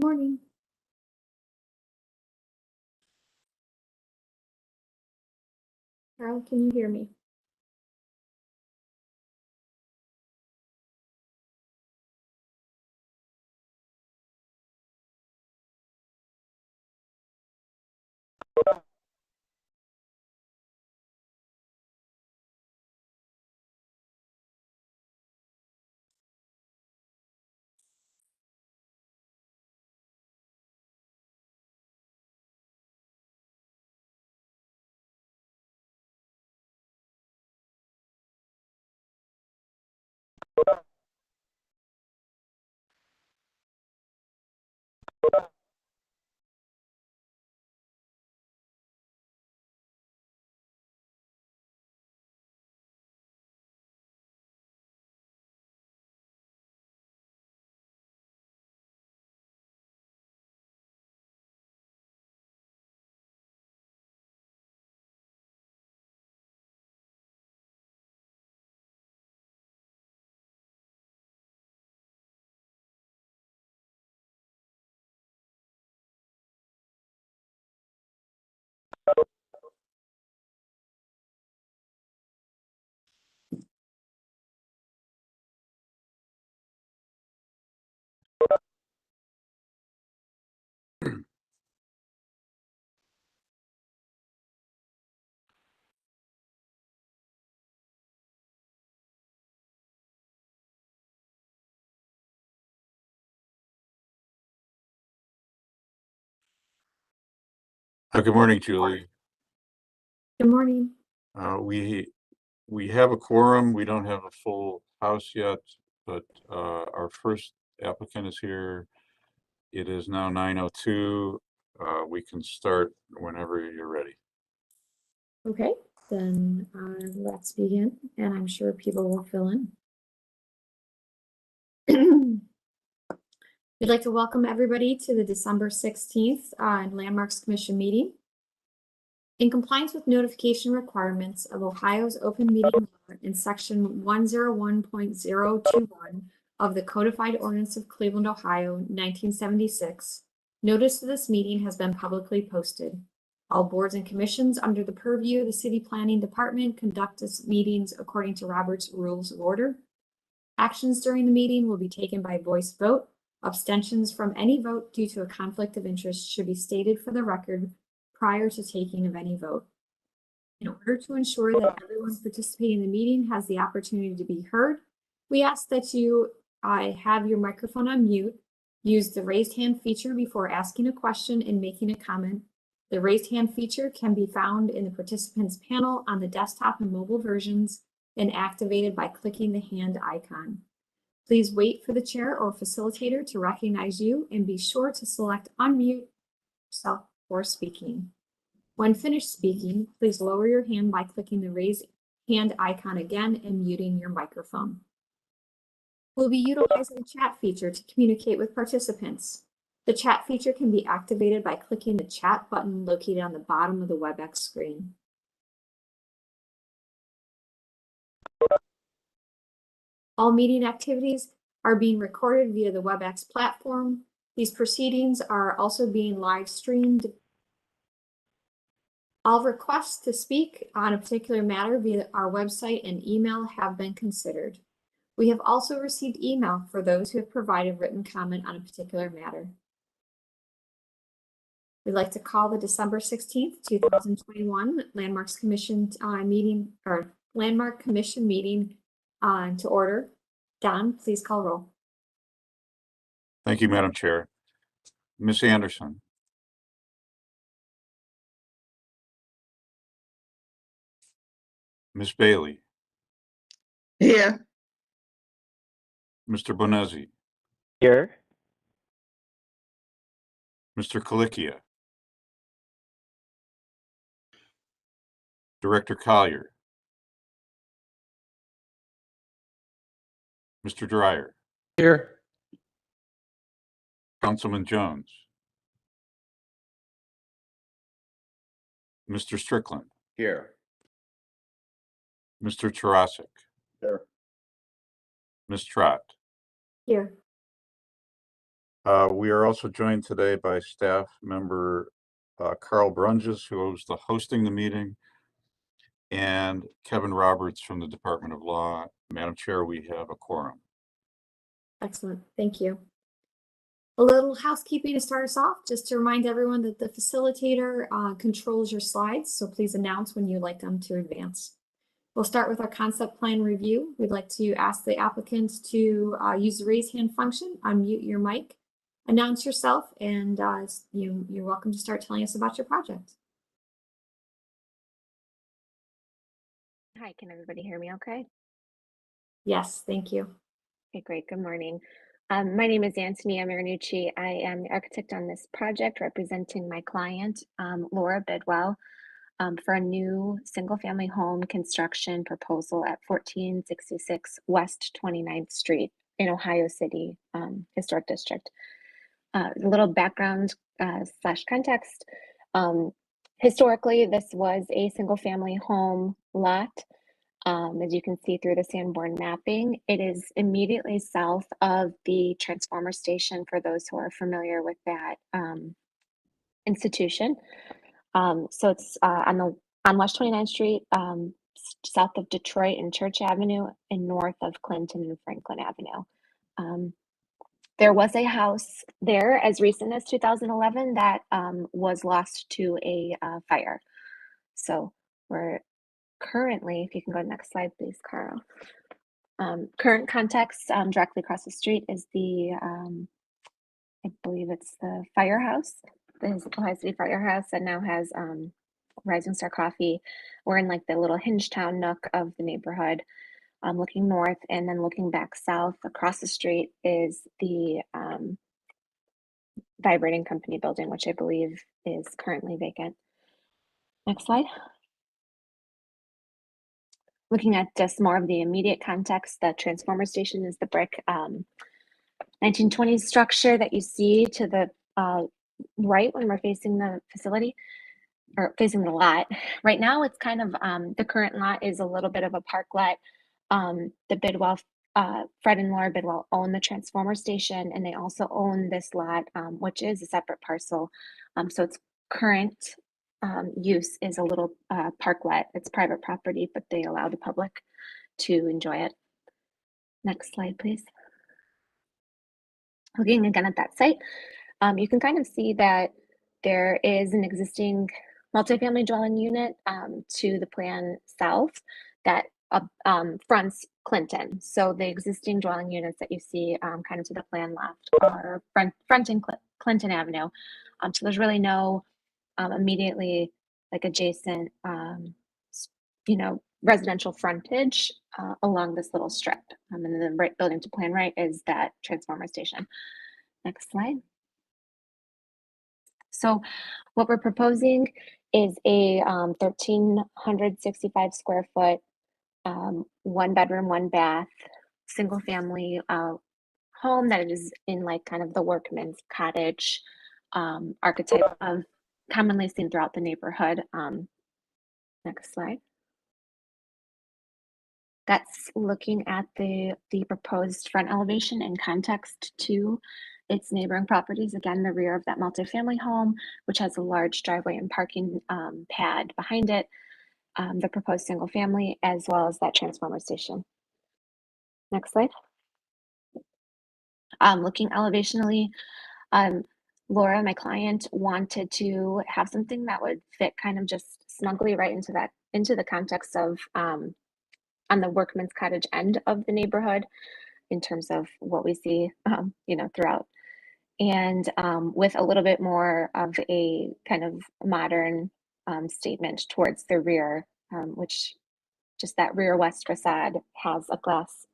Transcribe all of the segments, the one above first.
Good morning. Carol, can you hear me? Good morning, Julie. Good morning. We have a quorum. We don't have a full house yet, but our first applicant is here. It is now 9:02. We can start whenever you're ready. Okay, then let's begin, and I'm sure people will fill in. We'd like to welcome everybody to the December 16th Landmarks Commission meeting. In compliance with notification requirements of Ohio's open meeting law in section 101.021 of the Codified Ordinance of Cleveland, Ohio, 1976, notice of this meeting has been publicly posted. All boards and commissions under the purview of the City Planning Department conduct its meetings according to Robert's Rules of Order. Actions during the meeting will be taken by voice vote. Abstentions from any vote due to a conflict of interest should be stated for the record prior to taking of any vote. In order to ensure that everyone participating in the meeting has the opportunity to be heard, we ask that you have your microphone on mute, use the raised hand feature before asking a question and making a comment. The raised hand feature can be found in the participants panel on the desktop and mobile versions and activated by clicking the hand icon. Please wait for the chair or facilitator to recognize you and be sure to select unmute yourself before speaking. When finished speaking, please lower your hand by clicking the raise hand icon again and muting your microphone. We'll be utilizing the chat feature to communicate with participants. The chat feature can be activated by clicking the chat button located on the bottom of the WebEx screen. All meeting activities are being recorded via the WebEx platform. These proceedings are also being live streamed. All requests to speak on a particular matter via our website and email have been considered. We have also received email for those who have provided written comment on a particular matter. We'd like to call the December 16th, 2021 Landmark Commission meeting to order. Don, please call roll. Thank you, Madam Chair. Ms. Anderson. Ms. Bailey. Here. Mr. Bonezzi. Here. Mr. Kalikia. Director Collier. Mr. Dreyer. Here. Councilman Jones. Mr. Strickland. Here. Mr. Tarasik. Here. Ms. Trott. Here. We are also joined today by staff member Carl Brunges, who is hosting the meeting, and Kevin Roberts from the Department of Law. Madam Chair, we have a quorum. Excellent, thank you. A little housekeeping to start us off, just to remind everyone that the facilitator controls your slides, so please announce when you'd like them to advance. We'll start with our concept plan review. We'd like to ask the applicants to use the raise hand function, unmute your mic, announce yourself, and you're welcome to start telling us about your project. Hi, can everybody hear me okay? Yes, thank you. Okay, great. Good morning. My name is Antonia Marinucci. I am the architect on this project representing my client, Laura Bidwell, for a new single-family home construction proposal at 1466 West 29th Street in Ohio City Historic District. A little background slash context. Historically, this was a single-family home lot. As you can see through the Sanborn mapping, it is immediately south of the transformer station for those who are familiar with that institution. So it's on West 29th Street, south of Detroit and Church Avenue, and north of Clinton and Franklin Avenue. There was a house there as recent as 2011 that was lost to a fire. So we're currently, if you can go to the next slide, please, Carl. Current context, directly across the street is the, I believe it's the firehouse, the Ohio City Firehouse, that now has Rising Star Coffee. We're in like the little Hingetown nook of the neighborhood. Looking north and then looking back south across the street is the Vibrating Company building, which I believe is currently vacant. Next slide. Looking at just more of the immediate context, the transformer station is the brick 1920s structure that you see to the right when we're facing the facility or facing the lot. Right now, it's kind of the current lot is a little bit of a parklet. The Bidwell, Fred and Laura Bidwell own the transformer station, and they also own this lot, which is a separate parcel. So its current use is a little parklet. It's private property, but they allow the public to enjoy it. Next slide, please. Looking again at that site, you can kind of see that there is an existing multifamily dwelling unit to the plan south that fronts Clinton. So the existing dwelling units that you see kind of to the plan left are fronting Clinton Avenue. So there's really no immediately like adjacent, residential frontage along this little strip. And then the right building to plan right is that transformer station. Next slide. So what we're proposing is a 1,365 square foot, 1 bedroom, 1 bath, single family home that is in like kind of the workman's cottage archetype of commonly seen throughout the neighborhood. Next slide. That's looking at the proposed front elevation in context to its neighboring properties. Again, the rear of that multifamily home, which has a large driveway and parking pad behind it, the proposed single family, as well as that transformer station. Next slide. Looking elevationally, Laura, my client, wanted to have something that would fit kind of just snugly right into the context of on the workman's cottage end of the neighborhood in terms of what we see, throughout. And with a little bit more of a kind of modern statement towards the rear, which just that rear west facade has a glass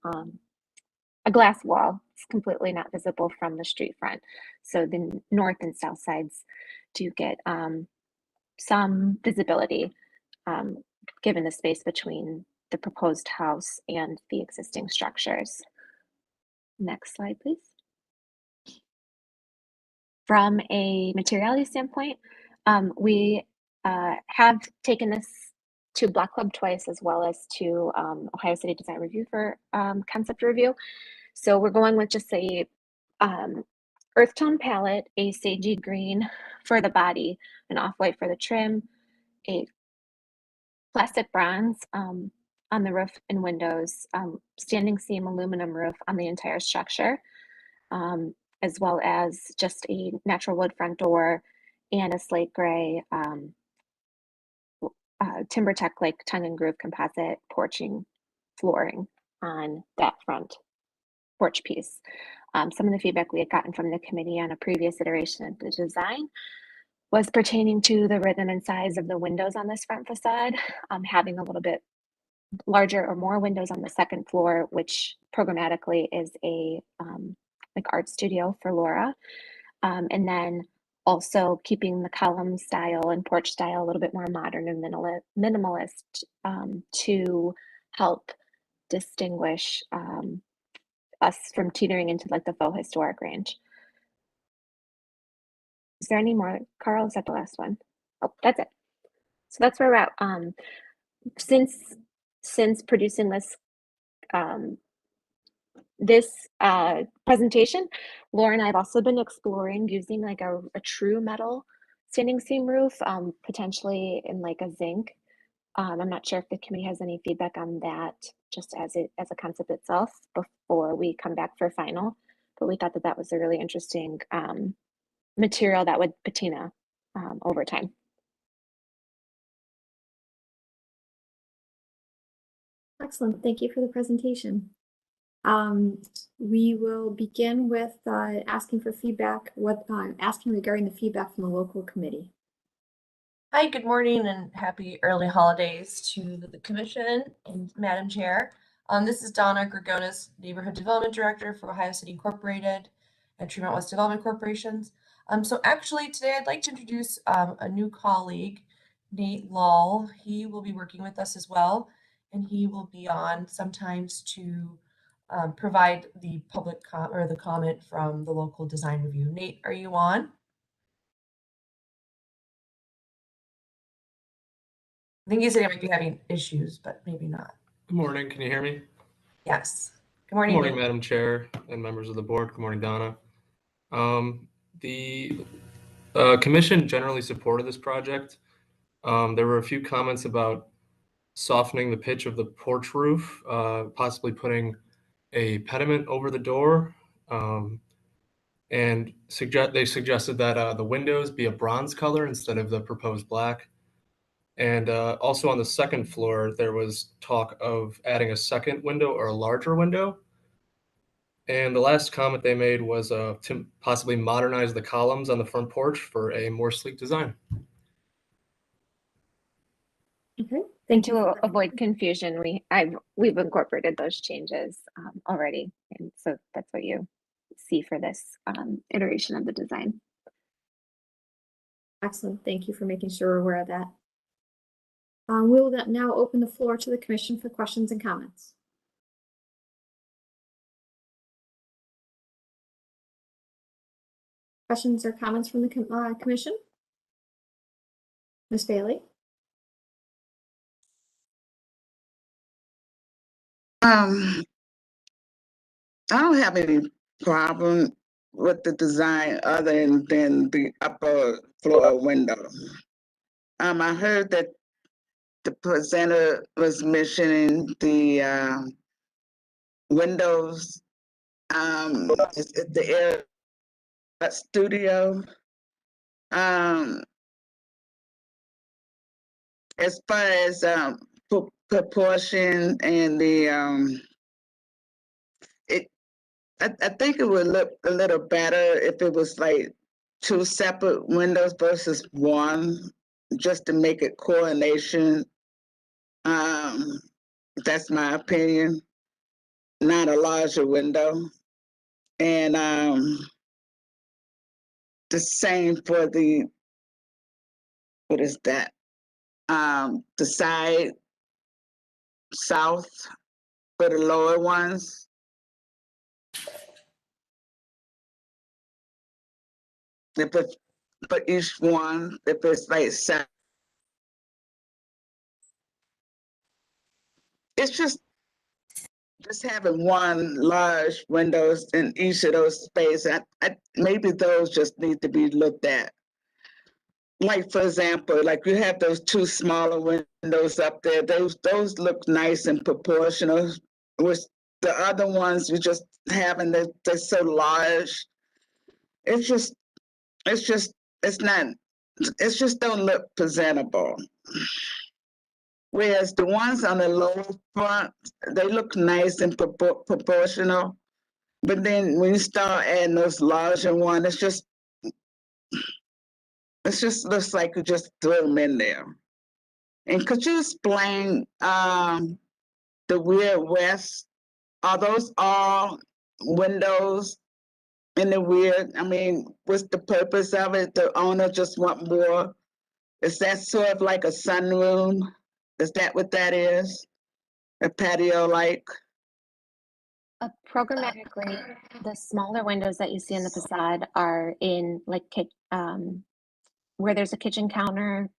wall. It's completely not visible from the street front. So the north and south sides do get some visibility given the space between the proposed house and the existing structures. Next slide, please. From a materiality standpoint, we have taken this to Block Club twice, as well as to Ohio City Design Review for concept review. So we're going with just a earth tone palette, a sagey green for the body, an off-white for the trim, a plastic bronze on the roof and windows, standing seam aluminum roof on the entire structure, as well as just a natural wood front door and a slate gray TimberTech like tongue and groove composite porching flooring on that front porch piece. Some of the feedback we had gotten from the committee on a previous iteration of the design was pertaining to the rhythm and size of the windows on this front facade, having a little bit larger or more windows on the second floor, which programmatically is a like art studio for Laura. And then also keeping the column style and porch style a little bit more modern and minimalist to help distinguish us from teetering into like the faux historic range. Is there any more, Carl? Is that the last one? Oh, that's it. So that's where we're at. Since producing this presentation, Laura and I have also been exploring using like a true metal standing seam roof, potentially in like a zinc. I'm not sure if the committee has any feedback on that, just as a concept itself before we come back for final. But we thought that was a really interesting material that would patina over time. Excellent. Thank you for the presentation. We will begin with asking for feedback, asking regarding the feedback from the local committee. Hi, good morning and happy early holidays to the Commission and Madam Chair. This is Donna Gregonis, Neighborhood Development Director for Ohio City Incorporated and Tremont West Development Corporations. So actually today I'd like to introduce a new colleague, Nate Lull. He will be working with us as well, and he will be on sometimes to provide the public the comment from the local design review. Nate, are you on? I think he said he might be having issues, but maybe not. Good morning. Can you hear me? Yes. Good Good morning. morning, Nate. Madam Chair and members of the board. Good morning, Donna. The commission generally supported this project. There were a few comments about softening the pitch of the porch roof, possibly putting a pediment over the door, and they suggested that the windows be a bronze color instead of the proposed black. And also on the second floor, there was talk of adding a second window or a larger window. And the last comment they made was to possibly modernize the columns on the front porch for a more sleek design. Okay, And thank you. to avoid confusion, we've incorporated those changes already. And so that's what you see for this iteration of the design. Excellent. Thank you for making sure we're aware of that. We will now open the floor to the commission for questions and comments. Questions or comments from the commission? Ms. Bailey? I don't have any problem with the design other than the upper floor window. I heard that the presenter was mentioning the windows at the air studio. As far as proportion and the I think it would look a little better if it was like 2 separate windows versus 1, just to make it coordination. That's my opinion. Not a larger window. And the same for the, what is that? The side south for the lower ones. If it's for each one, if it's like south. It's just having one large windows in each of those spaces. Maybe those just need to be looked at. Like, for example, like you have those 2 smaller windows up there. Those look nice and proportional. With the other ones, you just having they're so large. It's just don't look presentable. Whereas the ones on the lower front, they look nice and proportional. But then when you start adding those larger ones, it just looks like you just threw them in there. And could you explain the rear west? Are those all windows in the rear? I mean, what's the purpose of it? The owner just want more? Is that sort of like a sunroom? Is that what that is? A patio like? Programmatically, the smaller windows that you see in the facade are in like where there's a kitchen counter,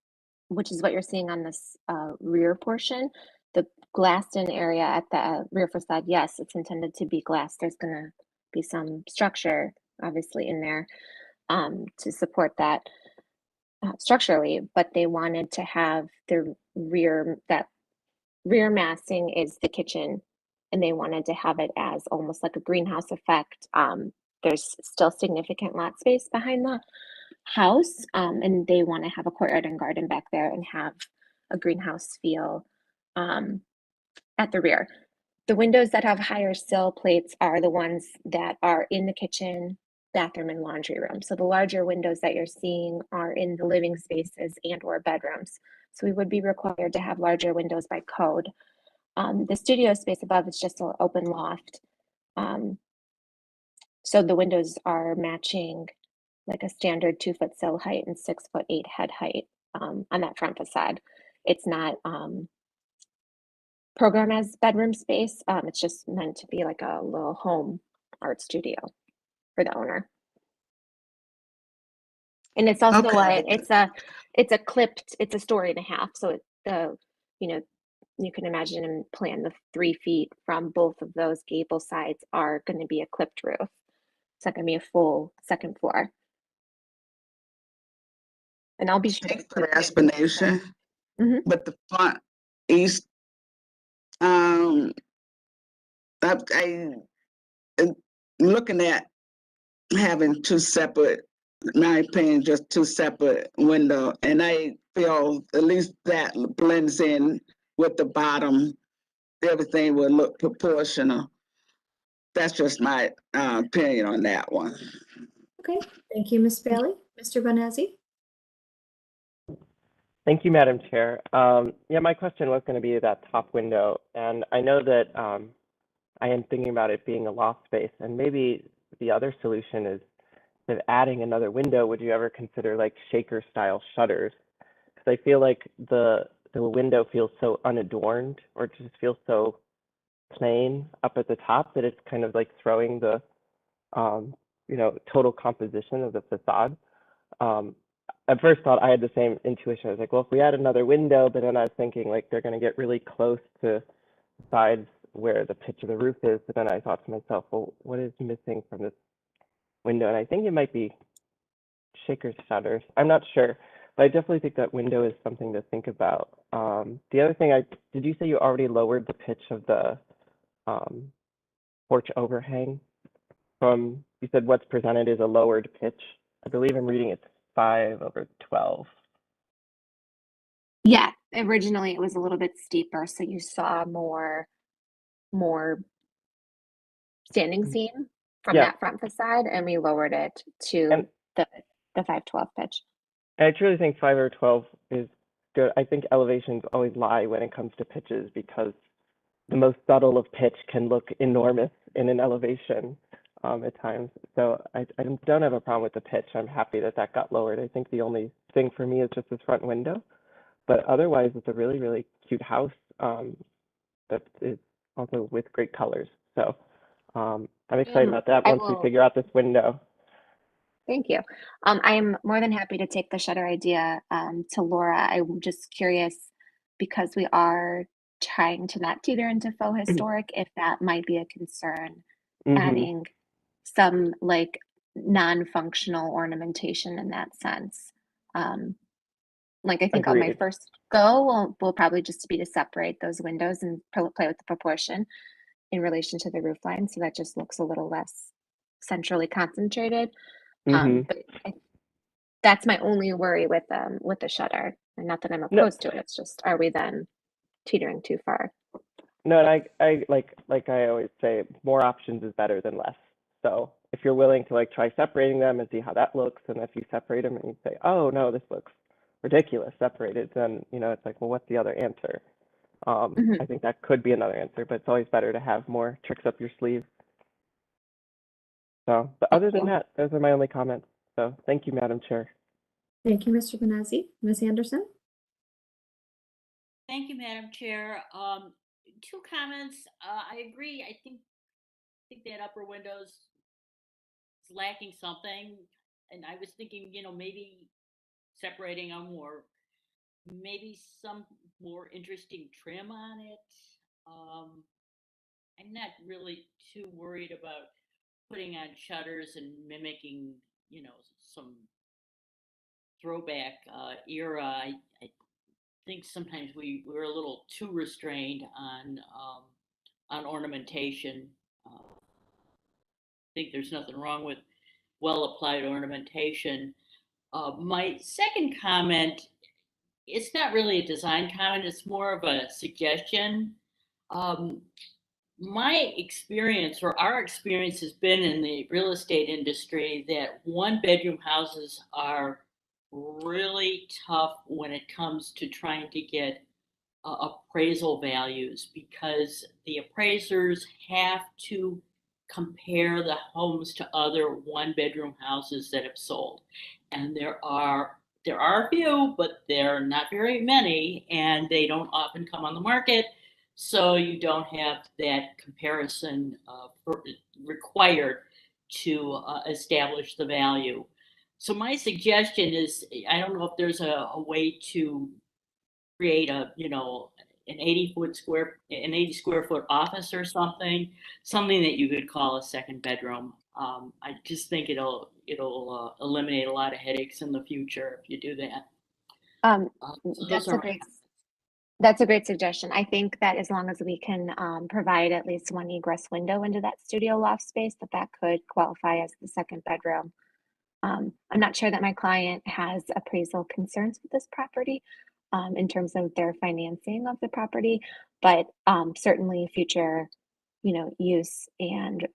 which is what you're seeing on this rear portion. The glassed-in area at the rear facade, yes, it's intended to be glass. There's going to be some structure, obviously, in there to support that structurally, but they wanted to have the rear massing is the kitchen, and they wanted to have it as almost like a greenhouse effect. There's still significant lot space behind the house, and they want to have a courtyard and garden back there and have a greenhouse feel at the rear. The windows that have higher sill plates are the ones that are in the kitchen, bathroom, and laundry room. So the larger windows that you're seeing are in the living spaces and or bedrooms. So we would be required to have larger windows by code. The studio space above is just an open loft. So the windows are matching like a standard 2-foot sill height and 6'8" head height on that front facade. It's not programmed as bedroom space. It's just meant to be like a little home art studio for the owner. And it's also it's a clipped, it's a story and a half. So you can imagine and plan the 3 feet from both of those gable sides are going to be a clipped roof. It's not going to be a full second floor. And I'll be sure. Thanks for the explanation. Mm-hmm. But the front east, I'm looking at having 2 separate, in my opinion, just 2 separate windows. And I feel at least that blends in with the bottom. Everything will look proportional. That's just my opinion on that one. Okay, thank you, Ms. Bailey. Mr. Bonazzi? Thank you, Madam Chair. Yeah, my question was going to be that top window, and I know that I am thinking about it being a loft space, and maybe the other solution is that adding another window. Would you ever consider like shaker style shutters? Because I feel like the window feels so unadorned, or just feels so plain up at the top that it's kind of like throwing the total composition of the facade. At first thought, I had the same intuition. I was like, well, if we add another window, but then I was thinking like they're going to get really close to the sides where the pitch of the roof is. But then I thought to myself, well, what is missing from this window? And I think it might be shaker shutters. I'm not sure, but I definitely think that window is something to think about. The other thing, did you say you already lowered the pitch of the porch overhang? You said what's presented is a lowered pitch. I believe I'm reading it's 5/12. Yeah, originally it was a little bit steeper, so you saw more standing seam from Yeah. that front facade, and we lowered it to And the 512 pitch. I truly think 5/12 is good. I think elevations always lie when it comes to pitches, because the most subtle of pitch can look enormous in an elevation at times. So I don't have a problem with the pitch. I'm happy that that got lowered. I think the only thing for me is just this front window, but otherwise it's a really, really cute house that is also with great colors. So I'm excited about that once we figure out this window. Thank you. I'm more than happy to take the shutter idea to Laura. I'm just curious, because we are trying to not teeter into faux historic, if that might be a concern, adding some like non-functional ornamentation in that sense. Like I think on my Agreed. first go, will probably just be to separate those windows and play with the proportion in relation to the roof line, so that just looks a little less centrally concentrated. But that's my only worry with the shutter. And not that I'm opposed to it. It's just, are we then teetering too far? No, and I like I always say, more options is better than less. So if you're willing to like try separating them and see how that looks, and if you separate them and you say, oh no, this looks ridiculous separated, then it's like, well, what's the other answer? I think that could be another answer, but it's always better to have more tricks up your sleeve. So, but other than that, those are my only comments. So thank you, Madam Chair. Thank you, Mr. Bonazzi. Ms. Anderson? Thank you, Madam Chair. Two comments. I agree. I think that upper windows is lacking something, and I was thinking, maybe separating them, or maybe some more interesting trim on it. I'm not really too worried about putting on shutters and mimicking, some throwback era. I think sometimes we're a little too restrained on ornamentation. I think there's nothing wrong with well applied ornamentation. My second comment, it's not really a design comment, it's more of a suggestion. My experience, or our experience, has been in the real estate industry that one bedroom houses are really tough when it comes to trying to get appraisal values, because the appraisers have to compare the homes to other one bedroom houses that have sold. And there are a few, but they're not very many, and they don't often come on the market. So you don't have that comparison required to establish the value. So my suggestion is, I don't know if there's a way to create an 80 square foot office or something that you could call a second bedroom. I just think it'll eliminate a lot of headaches in the future if you do that. That's a great suggestion. I think that as long as we can provide at least one egress window into that studio loft space, that could qualify as the second bedroom. I'm not sure that my client has appraisal concerns with this property in terms of their financing of the property, but certainly future, use and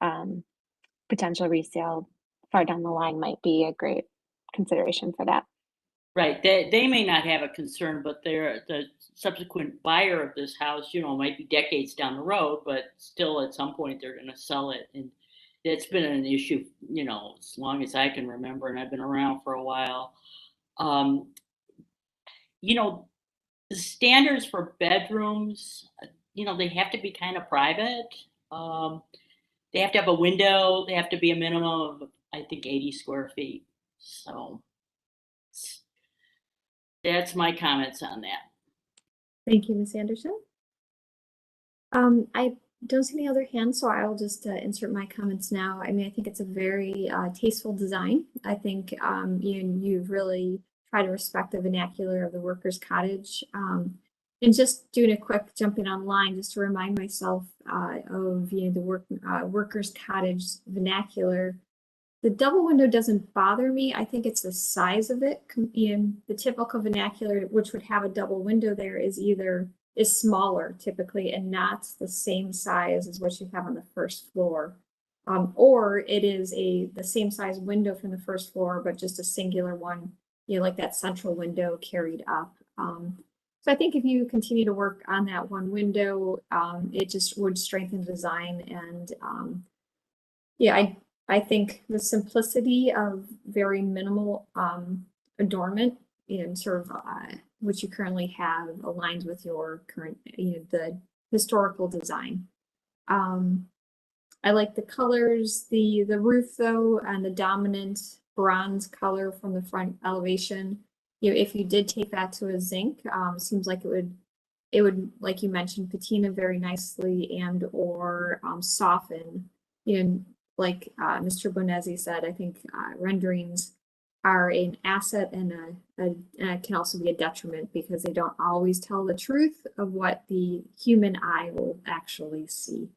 potential resale far down the line might be a great consideration for that. Right, they may not have a concern, but the subsequent buyer of this house, might be decades down the road, but still at some point they're gonna sell it. And it's been an issue, as long as I can remember, and I've been around for a while. You know, the standards for bedrooms, they have to be kind of private. They have to have a window, they have to be a minimum of, I think, 80 square feet. So that's my comments on that. Thank you, Ms. Anderson. I don't see any other hands, so I'll just insert my comments now. I mean, I think it's a very tasteful design. I think you've really tried to respect the vernacular of the workers' cottage. And just doing a quick jumping online, just to remind myself of the workers' cottage vernacular. The double window doesn't bother me. I think it's the size of it. The typical vernacular, which would have a double window there, is smaller typically and not the same size as what you have on the first floor. Or it is the same size window from the first floor, but just a singular one, like that central window carried up. So I think if you continue to work on that one window, it just would strengthen the design. And I think the simplicity of very minimal adornment and sort of which you currently have aligns with your current, the historical design. I like the colors, the roof though, and the dominant bronze color from the front elevation. If you did take that to a zinc, it seems like it would, like you mentioned, patina very nicely and or soften. Like Mr. Bonezzi said, I think renderings are an asset and can also be a detriment because they don't always tell the truth of what the human eye will actually see.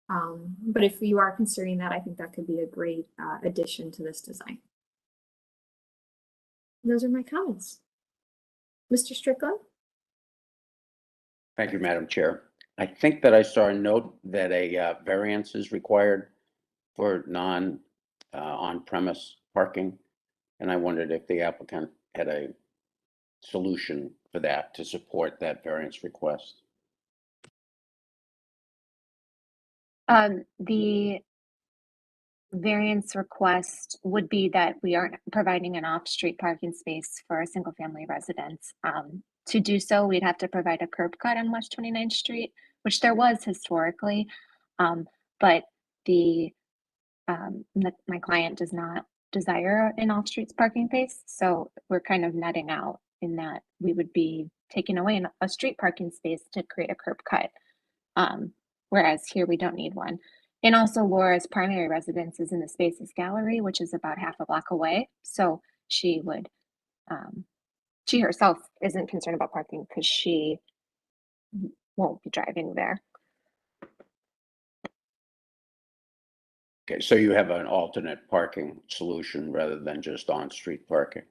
But if you are considering that, I think that could be a great addition to this design. Those are my comments. Mr. Strickland? Thank you, Madam Chair. I think that I saw a note that a variance is required for on-premise parking. And I wondered if the applicant had a solution for that to support that variance request. The variance request would be that we aren't providing an off-street parking space for a single-family residence. To do so, we'd have to provide a curb cut on West 29th Street, which there was historically, but my client does not desire an off-street parking space, so we're kind of netting out in that we would be taking away a street parking space to create a curb cut, whereas here we don't need one. And also Laura's primary residence is in the Spaces Gallery, which is about half a block away, so she herself isn't concerned about parking because she won't be driving there. Okay, so you have an alternate parking solution rather than just on-street parking?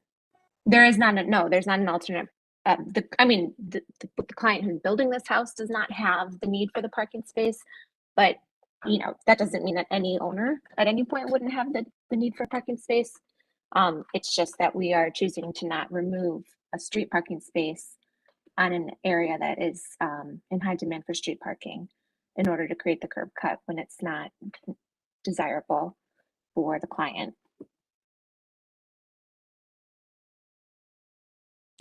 There's not an alternate. The client who's building this house does not have the need for the parking space, but that doesn't mean that any owner at any point wouldn't have the need for a parking space. It's just that we are choosing to not remove a street parking space on an area that is in high demand for street parking in order to create the curb cut when it's not desirable for the client.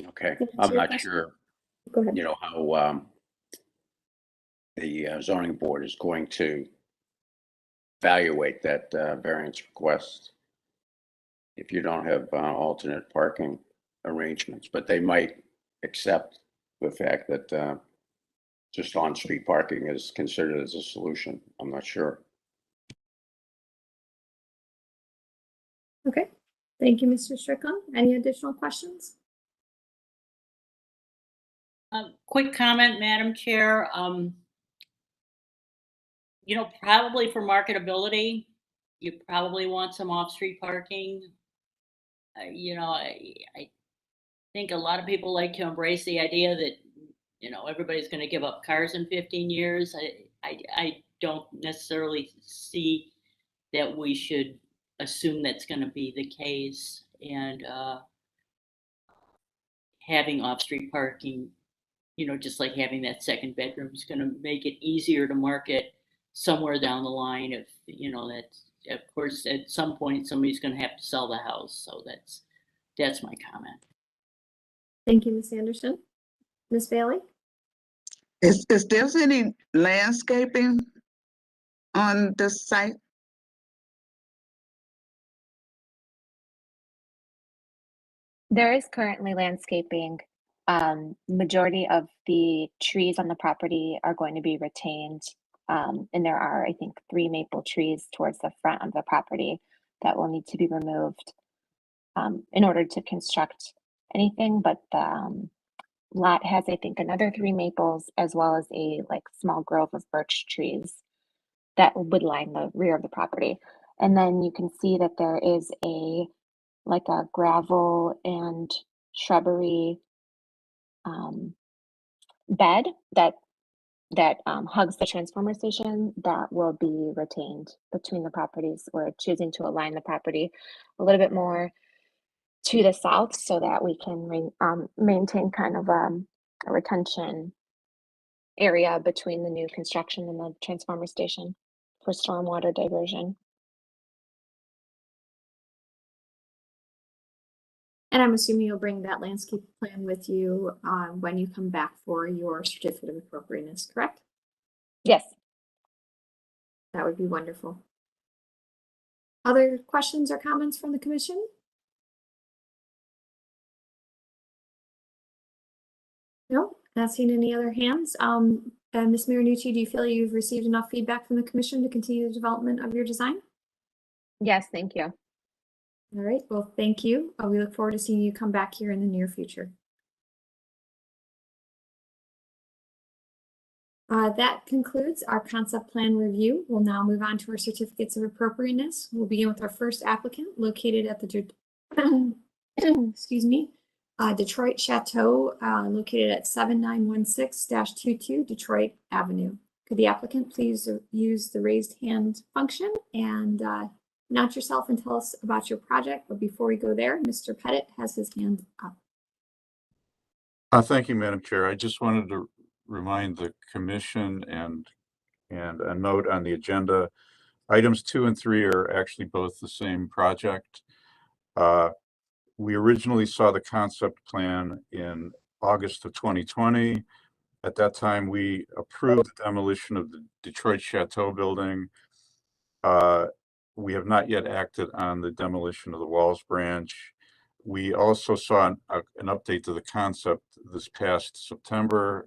Okay, I'm not sure, Go ahead. how the zoning board is going to evaluate that variance request if you don't have alternate parking arrangements, but they might accept the fact that just on-street parking is considered as a solution. I'm not sure. Okay, thank you, Mr. Strickland. Any additional questions? Quick comment, Madam Chair. Probably for marketability, you probably want some off-street parking. I think a lot of people like to embrace the idea that, everybody's going to give up cars in 15 years. I don't necessarily see that we should assume that's going to be the case. And having off-street parking, just like having that second bedroom is going to make it easier to market somewhere down the line. If, that's, of course, at some point, somebody's going to have to sell the house. So that's my comment. Thank you, Ms. Anderson. Ms. Bailey? Is there any landscaping on the site? There is currently landscaping. Majority of the trees on the property are going to be retained. And there are, I think, 3 maple trees towards the front of the property that will need to be removed in order to construct anything. But the lot has, I think, another 3 maples as well as a small grove of birch trees that would line the rear of the property. And then you can see that there is a gravel and shrubbery bed that hugs the transformer station that will be retained between the properties. We're choosing to align the property a little bit more to the south so that we can maintain kind of a retention area between the new construction and the transformer station for stormwater diversion. And I'm assuming you'll bring that landscape plan with you when you come back for your certificate of appropriateness, correct? Yes. That would be wonderful. Other questions or comments from the commission? No, not seeing any other hands. Ms. Marinucci, do you feel you've received enough feedback from the commission to continue the development of your design? Yes, thank you. All right, well, thank you. We look forward to seeing you come back here in the near future. That concludes our concept plan review. We'll now move on to our certificates of appropriateness. We'll begin with our first applicant located at the excuse me, Detroit Chateau, located at 7916-22 Detroit Avenue. Could the applicant please use the raised hand function and announce yourself and tell us about your project? But before we go there, Mr. Pettit has his hand up. Thank you, Madam Chair. I just wanted to remind the commission and a note on the agenda. Items 2 and 3 are actually both the same project. We originally saw the concept plan in August of 2020. At that time, we approved the demolition of the Detroit Chateau building. We have not yet acted on the demolition of the Walls branch. We also saw an update to the concept this past September.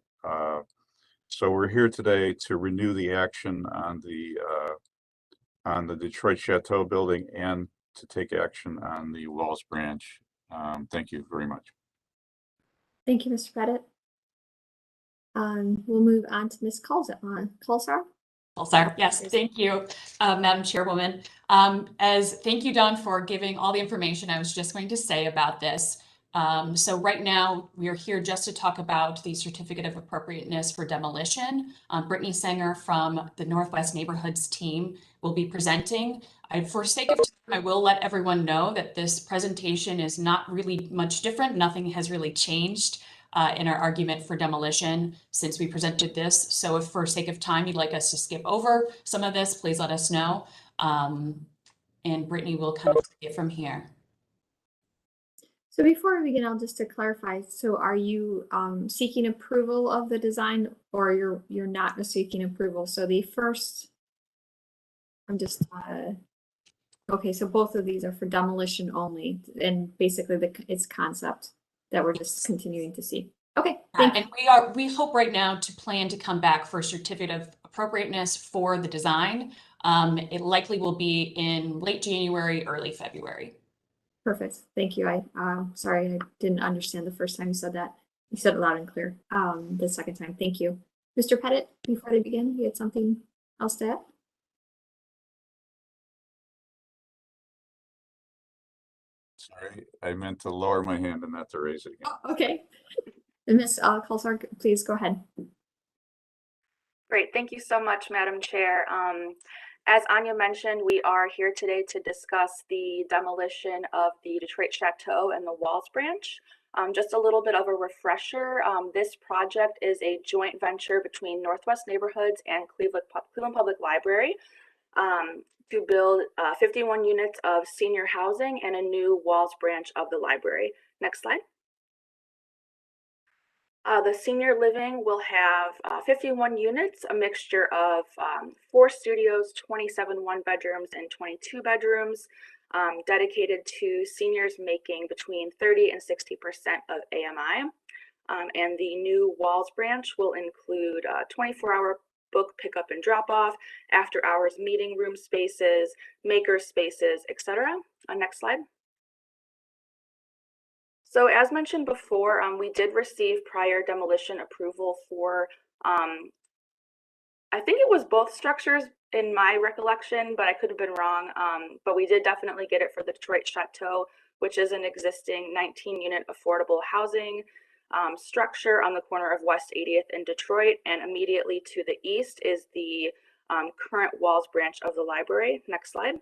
So we're here today to renew the action on the Detroit Chateau building and to take action on the Walls branch. Thank you very much. Thank you, Mr. Pettit. We'll move on to Ms. Colsar. Yes, thank you, Madam Chairwoman. Thank you, Don, for giving all the information I was just going to say about this. So right now we are here just to talk about the certificate of appropriateness for demolition. Brittany Sanger from the Northwest Neighborhoods team will be presenting. For sake of time, I will let everyone know that this presentation is not really much different. Nothing has really changed in our argument for demolition since we presented this. So if for sake of time you'd like us to skip over some of this, please let us know. And Brittany will kind of take it from here. So before we begin, just to clarify, so are you seeking approval of the design, or you're not seeking approval? So the first, I'm just, okay, so both of these are for demolition only, and basically it's concept that we're just continuing to see. Okay, thank you. And we hope right now to plan to come back for a certificate of appropriateness for the design. It likely will be in late January, early February. Perfect. Thank you. Sorry, I didn't understand the first time you said that. You said it loud and clear. The second time. Thank you. Mr. Pettit, before they begin, you had something else to add? Sorry. I meant to lower my hand and not to raise it again. Oh, okay. And Ms. Coulthard, please go ahead. Great, thank you so much, Madam Chair. As Anya mentioned, we are here today to discuss the demolition of the Detroit Chateau and the Walls Branch. Just a little bit of a refresher, this project is a joint venture between Northwest Neighborhoods and Cleveland Public Library to build 51 units of senior housing and a new Walls branch of the library. Next slide. The senior living will have 51 units, a mixture of 4 studios, 27 one-bedrooms, and 22 bedrooms, dedicated to seniors making between 30 and 60% of AMI. And the new Walls branch will include 24-hour book pickup and drop-off, after-hours meeting room spaces, maker spaces, etc. Next slide. So as mentioned before, we did receive prior demolition approval for, I think it was both structures in my recollection, but I could have been wrong. But we did definitely get it for the Detroit Chateau, which is an existing 19-unit affordable housing structure on the corner of West 80th and Detroit. And immediately to the east is the current Walls branch of the library. Next slide.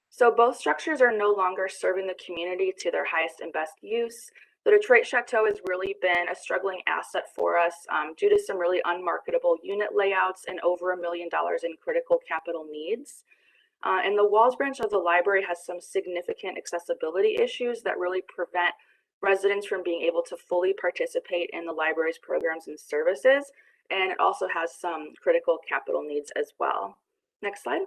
So both structures are no longer serving the community to their highest and best use. The Detroit Chateau has really been a struggling asset for us due to some really unmarketable unit layouts and over $1 million in critical capital needs. And the Walls branch of the library has some significant accessibility issues that really prevent residents from being able to fully participate in the library's programs and services. And it also has some critical capital needs as well. Next slide.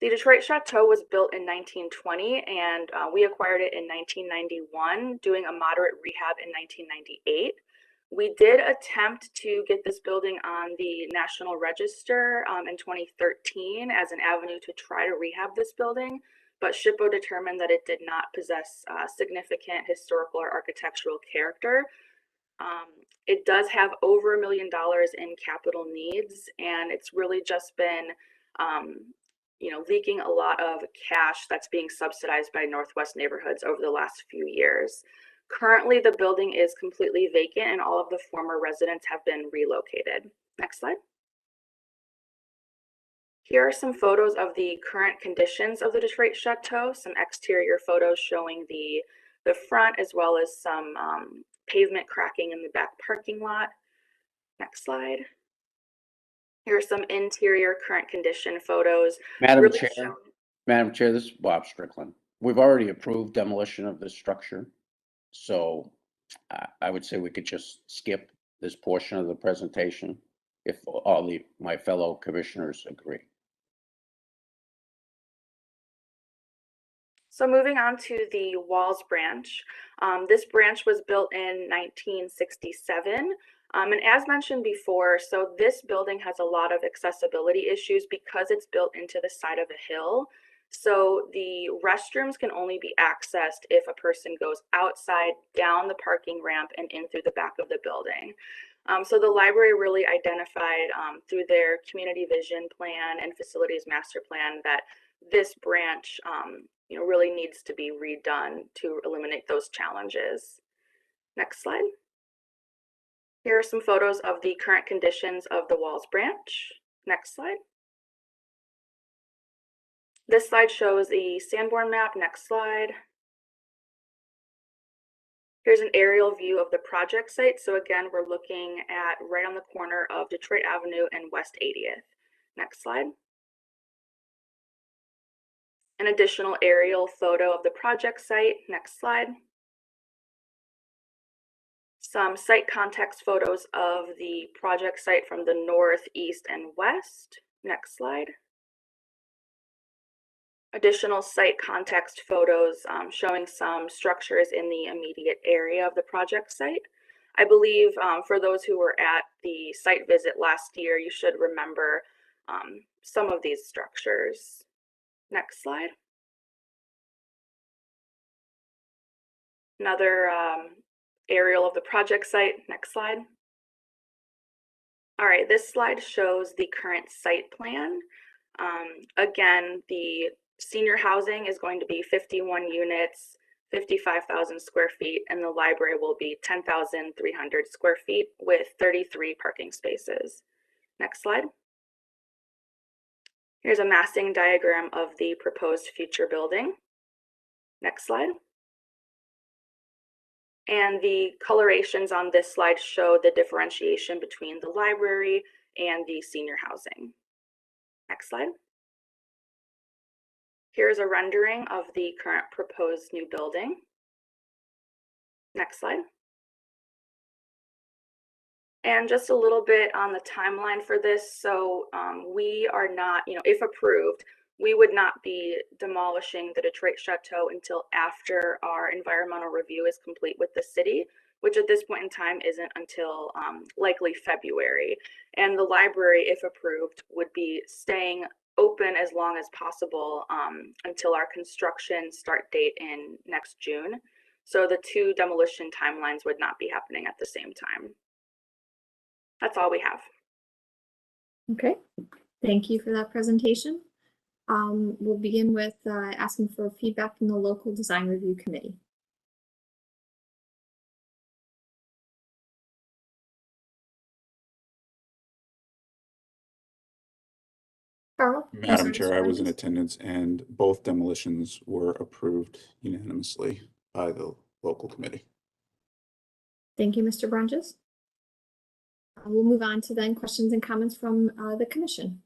The Detroit Chateau was built in 1920 and we acquired it in 1991, doing a moderate rehab in 1998. We did attempt to get this building on the National Register in 2013 as an avenue to try to rehab this building, but SHPO determined that it did not possess significant historical or architectural character. It does have over $1 million in capital needs, and it's really just been leaking a lot of cash that's being subsidized by Northwest Neighborhoods over the last few years. Currently, the building is completely vacant and all of the former residents have been relocated. Next slide. Here are some photos of the current conditions of the Detroit Chateau, some exterior photos showing the front as well as some pavement cracking in the back parking lot. Next slide. Here are some interior current condition photos. Madam really Chair, Madam Chair, this is Bob Strickland. We've already approved demolition of this structure. So I would say we could just skip this portion of the presentation if all my fellow commissioners agree. So moving on to the Walls branch. This branch was built in 1967. And as mentioned before, so this building has a lot of accessibility issues because it's built into the side of a hill. So the restrooms can only be accessed if a person goes outside, down the parking ramp, and in through the back of the building. So the library really identified through their community vision plan and facilities master plan that this branch really needs to be redone to eliminate those challenges. Next slide. Here are some photos of the current conditions of the Walls branch. Next slide. This slide shows the Sanborn map. Next slide. Here's an aerial view of the project site. So again, we're looking at right on the corner of Detroit Avenue and West 80th. Next slide. An additional aerial photo of the project site. Next slide. Some site context photos of the project site from the north, east, and west. Next slide. Additional site context photos showing some structures in the immediate area of the project site. I believe for those who were at the site visit last year, you should remember some of these structures. Next slide. Another aerial of the project site. Next slide. All right, this slide shows the current site plan. Again, the senior housing is going to be 51 units, 55,000 square feet, and the library will be 10,300 square feet with 33 parking spaces. Next slide. Here's a massing diagram of the proposed future building. Next slide. And the colorations on this slide show the differentiation between the library and the senior housing. Next slide. Here's a rendering of the current proposed new building. Next slide. And just a little bit on the timeline for this. So we are not, if approved, we would not be demolishing the Detroit Chateau until after our environmental review is complete with the city, which at this point in time isn't until likely February. And the library, if approved, would be staying open as long as possible until our construction start date in next June. So the two demolition timelines would not be happening at the same time. That's all we have. Okay, thank you for that presentation. We'll begin with asking for feedback from the local design review committee. Carl? Madam Chair, I was in attendance and both demolitions were approved unanimously by the local committee. Thank you, Mr. Brunges. We'll move on to then questions and comments from the commission.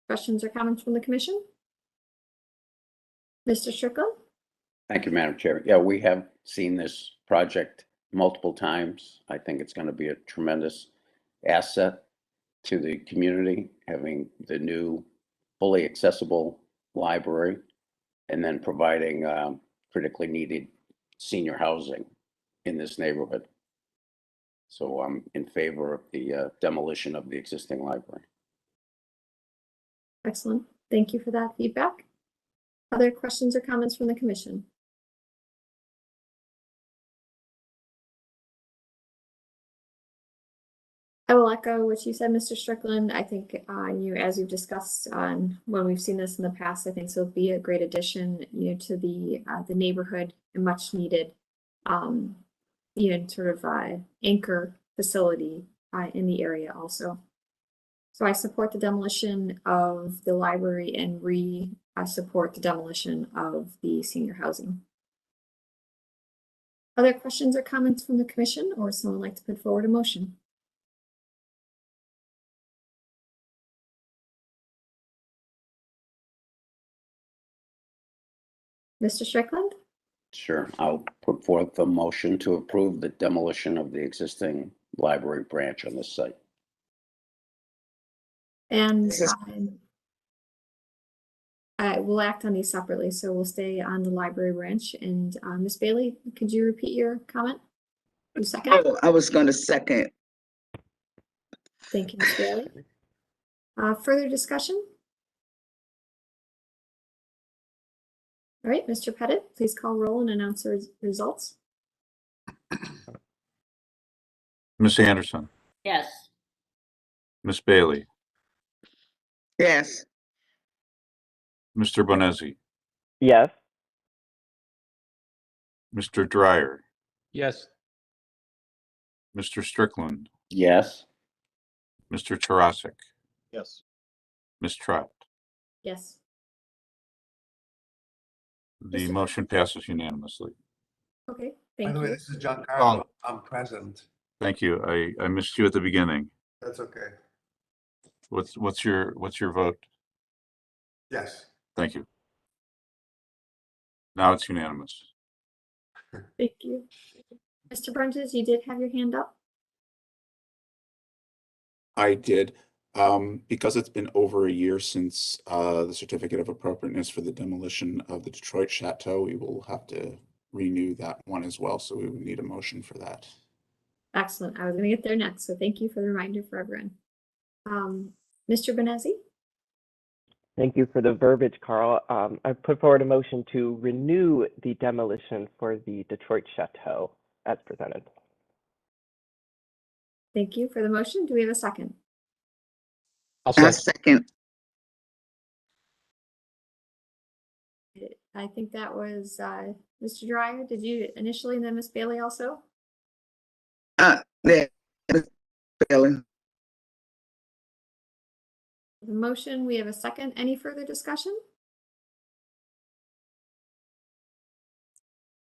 Questions or comments from the commission? Mr. Strickland? Thank you, Madam Chair. Yeah, we have seen this project multiple times. I think it's going to be a tremendous asset to the community, having the new fully accessible library and then providing critically needed senior housing in this neighborhood. So I'm in favor of the demolition of the existing library. Excellent. Thank you for that feedback. Other questions or comments from the commission? I will echo what you said, Mr. Strickland. I think as you've discussed when we've seen this in the past, I think this will be a great addition, to the neighborhood and much needed, sort of anchor facility in the area also. So I support the demolition of the library and support the demolition of the senior housing. Other questions or comments from the commission, or someone like to put forward a motion? Mr. Strickland? Sure. I'll put forth a motion to approve the demolition of the existing library branch on this site. And we'll act on these separately, so we'll stay on the library branch. And Ms. Bailey, could you repeat your comment? Your second? Oh, I was going to second. Thank you, Ms. Bailey. Further discussion? All right, Mr. Pettit, please call roll and announce the results. Ms. Anderson, Yes. Ms. Bailey, Yes. Mr. Bonezzi, Yes. Mr. Dryer, Yes. Mr. Strickland, Yes. Mr. Tarasik, Yes. Ms. Trout. Yes. The motion passes unanimously. Okay, By thank the way, you. this is John Carlo. I'm present. Thank you. I missed you at the beginning. That's okay. What's your vote? Yes. Thank you. Now it's unanimous. Thank you. Mr. Brunges, you did have your hand up? I did. Because it's been over a year since the certificate of appropriateness for the demolition of the Detroit Chateau, we will have to renew that one as well. So we would need a motion for that. Excellent. I was going to get there next, so thank you for the reminder for everyone. Mr. Bonezzi? Thank you for the verbiage, Carl. I put forward a motion to renew the demolition for the Detroit Chateau. as presented. Thank you for the motion. Do we have a second? I'll I second. second. I think that was Mr. Dryer. Did you initially, and then Ms. Bailey also? Yeah, Bailey. The motion, we have a second. Any further discussion?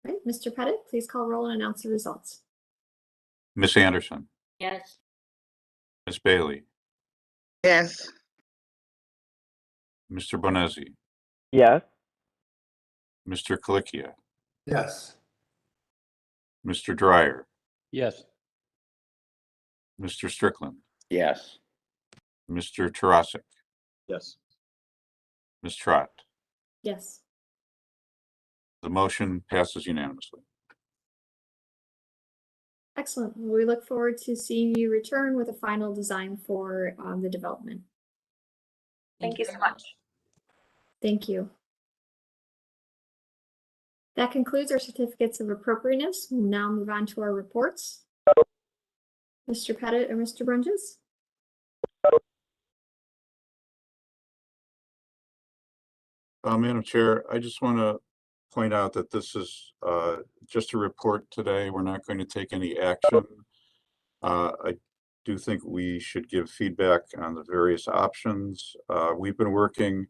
All right, Mr. Pettit, please call roll and announce the results. Miss Anderson, Yes. Miss Bailey, Yes. Mr. Bonesi, Yes. Mr. Colicchia, Yes. Mr. Dryer, Yes. Mr. Strickland, Yes. Mr. Tarasik, Yes. Ms. Trott. Yes. The motion passes unanimously. Excellent. We look forward to seeing you return with a final design for the development. Thank you so very much. Thank you. That concludes our certificates of appropriateness. We'll now move on to our reports. Mr. Pettit or Mr. Brunges? Madam Chair, I just want to point out that this is just a report today. We're not going to take any action. I do think we should give feedback on the various options. We've been working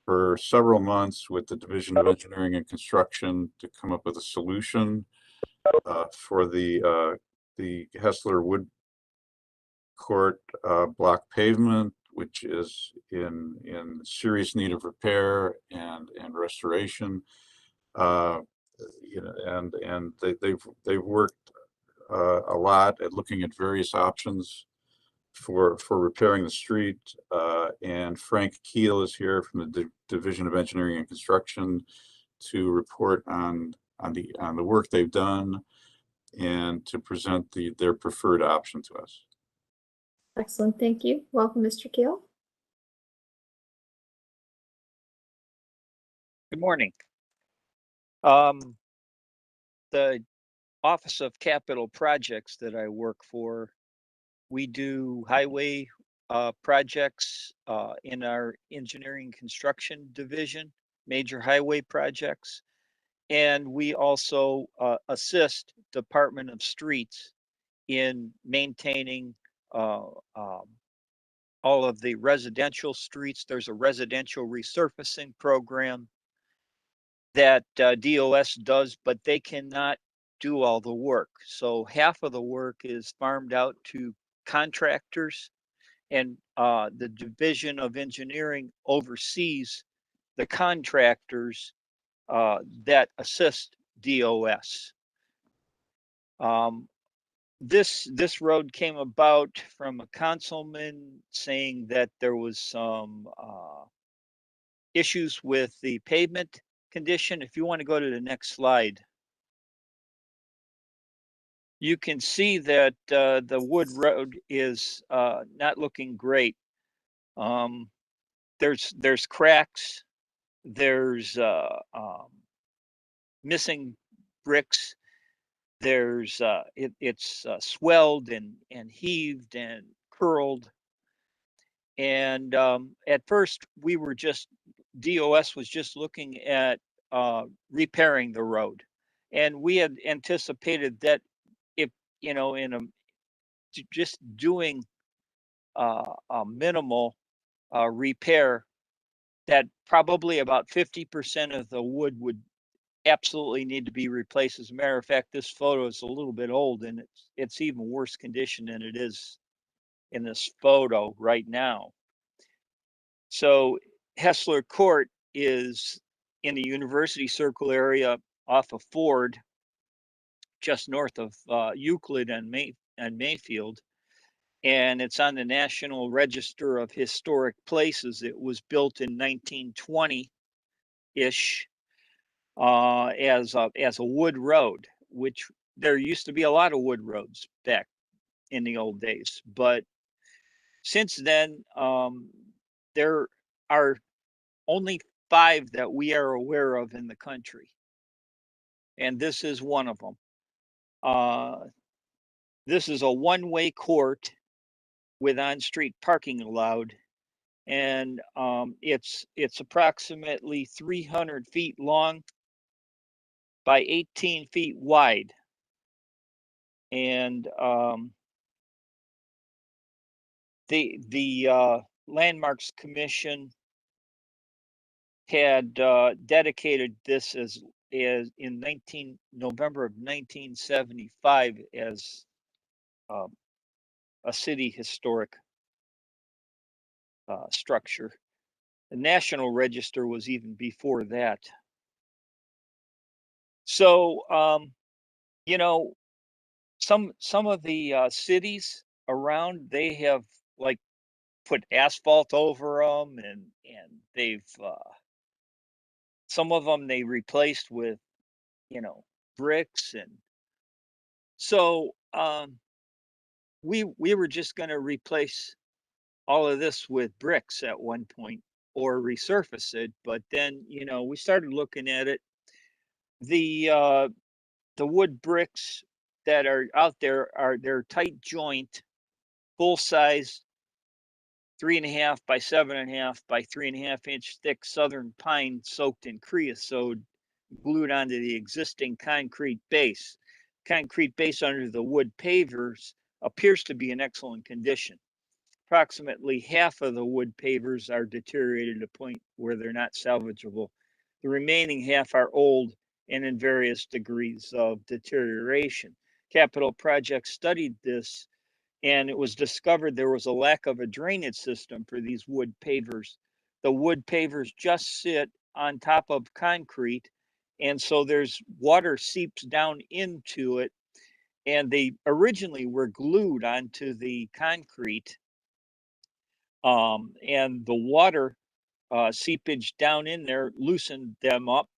for several months with the Division of Engineering and Construction to come up with a solution for the Hessler Wood Court block pavement, which is in serious need of repair and restoration. You know, and they've worked a lot at looking at various options for repairing the street. And Frank Keel is here from the Division of Engineering and Construction to report on the work they've done and to present their preferred option to us. Excellent. Thank you. Welcome, Mr. Keel. Good morning. The Office of Capital Projects that I work for, we do highway projects in our engineering construction division, major highway projects. And we also assist Department of Streets in maintaining all of the residential streets. There's a residential resurfacing program that DOS does, but they cannot do all the work. So half of the work is farmed out to contractors, and the Division of Engineering oversees the contractors that assist DOS. This road came about from a councilman saying that there was some issues with the pavement condition. If you want to go to the next slide, you can see that the wood road is not looking great. There's cracks, there's missing bricks, there's it's swelled and heaved and curled. And at first we were just, DOS was just looking at repairing the road. And we had anticipated that if, you know, in a just doing a minimal repair, that probably about 50% of the wood would absolutely need to be replaced. As a matter of fact, this photo is a little bit old and it's even worse condition than it is in this photo right now. So Hessler Court is in the University Circle area off of Ford, just north of Euclid and Mayfield. And it's on the National Register of Historic Places. It was built in 1920-ish as a wood road, which there used to be a lot of wood roads back in the old days. But since then, there are only 5 that we are aware of in the country. And this is one of them. This is a one-way court with on-street parking allowed, and it's approximately 300 feet long by 18 feet wide. And the Landmarks Commission had dedicated this as in November of 1975 as a city historic structure. The National Register was even before that. So you know, some of the cities around, they have like put asphalt over them, and they've some of them they replaced with, you know, bricks. And so we were just going to replace all of this with bricks at one point, or resurface it. But then, you know, we started looking at it. The wood bricks that are out there they're tight joint, full size, 3.5 by 7.5 by 3.5 inch thick southern pine soaked in creosote, glued onto the existing concrete base. Concrete base under the wood pavers appears to be in excellent condition. Approximately half of the wood pavers are deteriorated to a point where they're not salvageable. The remaining half are old and in various degrees of deterioration. Capital Projects studied this, and it was discovered there was a lack of a drainage system for these wood pavers. The wood pavers just sit on top of concrete, and so there's water seeps down into it, and they originally were glued onto the concrete, and the water seepage down in there loosened them up,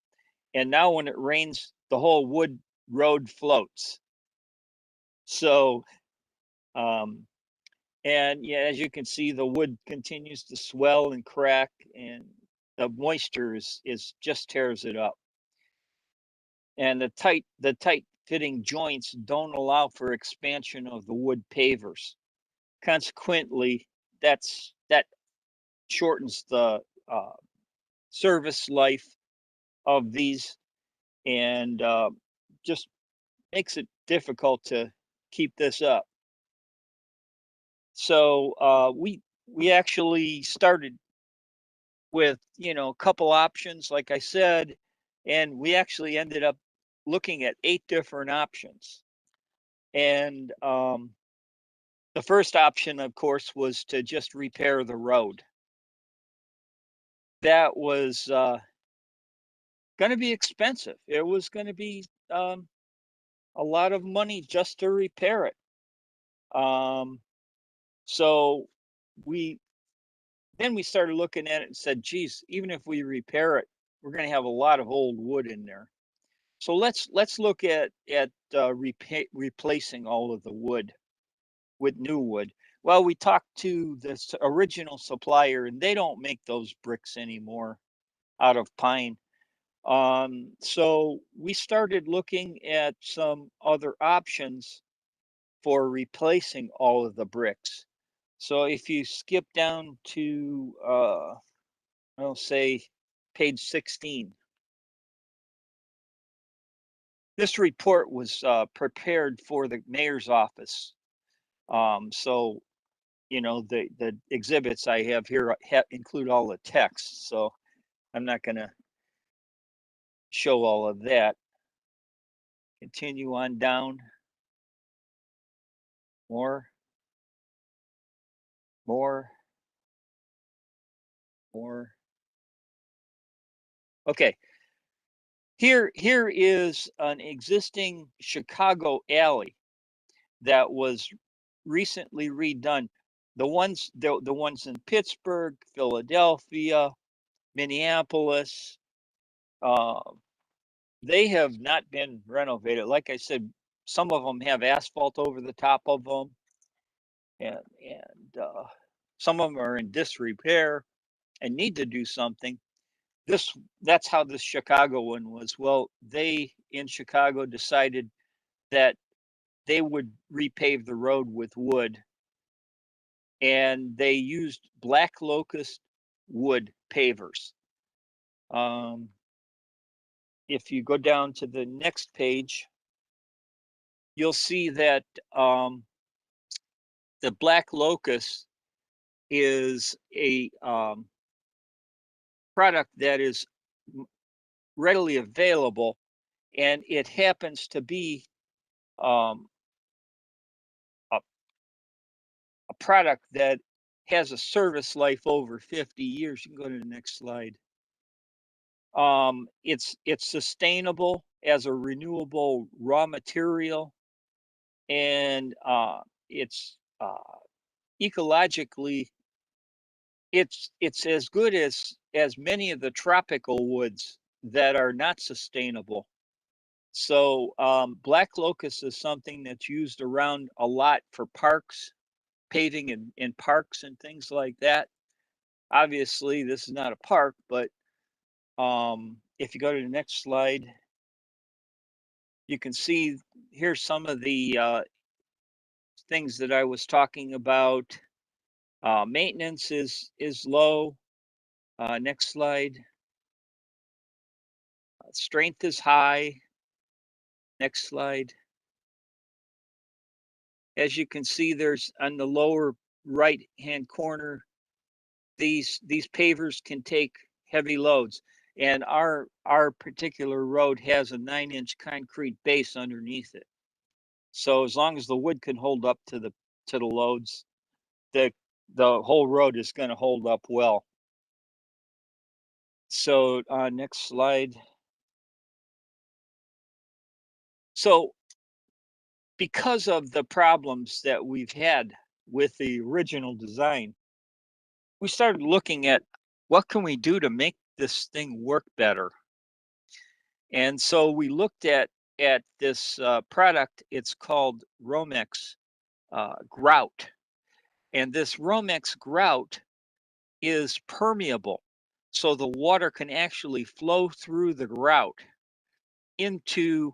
and now when it rains, the whole wood road floats. So and yeah, as you can see, the wood continues to swell and crack, and the moisture is just tears it up. And the tight fitting joints don't allow for expansion of the wood pavers. Consequently, that shortens the service life of these, and just makes it difficult to keep this up. So we actually started with, you know, a couple options, like I said, and we actually ended up looking at 8 different options. And the first option, of course, was to just repair the road. That was going to be expensive. It was going to be a lot of money just to repair it. So we started looking at it and said, geez, even if we repair it, we're going to have a lot of old wood in there. So let's look at replacing all of the wood with new wood. Well, we talked to the original supplier, and they don't make those bricks anymore out of pine. So we started looking at some other options for replacing all of the bricks. So if you skip down to, I'll say page 16. This report was prepared for the mayor's office. So, you know, the exhibits I have here include all the text. So I'm not going to show all of that. Continue on down. More. Okay. Here is an existing Chicago alley that was recently redone. The ones in Pittsburgh, Philadelphia, Minneapolis, they have not been renovated. Like I said, some of them have asphalt over the top of them, and some of them are in disrepair and need to do something. That's how this Chicago one was. Well, they in Chicago decided that they would repave the road with wood, and they used Black Locust wood pavers. If you go down to the next page, you'll see that the Black Locust is a product that is readily available, and it happens to be a product that has a service life over 50 years. You can go to the next slide. It's sustainable as a renewable raw material, and it's ecologically, it's as good as many of the tropical woods that are not sustainable. So Black Locust is something that's used around a lot for parks, paving in parks and things like that. Obviously, this is not a park, but if you go to the next slide, you can see here's some of the things that I was talking about. Maintenance is low. Next slide. Strength is high. Next slide. As you can see, there's on the lower right-hand corner, these pavers can take heavy loads, and our particular road has a 9-inch concrete base underneath it. So as long as the wood can hold up to the loads, the whole road is going to hold up well. So next slide. So because of the problems that we've had with the original design, we started looking at what can we do to make this thing work better. And so we looked at this product. It's called Romex grout. And this Romex grout is permeable. So the water can actually flow through the grout into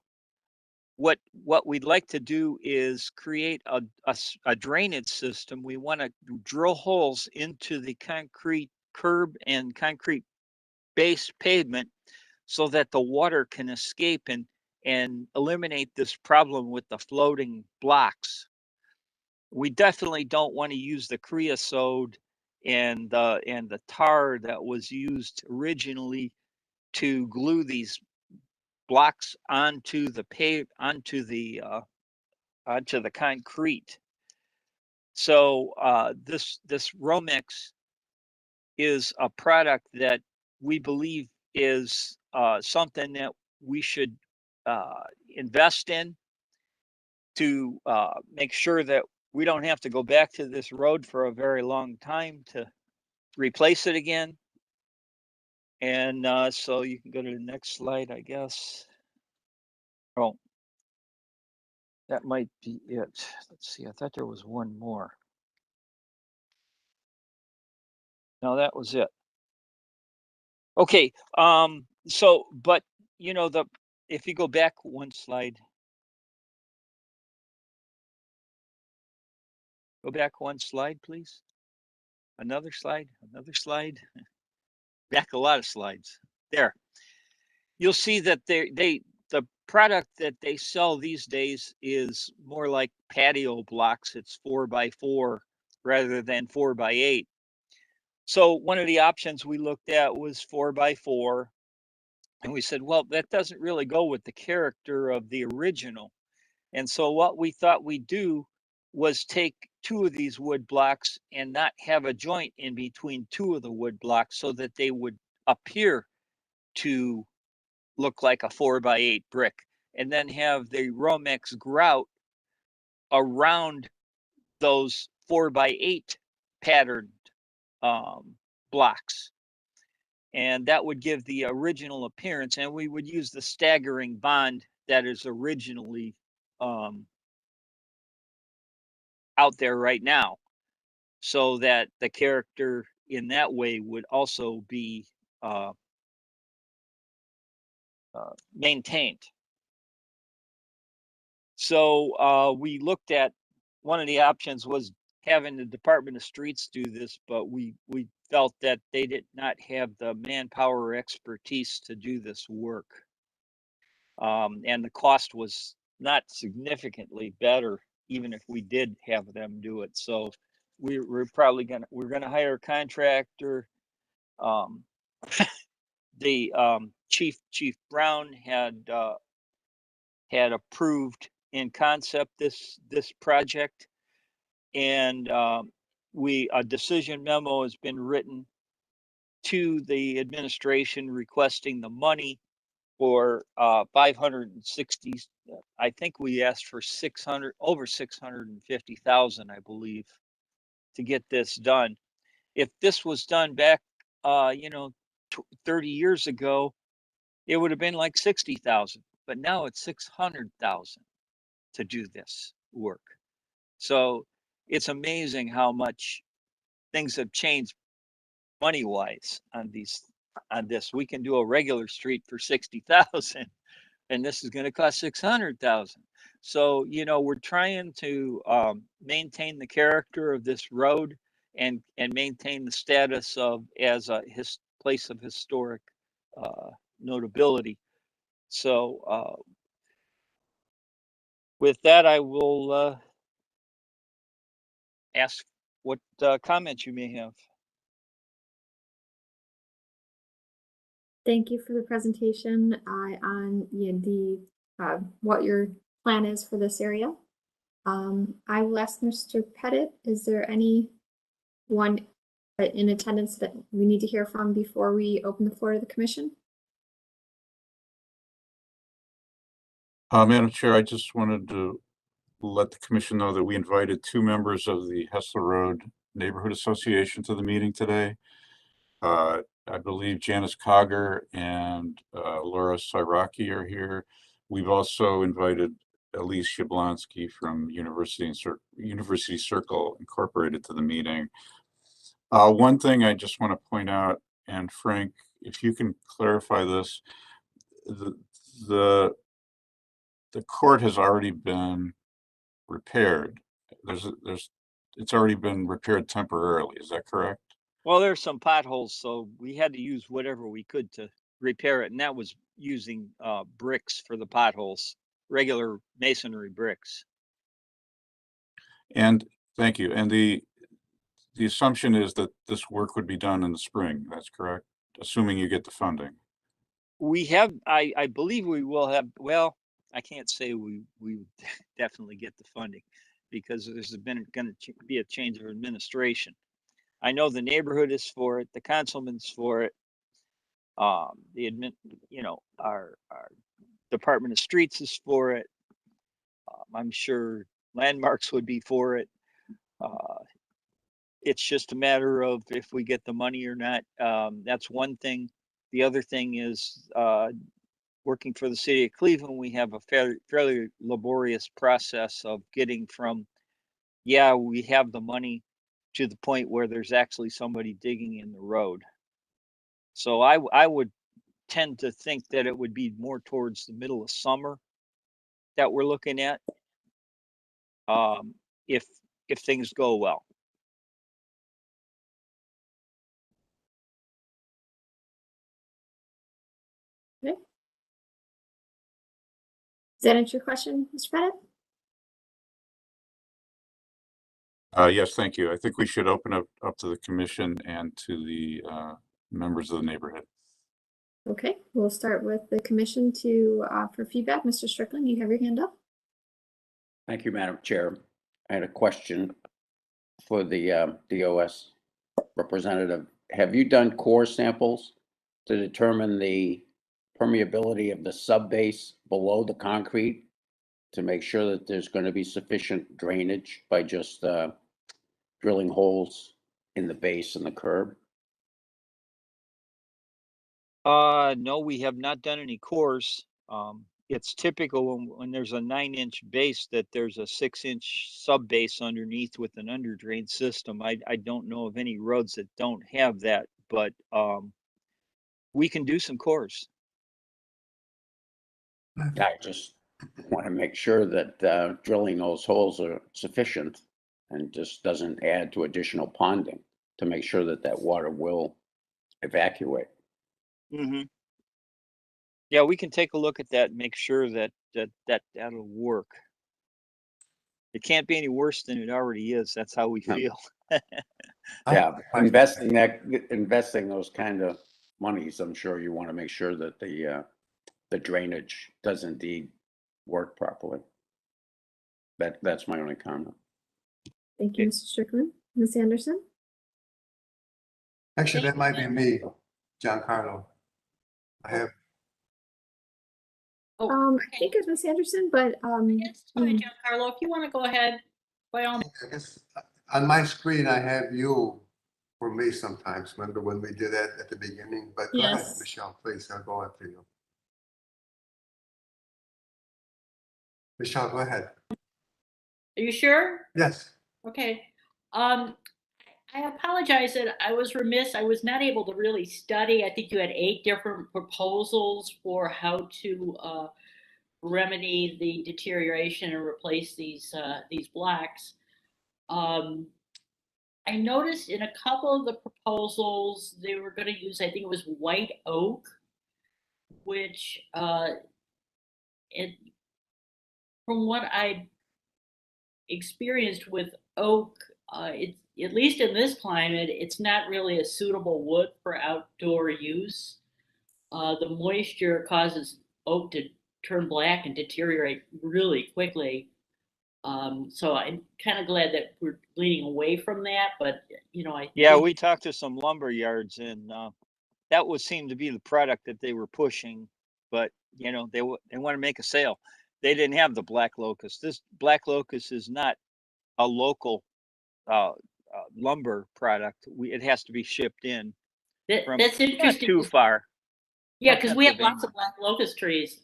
what we'd like to do is create a drainage system. We want to drill holes into the concrete curb and concrete base pavement so that the water can escape and eliminate this problem with the floating blocks. We definitely don't want to use the creosote and the tar that was used originally to glue these blocks onto the concrete. So this Romex is a product that we believe is something that we should invest in to make sure that we don't have to go back to this road for a very long time to replace it again. And so you can go to the next slide, I guess. Oh, that might be it. Let's see. I thought there was one more. No, that was it. Okay. So, but you know, if you go back one slide, go back one slide, please. Another slide, back a lot of slides. There. You'll see that the product that they sell these days is more like patio blocks. It's 4x4 rather than 4x8. So one of the options we looked at was 4x4. And we said, well, that doesn't really go with the character of the original. And so what we thought we'd do was take 2 of these wood blocks and not have a joint in between 2 of the wood blocks so that they would appear to look like a 4x8 brick, and then have the Romex grout around those 4x8 patterned blocks. And that would give the original appearance, and we would use the staggering bond that is originally out there right now, so that the character in that way would also be maintained. So we looked at, one of the options was having the Department of Streets do this, but we felt that they did not have the manpower or expertise to do this work. And the cost was not significantly better, even if we did have them do it. So we're probably we're gonna hire a contractor. The Chief Brown had approved in concept this project, and a decision memo has been written to the administration requesting the money for 560. I think we asked for 600, over 650,000, I believe, to get this done. If this was done back, 30 years ago, it would have been like 60,000, but now it's 600,000 to do this work. So it's amazing how much things have changed money-wise on this. We can do a regular street for 60,000, and this is going to cost 600,000. So, we're trying to maintain the character of this road and maintain the status of as a place of historic notability. So with that, I will ask what comments you may have. Thank you for the presentation on what your plan is for this area. I will ask Mr. Pettit, is there anyone in attendance that we need to hear from before we open the floor to the commission? Madam Chair, I just wanted to let the commission know that we invited 2 members of the Hessler Road Neighborhood Association to the meeting today. I believe Janice Cogger and Laura Siraki are here. We've also invited Elise Yablonsky from University Circle Incorporated to the meeting. One thing I just want to point out, and Frank, if you can clarify this, the court has already been repaired. It's already been repaired temporarily. Is that correct? Well, there's some potholes, so we had to use whatever we could to repair it, and that was using bricks for the potholes, regular masonry bricks. And thank you. And the assumption is that this work would be done in the spring. That's correct, assuming you get the funding. We have, I believe we will have. Well, I can't say we definitely get the funding because there's going to be a change of administration. I know the neighborhood is for it, the councilman's for it. Our Department of Streets is for it. I'm sure Landmarks would be for it. It's just a matter of if we get the money or not. That's one thing. The other thing is working for the city of Cleveland, we have a fairly laborious process of getting from, yeah, we have the money to the point where there's actually somebody digging in the road. So I would tend to think that it would be more towards the middle of summer that we're looking at, if things go well. Okay. Does that answer your question, Mr. Pettit? Yes, thank you. I think we should open up to the commission and to the members of the neighborhood. Okay, we'll start with the commission for feedback. Mr. Strickland, you have your hand up. Thank you, Madam Chair. I had a question for the DOS representative. Have you done core samples to determine the permeability of the subbase below the concrete to make sure that there's going to be sufficient drainage by just drilling holes in the base and the curb? No, we have not done any cores. It's typical when there's a 9-inch base that there's a 6-inch sub base underneath with an underdrain system. I don't know of any roads that don't have that, but we can do some cores. I just want to make sure that drilling those holes are sufficient and just doesn't add to additional ponding to make sure that that water will evacuate. Mm-hmm. Yeah, we can take a look at that and make sure that'll work. It can't be any worse than it already is. That's how we feel. Yeah, investing those kind of monies, I'm sure you want to make sure that the drainage does indeed work properly. That's my only comment. Thank you, Mr. Strickland. Ms. Anderson? Actually, that might be me, Giancarlo. I have, Oh, I think it's Ms. Anderson, but it's fine, Giancarlo. If you want to go ahead, by all means. I guess, on my screen, I have you for me sometimes. Remember when we did that at the beginning? But go ahead, Yes. Michelle, please. I'll go after you. Michelle, go ahead. Are you sure? Yes. Okay. I apologize that I was remiss. I was not able to really study. I think you had 8 different proposals for how to remedy the deterioration and replace these blocks. I noticed in a couple of the proposals they were going to use, I think it was white oak, which from what I experienced with oak, it's, at least in this climate, it's not really a suitable wood for outdoor use. The moisture causes oak to turn black and deteriorate really quickly. So I'm kind of glad that we're leaning away from that, but Yeah, we talked to some lumber yards, and that would seem to be the product that they were pushing. But they want to make a sale. They didn't have the Black Locust. This Black Locust is not a local lumber product. It has to be shipped in. That's interesting. Not too far. Yeah, because we have lots of black locust trees.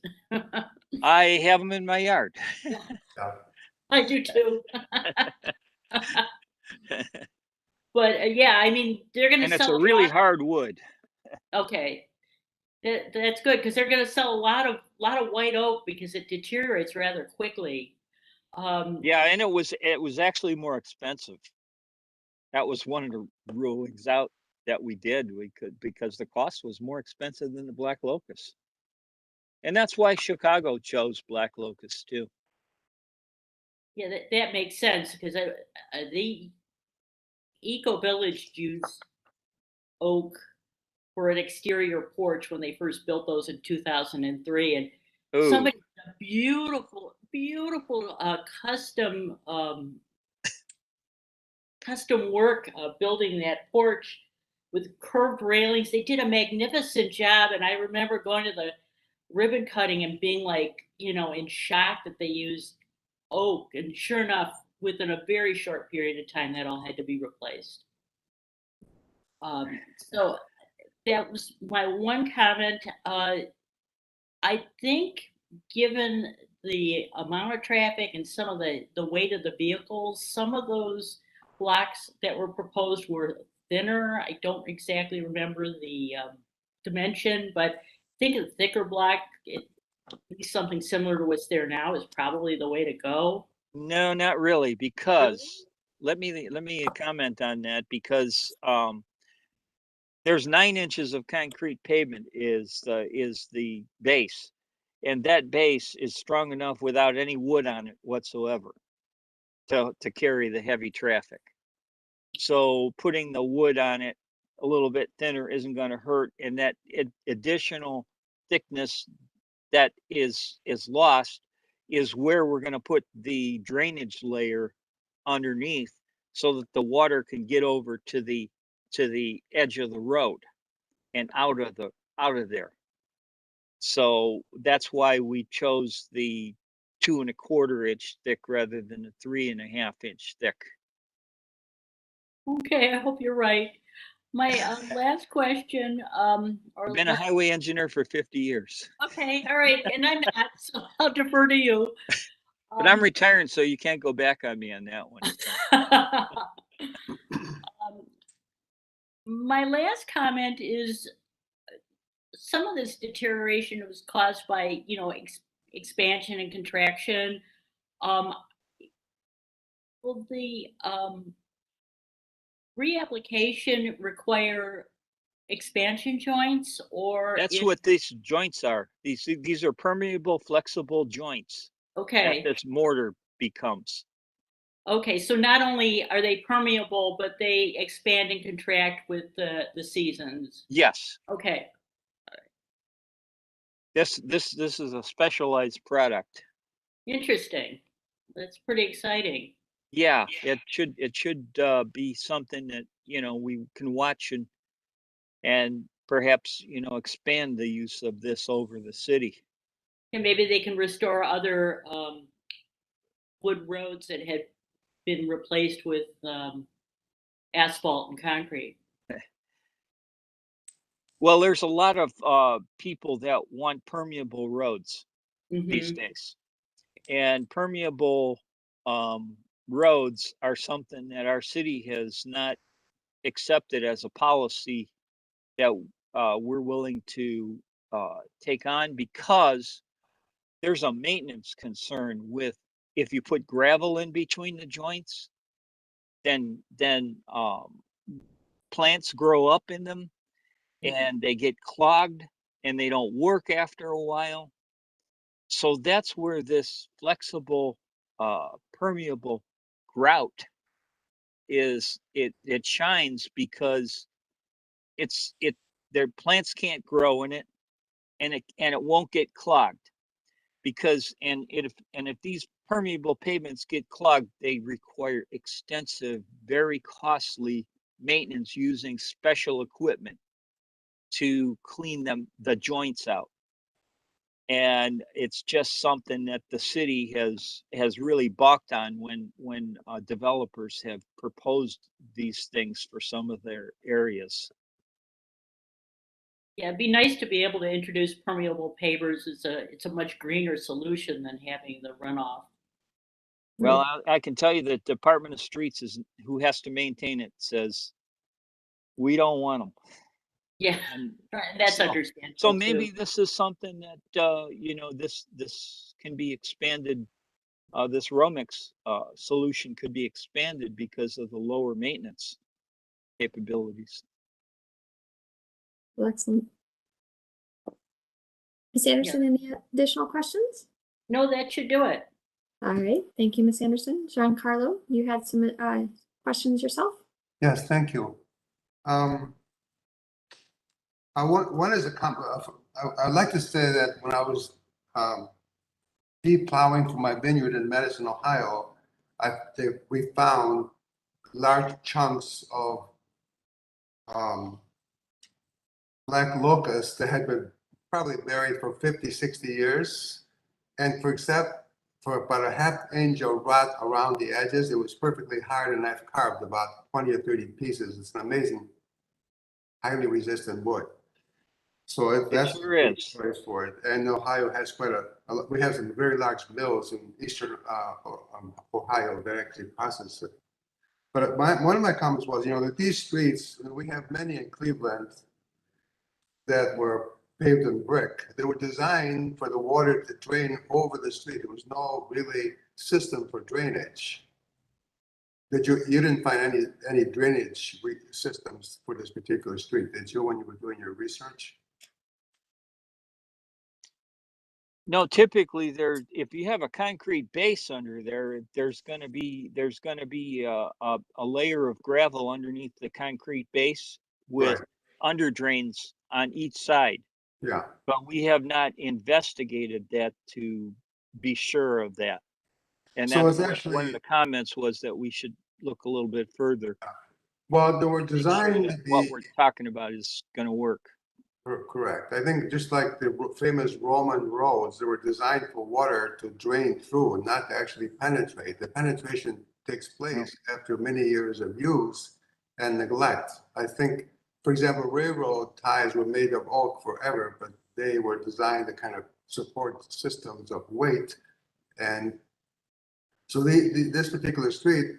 I have them in my yard. I do too. But yeah, I mean, they're going to sell. And it's a really hard wood. Okay, that's good because they're going to sell a lot of white oak because it deteriorates rather quickly. Yeah, and it was actually more expensive. That was one of the rulings out that we did. We could, because the cost was more expensive than the Black Locust. And that's why Chicago chose Black Locust too. Yeah, that makes sense because the Eco Village used oak for an exterior porch when they first built those in 2003, and somebody did a beautiful custom work building that porch with curved railings. They did a magnificent job, and I remember going to the ribbon cutting and being like, in shock that they used oak. And sure enough, within a very short period of time, that all had to be replaced. So that was my one comment. I think given the amount of traffic and some of the weight of the vehicles, some of those blocks that were proposed were thinner. I don't exactly remember the dimension, but I think a thicker block, at least something similar to what's there now, is probably the way to go. No, not really, because let me comment on that, because there's 9 inches of concrete pavement is the base, and that base is strong enough without any wood on it whatsoever to carry the heavy traffic. So putting the wood on it a little bit thinner isn't going to hurt, and that additional thickness that is lost is where we're going to put the drainage layer underneath so that the water can get over to the edge of the road and out of there. So that's why we chose the 2 1/4 inch thick rather than the 3 1/2 inch thick. Okay, I hope you're right. My last question, I've been a highway engineer for 50 years. Okay, all right, and I'm not, so I'll defer to you. But I'm retiring, so you can't go back on me on that one. My last comment is some of this deterioration was caused by, expansion and contraction. Will the reapplication require expansion joints, or That's what these joints are. These are permeable, flexible joints that okay? this mortar becomes. Okay, so not only are they permeable, but they expand and contract with the seasons. Yes, Okay, this is a specialized product. interesting. That's pretty exciting. Yeah, it should be something that, you know, we can watch and perhaps, you know, expand the use of this over the city. And maybe they can restore other wood roads that had been replaced with asphalt and concrete. Well, there's a lot of people that want permeable roads these Mm-hmm. days, and permeable roads are something that our city has not accepted as a policy that we're willing to take on, because there's a maintenance concern with, if you put gravel in between the joints, then plants grow up in them and they get clogged and they don't work after a while. So that's where this flexible permeable grout is, it shines, because their plants can't grow in it, and it won't get clogged, because if these permeable pavements get clogged, they require extensive, very costly maintenance using special equipment to clean the joints out. And it's just something that the city has really balked on when developers have proposed these things for some of their areas. Yeah, it'd be nice to be able to introduce permeable pavers. It's a much greener solution than having the runoff. Well, I can tell you that Department of Streets who has to maintain it says, we don't want them. Yeah, And that's so understandable maybe too. this is something that you know, this can be expanded. This Romix solution could be expanded because of the lower maintenance capabilities. Excellent. Ms. Anderson, any additional questions? No, that should do it. All right, thank you, Ms. Anderson. Giancarlo, you had some questions yourself? Yes, thank you. One is I'd like to say that when I was deep plowing for my vineyard in Madison, Ohio, we found large chunks of black locust that had been probably buried for 50, 60 years. And for about a ½ inch of rot around the edges, it was perfectly hard, and I've carved about 20 or 30 pieces. It's an amazing, highly resistant wood. So that's sure is. Choice for it. And Ohio has we have some very large mills in eastern Ohio that actually process it. But one of my comments was, you know, that these streets, we have many in Cleveland that were paved in brick. They were designed for the water to drain over the street. There was no really system for drainage. That you didn't find any drainage systems for this particular street, did you, when you were doing your research? No, typically if you have a concrete base under there, there's going to be a layer of gravel underneath the concrete base with under drains on each side. Yeah. But we have not investigated that to be sure of that. And So that's it's actually one of the comments was that we should look a little bit further. Well, they were designed to be what we're talking about is going to work. Correct. I think just like the famous Roman roads, they were designed for water to drain through and not to actually penetrate. The penetration takes place after many years of use and neglect. I think, for example, railroad ties were made of oak forever, but they were designed to kind of support systems of weight. And so this particular street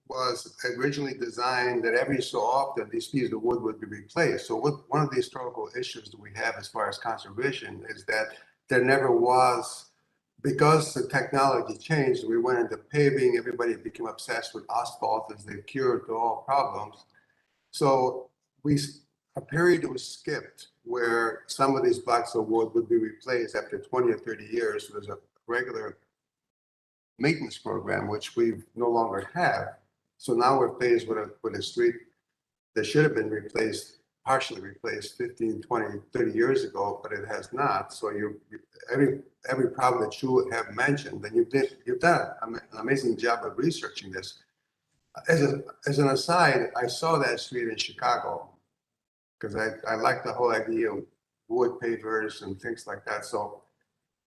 was originally designed that every so often these pieces of wood would be replaced. So one of the historical issues that we have as far as conservation is that there never was, because the technology changed, we went into paving, everybody became obsessed with asphalt as the cure to all problems. So a period was skipped where some of these blocks of wood would be replaced after 20 or 30 years. There's a regular maintenance program, which we no longer have. So now we're faced with a street that should have been replaced, partially replaced 15, 20, 30 years ago, but it has not. So every problem that you have mentioned, and you've done an amazing job of researching this. As an aside, I saw that street in Chicago because I like the whole idea of wood pavers and things like that. So,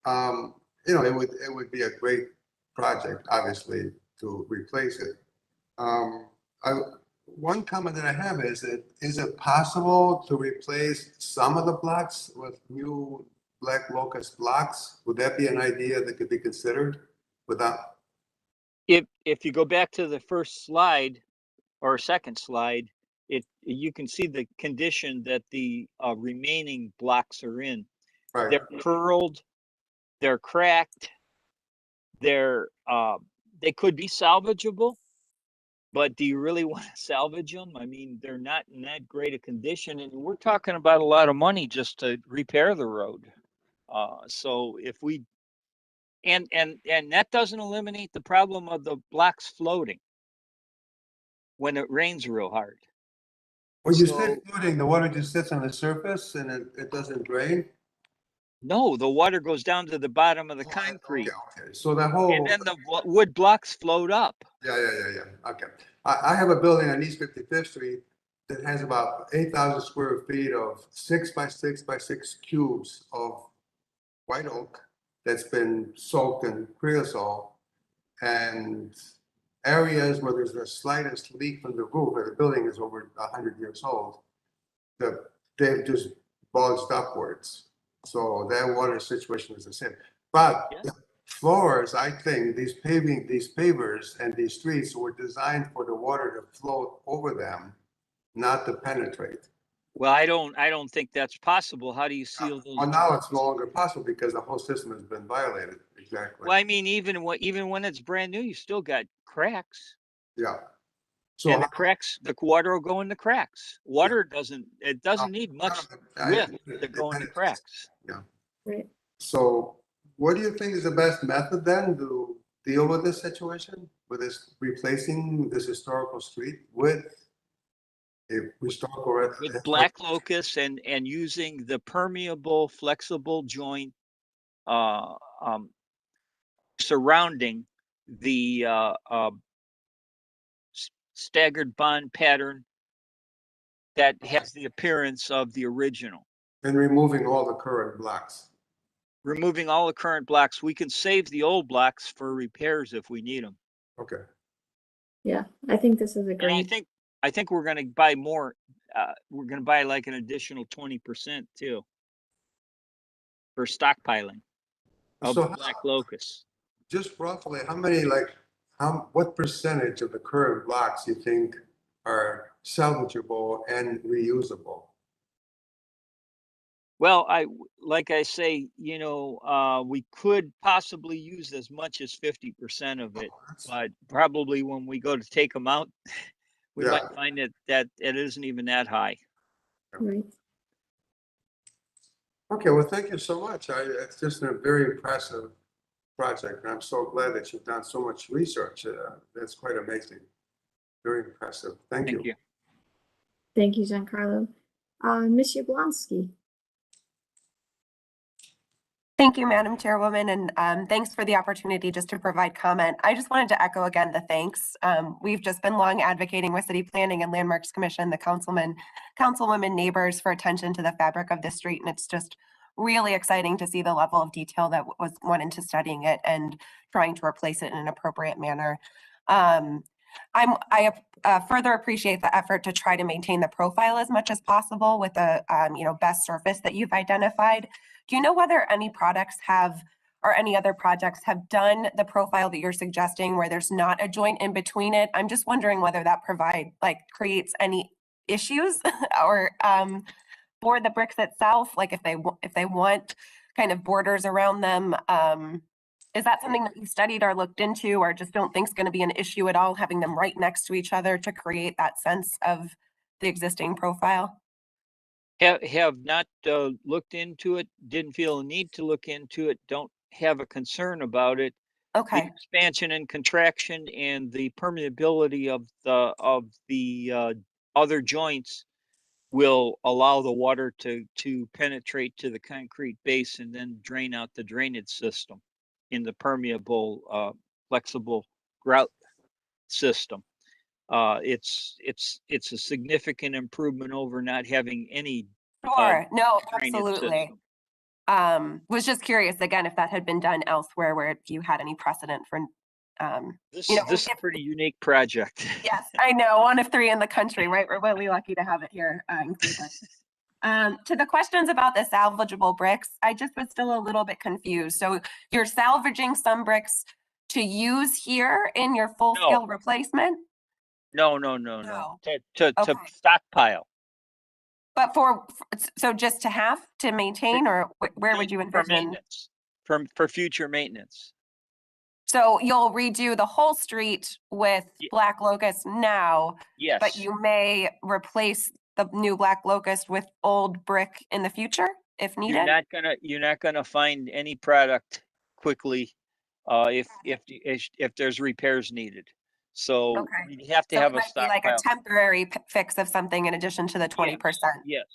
you know, it would be a great project, obviously, to replace it. One comment that I have is it possible to replace some of the blocks with new Black Locust blocks? Would that be an idea that could be considered without? If you go back to the first slide or second slide, you can see the condition that the remaining blocks are in. Right. They're curled, they're cracked, they could be salvageable, but do you really want to salvage them? I mean, they're not in that great a condition, and we're talking about a lot of money just to repair the road. So if we and that doesn't eliminate the problem of the blocks floating when it rains real hard. When you say floating, the water just sits on the surface and it doesn't drain? No, the water goes down to the bottom of the concrete. Okay. So the whole. And then the wood blocks float up. Yeah. Okay. I have a building on East 55th Street that has about 8,000 square feet of 6 by 6 by 6 cubes of white oak that's been soaked in creosote, and areas where there's the slightest leak from the roof, where the building is over 100 years old, they've just bulged upwards. So that water situation is the same. But the floors, I think these pavers and these streets were designed for the water to float over them, not to penetrate. Well, I don't think that's possible. How do you seal those? Well, now it's no longer possible because the whole system has been violated. Exactly. Well, I mean, even when it's brand new, you still got cracks. Yeah. So and the cracks, the water will go in the cracks. Water doesn't need much lift to go in the cracks. Yeah. Right. So what do you think is the best method then to deal with this situation, with this replacing this historical street with a historical with Black Locust and using the permeable flexible joint surrounding the staggered bond pattern that has the appearance of the original. And removing all the current blocks. Removing all the current blocks. We can save the old blocks for repairs if we need them. Okay. Yeah, I think this is a great. And I think we're going to buy more. We're going to buy like an additional 20% too for stockpiling of Black Locust. Just roughly, what percentage of the current blocks you think are salvageable and reusable? Well, like I say, you know, we could possibly use as much as 50% of it, but probably when we go to take them out, we might find that it isn't even that high. Right. Okay, well, thank you so much. It's just a very impressive project, and I'm so glad that you've done so much research. That's quite amazing. Very impressive. Thank you. Thank you, Giancarlo. Ms. Yablonsky. Thank you, Madam Chairwoman, and thanks for the opportunity just to provide comment. I just wanted to echo again the thanks. We've just been long advocating with City Planning and Landmarks Commission, the councilwomen, neighbors for attention to the fabric of the street, and it's just really exciting to see the level of detail that went into studying it and trying to replace it in an appropriate manner. I further appreciate the effort to try to maintain the profile as much as possible with the best surface that you've identified. Do you know whether any products or any other projects have done the profile that you're suggesting where there's not a joint in between it? I'm just wondering whether that creates any issues or for the bricks itself, like if they want kind of borders around them. Is that something that you studied or looked into, or just don't think is going to be an issue at all, having them right next to each other to create that sense of the existing profile? Have not looked into it, didn't feel a need to look into it, don't have a concern about it. The Okay, expansion and contraction and the permeability of the other joints will allow the water to penetrate to the concrete base and then drain out the drainage system in the permeable flexible grout system. It's a significant improvement over not having any sure. No, drainage absolutely. system. Was just curious again if that had been done elsewhere, where you had any precedent for, This you know, this is a pretty unique project. yes, I know, 1 of 3 in the country, right? We're really lucky to have it here in Cleveland. To the questions about the salvageable bricks, I just was still a little bit confused. So you're salvaging some bricks to use here in your full-scale replacement? No. No. To Okay. stockpile. But so just to have to maintain, or where would you For envision? maintenance, for future maintenance. So you'll redo the whole street with Black Locust now, Yes. but you may replace the new Black Locust with old brick in the future if needed? You're not gonna find any product quickly if there's repairs needed. So Okay. you have to So have it a might be like a stockpile. temporary fix of something in addition to the 20%. Yes.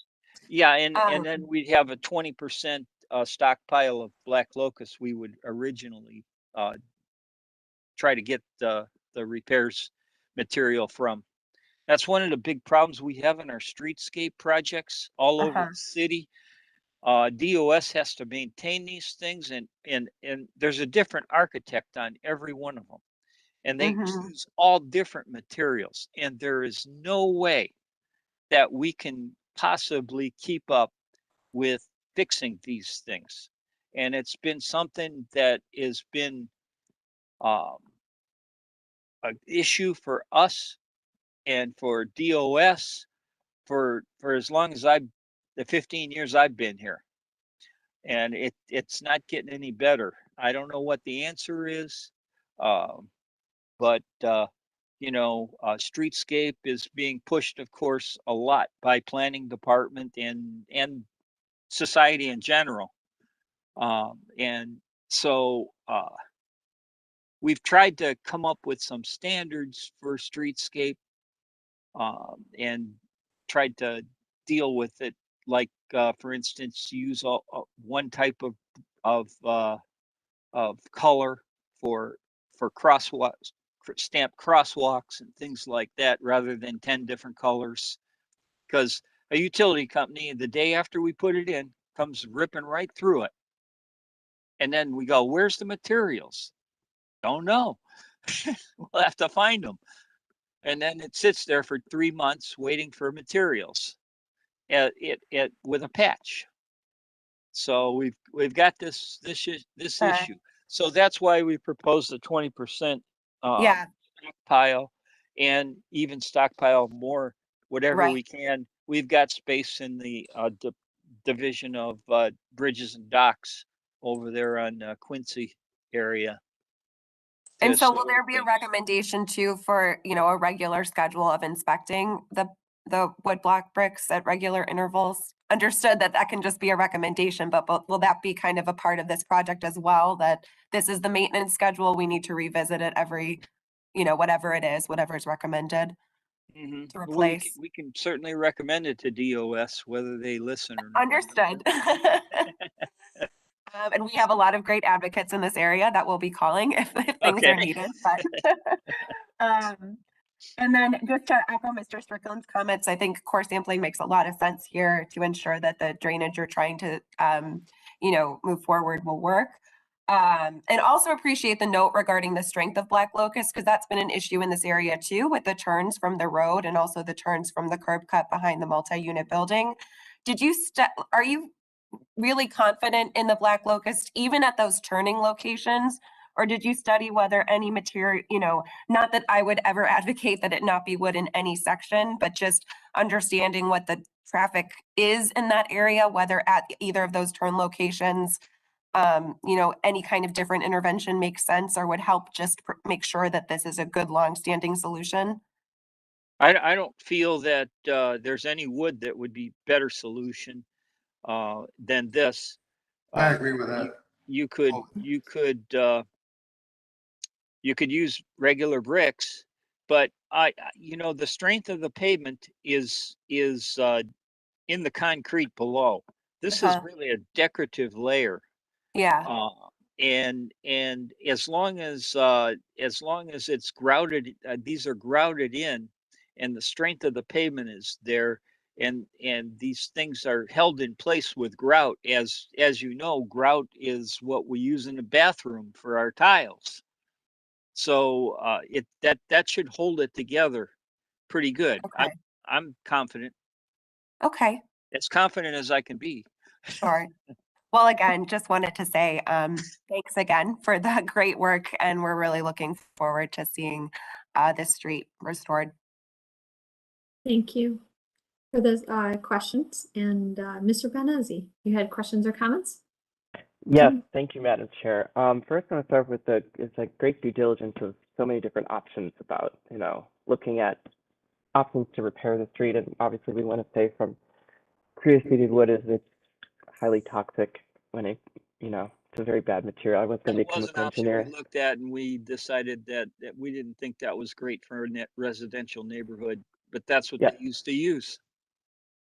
Yeah, and then we'd have a 20% stockpile of Black Locust we would originally try to get the repairs material from. That's one of the big problems we have in our streetscape projects all over the city. DOS has to maintain these things, and there's a different architect on every one of them, and they choose all different materials, and there is no way that we can possibly keep up with fixing these things. And it's been something that has been an issue for us and for DOS for as long as the 15 years I've been here. And it's not getting any better. I don't know what the answer is, but streetscape is being pushed, of course, a lot by planning department and society in general. And so we've tried to come up with some standards for streetscape and tried to deal with it, like for instance, use one type of color for crosswalks, stamp crosswalks and things like that, rather than 10 different colors. Because a utility company, the day after we put it in, comes ripping right through it. And then we go, where's the materials? Don't know. We'll have to find them. And then it sits there for 3 months waiting for materials with a patch. So we've got this issue. So that's why we proposed the 20% stockpile, and even stockpile more, whatever we can. We've got space in the division of bridges and docks over there on Quincy area. And so will there be a recommendation too for, a regular schedule of inspecting the wood block bricks at regular intervals? Understood that can just be a recommendation, but will that be kind of a part of this project as well, that this is the maintenance schedule, we need to revisit it every, whatever it is, whatever is recommended to replace? We can certainly recommend it to DOS, whether they listen or not. Understood. And we have a lot of great advocates in this area that will be calling if things are needed. But and then just to echo Mr. Strickland's comments, I think core sampling makes a lot of sense here to ensure that the drainage you're trying to, move forward will work. And also appreciate the note regarding the strength of Black Locust, because that's been an issue in this area too, with the turns from the road and also the turns from the curb cut behind the multi-unit building. Are you really confident in the Black Locust, even at those turning locations? Or did you study whether any material, not that I would ever advocate that it not be wood in any section, but just understanding what the traffic is in that area, whether at either of those turn locations, any kind of different intervention makes sense or would help just make sure that this is a good long-standing solution? I don't feel that there's any wood that would be better solution than this. I agree with that. You could use regular bricks, but the strength of the pavement is in the concrete below. This is really a decorative layer. Yeah. And as long as it's grouted, these are grouted in, and the strength of the pavement is there, and these things are held in place with grout. As you know, grout is what we use in the bathroom for our tiles. So that should hold it together pretty good. Okay. I'm confident. Okay. As confident as I can be. Sure. Well, again, just wanted to say thanks again for the great work, and we're really looking forward to seeing this street restored. Thank you for those questions. And Mr. Banazzi, you had questions or comments? Yes, thank you, Madam Chair. First, I'm going to start with it's like great due diligence of so many different options about, looking at options to repair the street. And obviously we want to say from treated wood is it's highly toxic when it's a very bad material. I was going to become an engineer. We looked at and we decided that we didn't think that was great for a residential neighborhood, but that's what they used to use.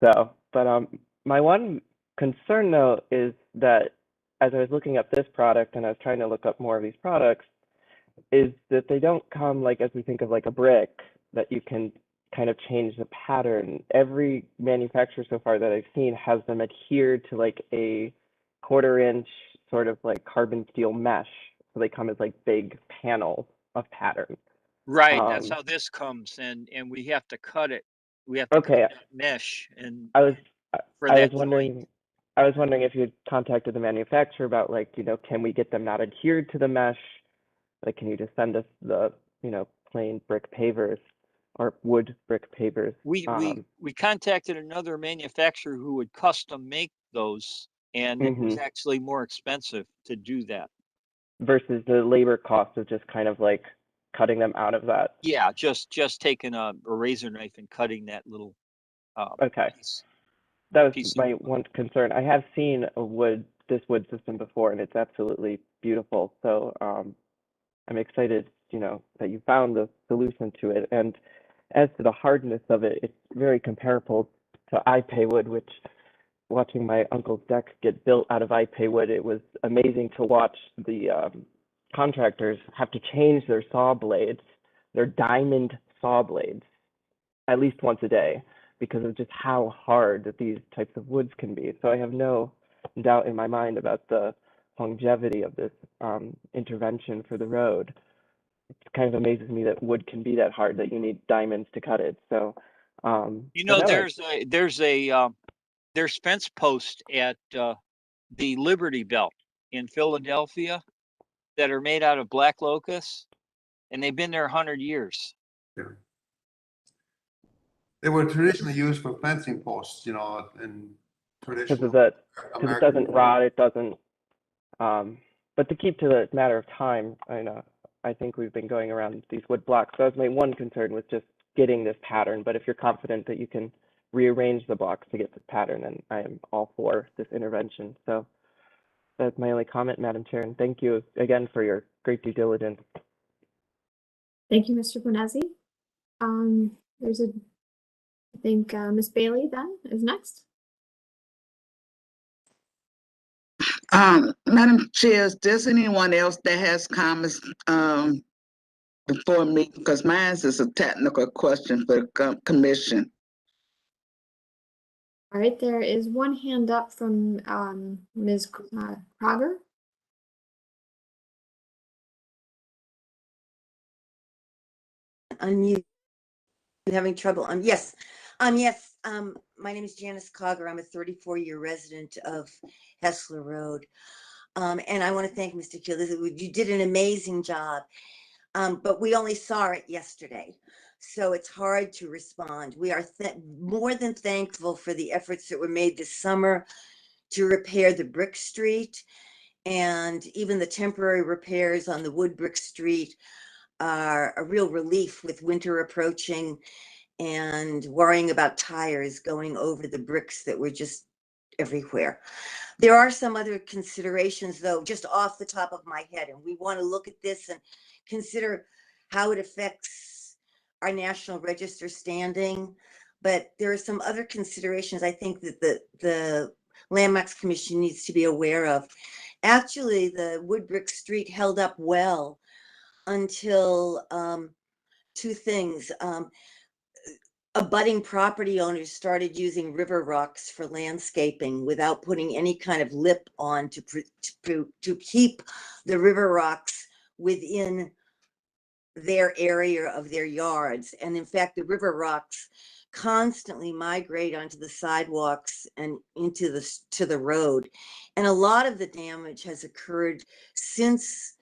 So, but my one concern though is that as I was looking up this product and I was trying to look up more of these products, is that they don't come like as we think of like a brick that you can kind of change the pattern. Every manufacturer so far that I've seen has them adhered to like a 1/4 inch sort of like carbon steel mesh. So they come as like big panels of pattern. Right, that's how this comes, and we have to cut it. We have to cut that mesh. And I was wondering if you had contacted the manufacturer about like, can we get them not adhered to the mesh? Like, can you just send us the, plain brick pavers or wood brick pavers? We contacted another manufacturer who would custom make those, and it was actually more expensive to do that. Versus the labor cost of just kind of like cutting them out of that. Yeah, just taking a razor knife and cutting that little piece. That was my one concern. I have seen this wood system before, and it's absolutely beautiful. So I'm excited, that you found the solution to it. And as to the hardness of it, it's very comparable to IPay wood, which watching my uncle's deck get built out of IPay wood, it was amazing to watch the contractors have to change their saw blades, their diamond saw blades, at least once a day, because of just how hard that these types of woods can be. So I have no doubt in my mind about the longevity of this intervention for the road. It kind of amazes me that wood can be that hard, that you need diamonds to cut it. So, there's fence posts at the Liberty Belt in Philadelphia that are made out of black locust, and they've been there 100 years. Yeah. They were traditionally used for fencing posts, and traditional. Because it doesn't rot, it doesn't. But to keep to the matter of time, I think we've been going around these wood blocks. So that was my one concern, was just getting this pattern. But if you're confident that you can rearrange the blocks to get this pattern, then I am all for this intervention. So that's my only comment, Madam Chair, and thank you again for your great due diligence. Thank you, Mr. Bonazzi. I think Ms. Bailey then is next. Madam Chair, is there anyone else that has comments before me? Because mine is a technical question for the commission. All right, there is one hand up from Ms. Kroger. Unmute. Having trouble. Yes. My name is Janice Cogger. I'm a 34-year resident of Hessler Road. And I want to thank Mr. Keel. You did an amazing job. But we only saw it yesterday. So it's hard to respond. We are more than thankful for the efforts that were made this summer to repair the brick street, and even the temporary repairs on the wood brick street are a real relief with winter approaching and worrying about tires going over the bricks that were just everywhere. There are some other considerations, though, just off the top of my head, and we want to look at this and consider how it affects our National Register standing. But there are some other considerations I think that the Landmarks Commission needs to be aware of. Actually, the wood brick street held up well until two things. Abutting property owners started using river rocks for landscaping without putting any kind of lip on to keep the river rocks within their area of their yards. And in fact, the river rocks constantly migrate onto the sidewalks and into the road. And a lot of the damage has occurred since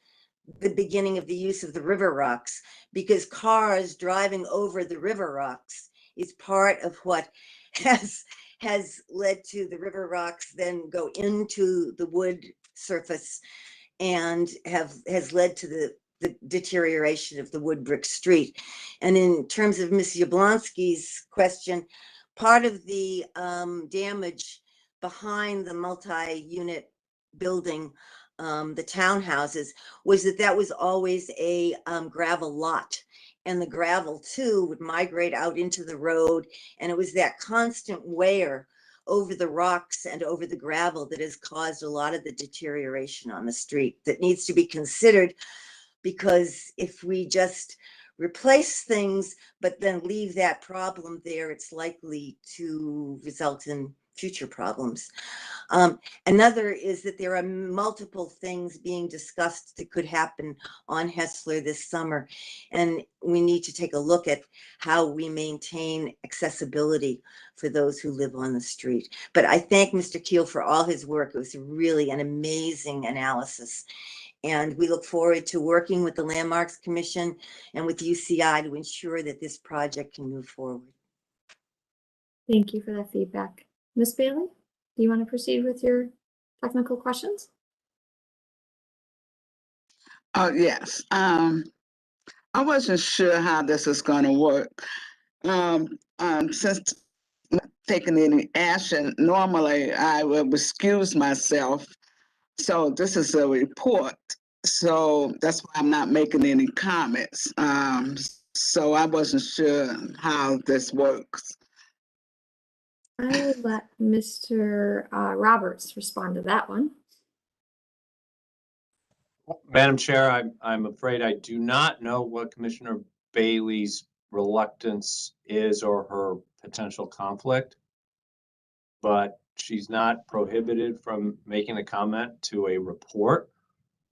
the beginning of the use of the river rocks, because cars driving over the river rocks is part of what has led to the river rocks then go into the wood surface and has led to the deterioration of the wood brick street. And in terms of Ms. Yablonsky's question, part of the damage behind the multi-unit building, the townhouses, was that was always a gravel lot. And the gravel too would migrate out into the road. And it was that constant wear over the rocks and over the gravel that has caused a lot of the deterioration on the street that needs to be considered. Because if we just replace things, but then leave that problem there, it's likely to result in future problems. Another is that there are multiple things being discussed that could happen on Hessler this summer, and we need to take a look at how we maintain accessibility for those who live on the street. But I thank Mr. Keel for all his work. It was really an amazing analysis. And we look forward to working with the Landmarks Commission and with UCI to ensure that this project can move forward. Thank you for that feedback. Ms. Bailey, do you want to proceed with your technical questions? Yes. I wasn't sure how this is going to work. Since not taking any action, normally I would excuse myself. So this is a report. So that's why I'm not making any comments. So I wasn't sure how this works. I will let Mr. Roberts respond to that one. Madam Chair, I'm afraid I do not know what Commissioner Bailey's reluctance is or her potential conflict, but she's not prohibited from making a comment to a report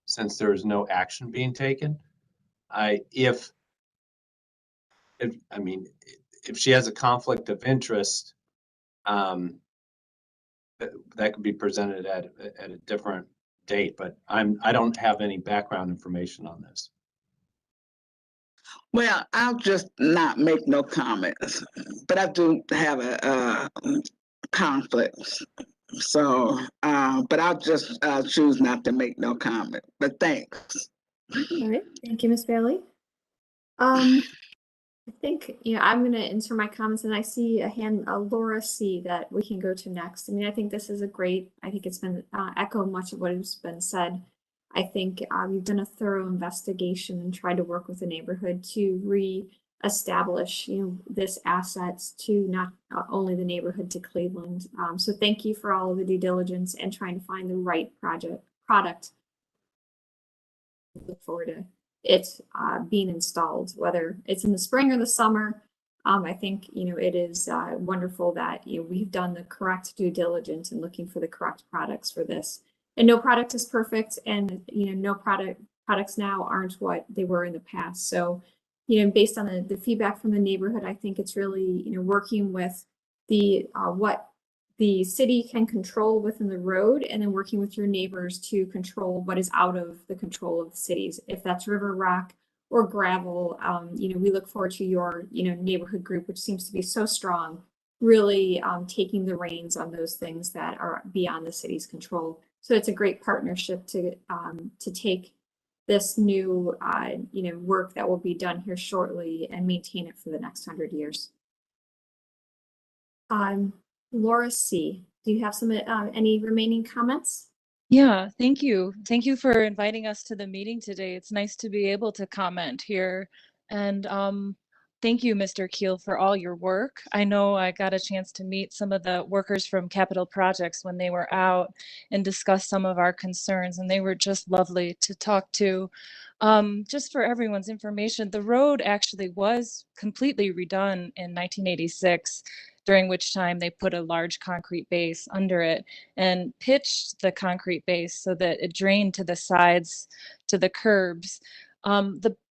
since there is no action being taken. If she has a conflict of interest, that could be presented at a different date, but I don't have any background information on this. Well, I'll just not make no comments, but I do have a conflict. So, but I'll just choose not to make no comment, but thanks. All right, thank you, Ms. Bailey. I think, I'm going to insert my comments, and I see Laura C, that we can go to next. I mean, I think this is I think it's been echo much of what has been said. I think you've done a thorough investigation and tried to work with the neighborhood to re-establish, this assets to not only the neighborhood, to Cleveland. So thank you for all of the due diligence and trying to find the right product. Look forward to it being installed, whether it's in the spring or the summer. I think, it is wonderful that we've done the correct due diligence and looking for the correct products for this. And no product is perfect, and no products now aren't what they were in the past. So, based on the feedback from the neighborhood, I think it's really working with the what the city can control within the road, and then working with your neighbors to control what is out of the control of the cities. If that's river rock or gravel. You know, we look forward to your, you know, neighborhood group, which seems to be so strong, really taking the reins on those things that are beyond the city's control. So it's a great partnership to take this new, you know, work that will be done here shortly and maintain it for the next 100 years. Laura C., do you have some any remaining comments? Yeah, thank you. Thank you for inviting us to the meeting today. It's nice to be able to comment here. And thank you, Mr. Keel, for all your work. I know I got a chance to meet some of the workers from Capital Projects when they were out and discuss some of our concerns, and they were just lovely to talk to. Just for everyone's information, the road actually was completely redone in 1986, during which time they put a large concrete base under it and pitched the concrete base so that it drained to the sides, to the curbs.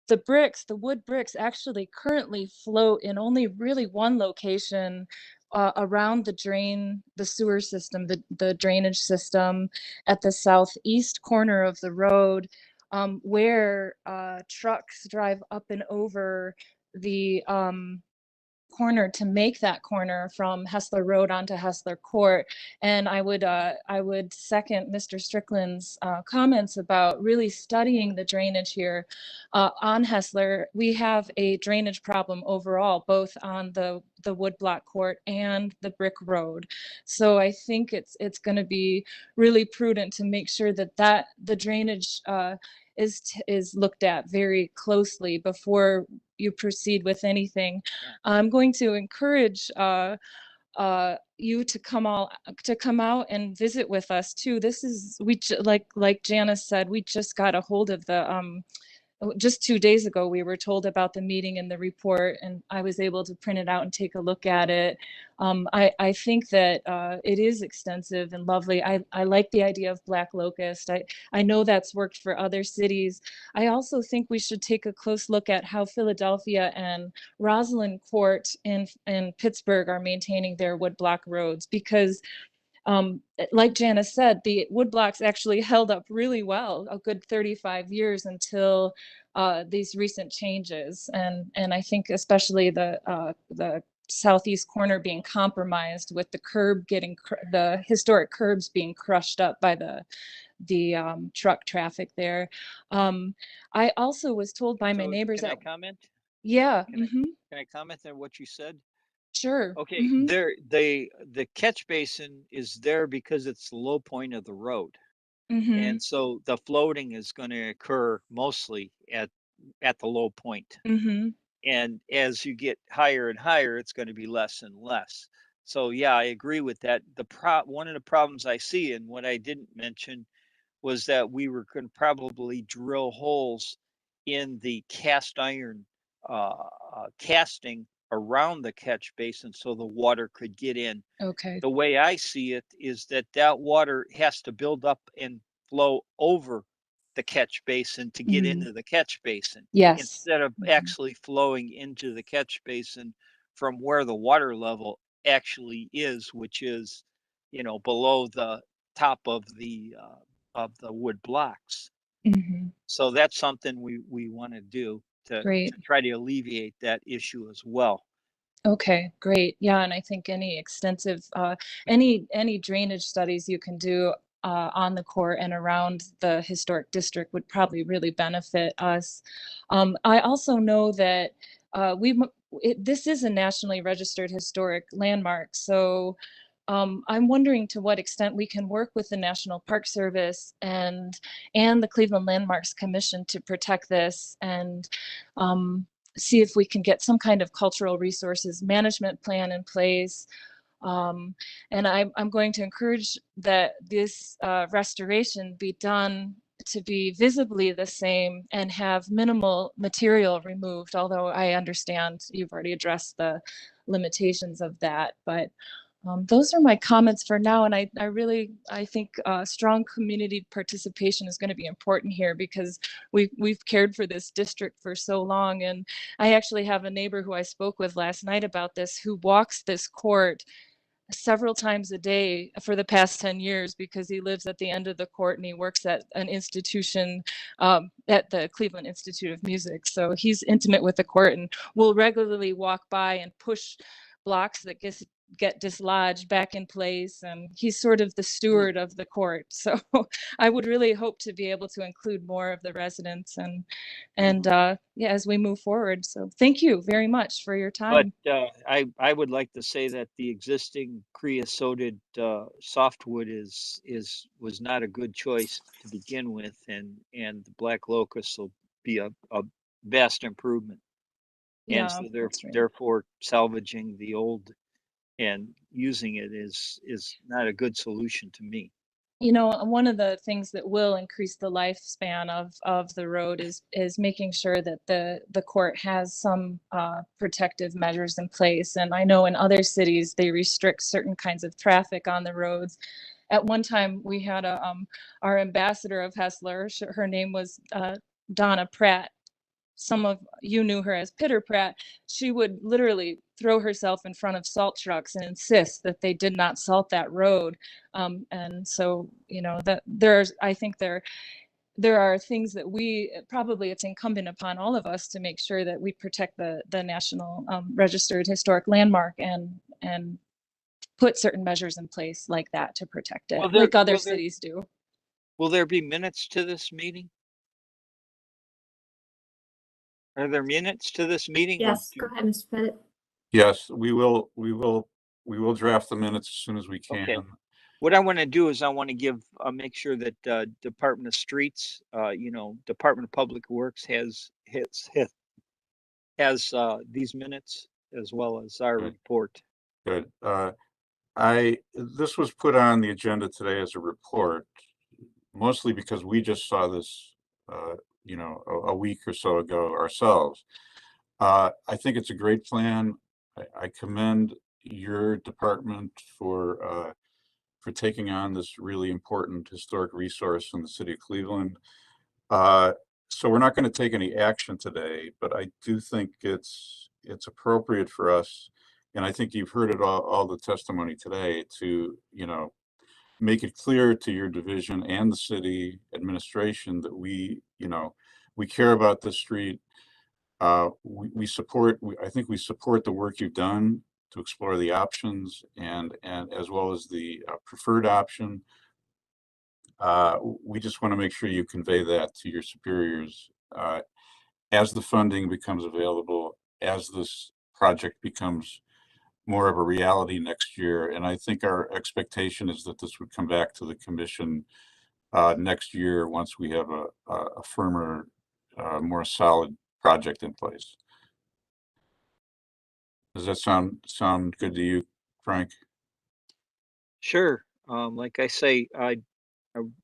The bricks, the wood bricks, actually currently float in only really one location around the drain, the sewer system, the drainage system at the southeast corner of the road, where trucks drive up and over the corner to make that corner from Hessler Road onto Hessler Court. And I would second Mr. Strickland's comments about really studying the drainage here on Hessler. We have a drainage problem overall, both on the woodblock court and the brick road. So I think it's going to be really prudent to make sure that the drainage is looked at very closely before you proceed with anything. I'm going to encourage you to come out and visit with us too. This is like Janice said, we just got a hold of the just 2 days ago, we were told about the meeting and the report, and I was able to print it out and take a look at it. I think that it is extensive and lovely. I like the idea of Black Locust. I know that's worked for other cities. I also think we should take a close look at how Philadelphia and Rosalind Court in Pittsburgh are maintaining their woodblock roads, because like Janice said, the woodblocks actually held up really well, a good 35 years until these recent changes. And I think especially the southeast corner being compromised with the curb getting, the historic curbs being crushed up by the truck traffic there. I also was told by my neighbors Can that— I comment? Yeah. Can I comment on what you said? Sure. Okay, the catch basin is there because it's the low point of the road. And so the floating is going to occur mostly at the low point. And as you get higher and higher, it's going to be less and less. So yeah, I agree with that. One of the problems I see, and what I didn't mention, was that we were going to probably drill holes in the cast iron casting around the catch basin so the water could get in. Okay. The way I see it is that water has to build up and flow over the catch basin to get into the catch basin. Yes. Instead of actually flowing into the catch basin from where the water level actually is, which is, below the top of the wood blocks. So that's something we want to do to try to alleviate that issue as well. Okay, great. Yeah, and I think any extensive, any drainage studies you can do on the court and around the historic district would probably really benefit us. I also know that this is a nationally registered historic landmark, so I'm wondering to what extent we can work with the National Park Service and the Cleveland Landmarks Commission to protect this, and see if we can get some kind of cultural resources management plan in place. And I'm going to encourage that this restoration be done to be visibly the same and have minimal material removed, although I understand you've already addressed the limitations of that. But those are my comments for now, and I think strong community participation is going to be important here, because we've cared for this district for so long. And I actually have a neighbor who I spoke with last night about this, who walks this court several times a day for the past 10 years because he lives at the end of the court and he works at an institution at the Cleveland Institute of Music. So he's intimate with the court and will regularly walk by and push blocks that get dislodged back in place, and he's sort of the steward of the court. So I would really hope to be able to include more of the residents and yeah, as we move forward. So thank you very much for your But time. I would like to say that the existing creosoted softwood was not a good choice to begin with, and the black locust will be a vast improvement. And Yeah, so that's right. therefore salvaging the old and using it is not a good solution to me. You know, one of the things that will increase the lifespan of the road is making sure that the court has some protective measures in place. And I know in other cities they restrict certain kinds of traffic on the roads. At one time, we had our ambassador of Hessler. Her name was Donna Pratt. Some of you knew her as Pitter Pratt. She would literally throw herself in front of salt trucks and insist that they did not salt that road. And so, you know, that I think there are things that probably it's incumbent upon all of us to make sure that we protect the National Registered Historic Landmark and put certain measures in place like that to protect it, like other cities do. Will there be minutes to this meeting? Are there minutes to this meeting? Yes, go ahead, Mr. Pettit. Yes, we will draft the minutes as soon as we can. Okay. What I want to do is I want to give make sure that Department of Streets, Department of Public Works has these minutes as well as our report. Good. This was put on the agenda today as a report, mostly because we just saw this, a week or so ago ourselves. I think it's a great plan. I commend your department for taking on this really important historic resource in the city of Cleveland. So we're not going to take any action today, but I do think it's appropriate for us, and I think you've heard it all the testimony today, to make it clear to your division and the city administration that we care about this street. I think we support the work you've done to explore the options and as well as the preferred option. We just want to make sure you convey that to your superiors as the funding becomes available, as this project becomes more of a reality next year. And I think our expectation is that this would come back to the commission next year once we have a firmer, more solid project in place. Does that sound good to you, Frank? Sure. Like I say, I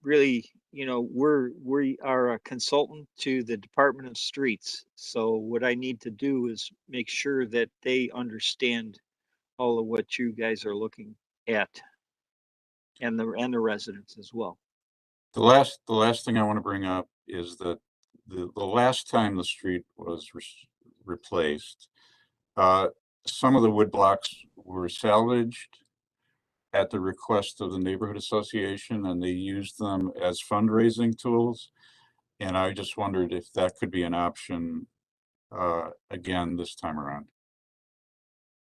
really, we are a consultant to the Department of Streets. So what I need to do is make sure that they understand all of what you guys are looking at, and the residents as well. The last thing I want to bring up is that the last time the street was replaced, some of the wood blocks were salvaged at the request of the neighborhood association, and they used them as fundraising tools. And I just wondered if that could be an option again this time around.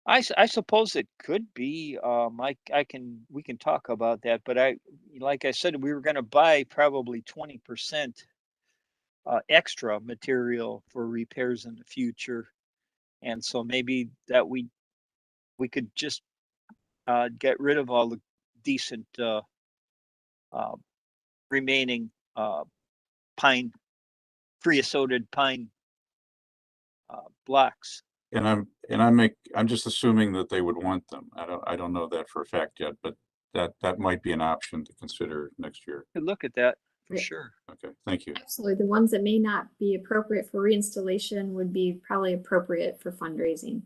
I suppose it could be. We can talk about that, but like I said, we were going to buy probably 20% extra material for repairs in the future, and so maybe that we could just get rid of all the decent remaining creosoted pine blocks. And I'm just assuming that they would want them. I don't know that for a fact yet, but that might be an option to consider next year. Could look at that for Yeah. sure. Okay, thank you. Absolutely. The ones that may not be appropriate for reinstallation would be probably appropriate for fundraising.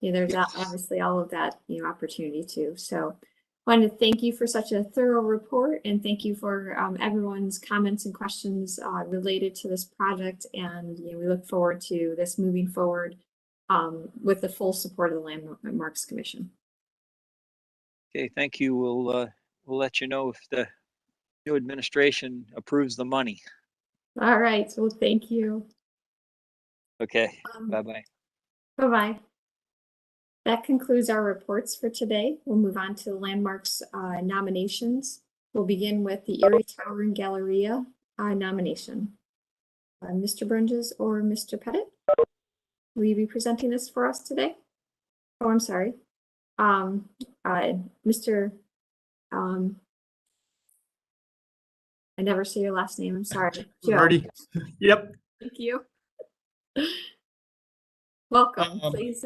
There's obviously all of that, opportunity too. So I wanted to thank you for such a thorough report, and thank you for everyone's comments and questions related to this project. And we look forward to this moving forward with the full support of the Landmarks Commission. Okay, thank you. We'll let you know if the new administration approves the money. All right, so thank you. Okay, Um, bye-bye. Bye-bye. That concludes our reports for today. We'll move on to landmarks nominations. We'll begin with the Erie Tower and Galleria nomination. Mr. Brunges or Mr. Pettit? Will you be presenting this for us today? Oh, I'm sorry. Mr. I never say your last name. I'm sorry. Joe. Ready? Yep. Thank you. Welcome. Please,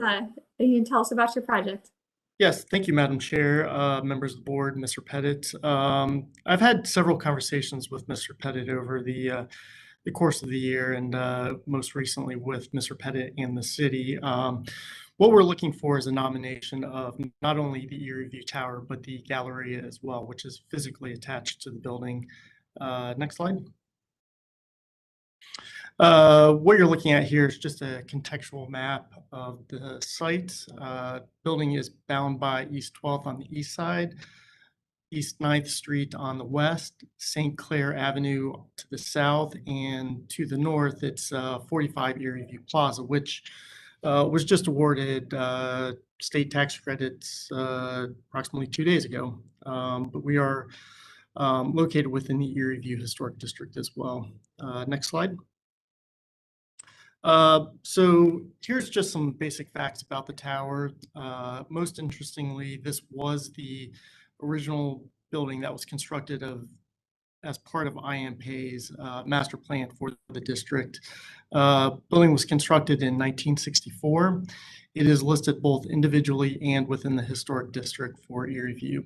you can tell us about your project. Yes, thank you, Madam Chair, members of the board, Mr. Pettit. I've had several conversations with Mr. Pettit over the course of the year, and most recently with Mr. Pettit and the city. What we're looking for is a nomination of not only the Erie View Tower, but the Galleria as well, which is physically attached to the building. Next slide. What you're looking at here is just a contextual map of the site. Building is bound by East 12th on the east side, East 9th Street on the west, St. Clair Avenue to the south, and to the north, it's 45 Erie View Plaza, which was just awarded state tax credits approximately 2 days ago. But we are located within the Erie View Historic District as well. Next slide. So here's just some basic facts about the tower. Most interestingly, this was the original building that was constructed as part of IMPA's master plan for the district. Building was constructed in 1964. It is listed both individually and within the historic district for Erie View.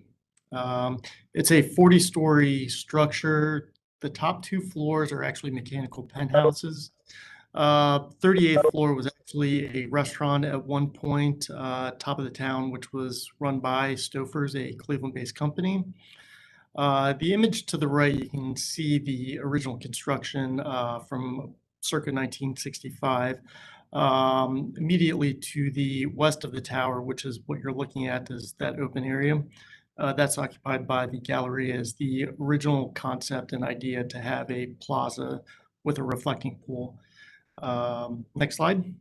It's a 40-story structure. The top 2 floors are actually mechanical penthouses. 38th floor was actually a restaurant at one point, top of the town, which was run by Stouffer's, a Cleveland-based company. The image to the right, you can see the original construction from circa 1965. Immediately to the west of the tower, which is what you're looking at, is that open area. That's occupied by the Galleria, is the original concept and idea to have a plaza with a reflecting pool. Next slide.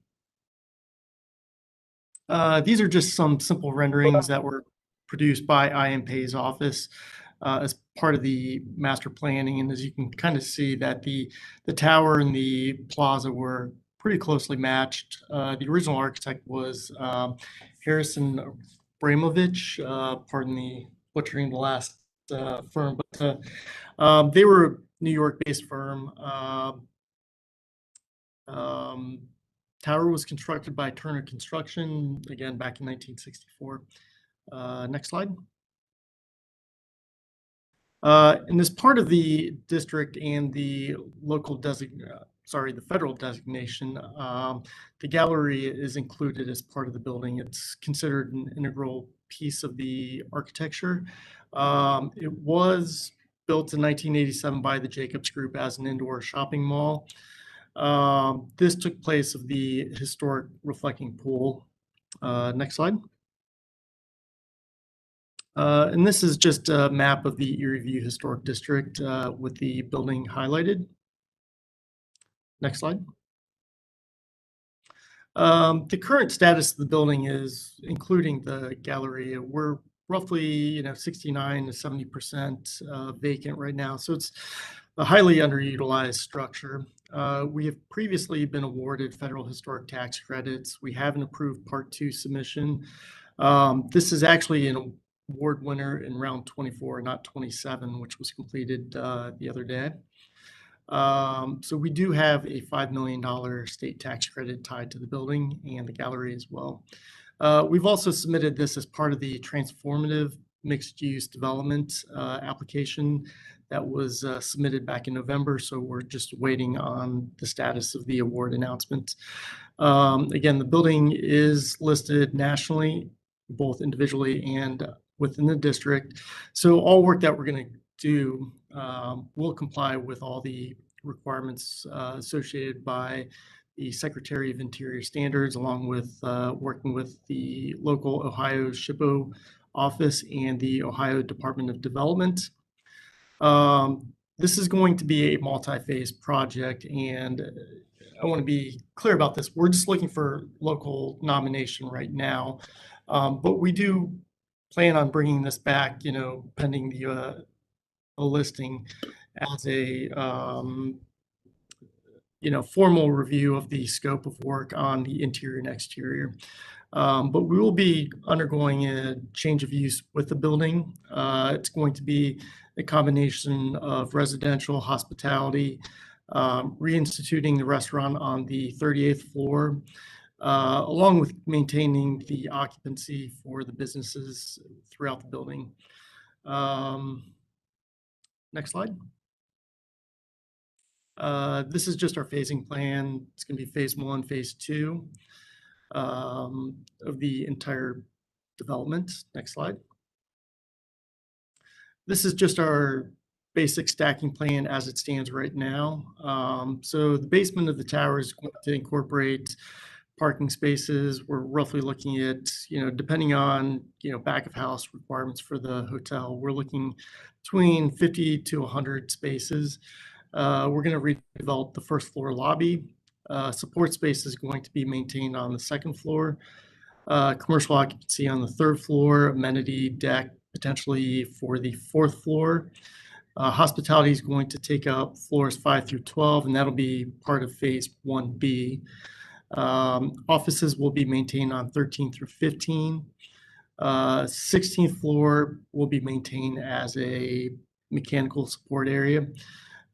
These are just some simple renderings that were produced by IMPA's office as part of the master planning. And as you can kind of see that the tower and the plaza were pretty closely matched. The original architect was Harrison Abramovich, pardon the butchering the last firm, but they were a New York-based firm. Tower was constructed by Turner Construction, again, back in 1964. Next slide. And as part of the district and the local the federal designation, the gallery is included as part of the building. It's considered an integral piece of the architecture. It was built in 1987 by the Jacobs Group as an indoor shopping mall. This took place of the historic reflecting pool. Next slide. And this is just a map of the Erie View Historic District with the building highlighted. Next slide. The current status of the building is, including the Galleria, we're roughly 69 to 70% vacant right now. So it's a highly underutilized structure. We have previously been awarded federal historic tax credits. We have an approved Part 2 submission. This is actually an award winner in round 24, not 27, which was completed the other day. So we do have a $5 million state tax credit tied to the building and the gallery as well. We've also submitted this as part of the transformative mixed-use development application that was submitted back in November. So we're just waiting on the status of the award announcement. Again, the building is listed nationally, both individually and within the district. So all work that we're going to do will comply with all the requirements associated by the Secretary of Interior standards, along with working with the local Ohio SHPO Office and the Ohio Department of Development. This is going to be a multi-phase project, and I want to be clear about this. We're just looking for local nomination right now, but we do plan on bringing this back, pending the a listing as a formal review of the scope of work on the interior and exterior. But we will be undergoing a change of use with the building. It's going to be a combination of residential, hospitality, reinstituting the restaurant on the 38th floor, along with maintaining the occupancy for the businesses throughout the building. Next slide. This is just our phasing plan. It's going to be phase 1, phase 2 of the entire development. Next slide. This is just our basic stacking plan as it stands right now. So the basement of the tower is going to incorporate parking spaces. We're roughly looking at, depending on, back of house requirements for the hotel, we're looking between 50 to 100 spaces. We're going to redevelop the first floor lobby. Support space is going to be maintained on the second floor. Commercial occupancy on the third floor, amenity deck potentially for the fourth floor. Hospitality is going to take up floors 5 through 12, and that'll be part of phase 1B. Offices will be maintained on 13 through 15. 16th floor will be maintained as a mechanical support area.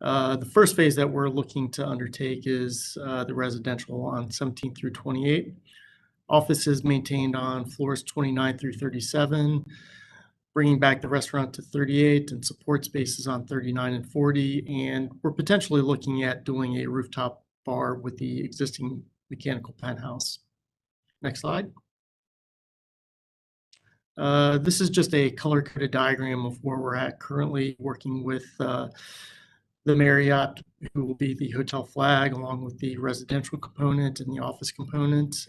The first phase that we're looking to undertake is the residential on 17 through 28. Offices maintained on floors 29 through 37, bringing back the restaurant to 38 and support spaces on 39 and 40. And we're potentially looking at doing a rooftop bar with the existing mechanical penthouse. Next slide. This is just a color-coded diagram of where we're at currently, working with the Marriott, who will be the hotel flag, along with the residential component and the office component.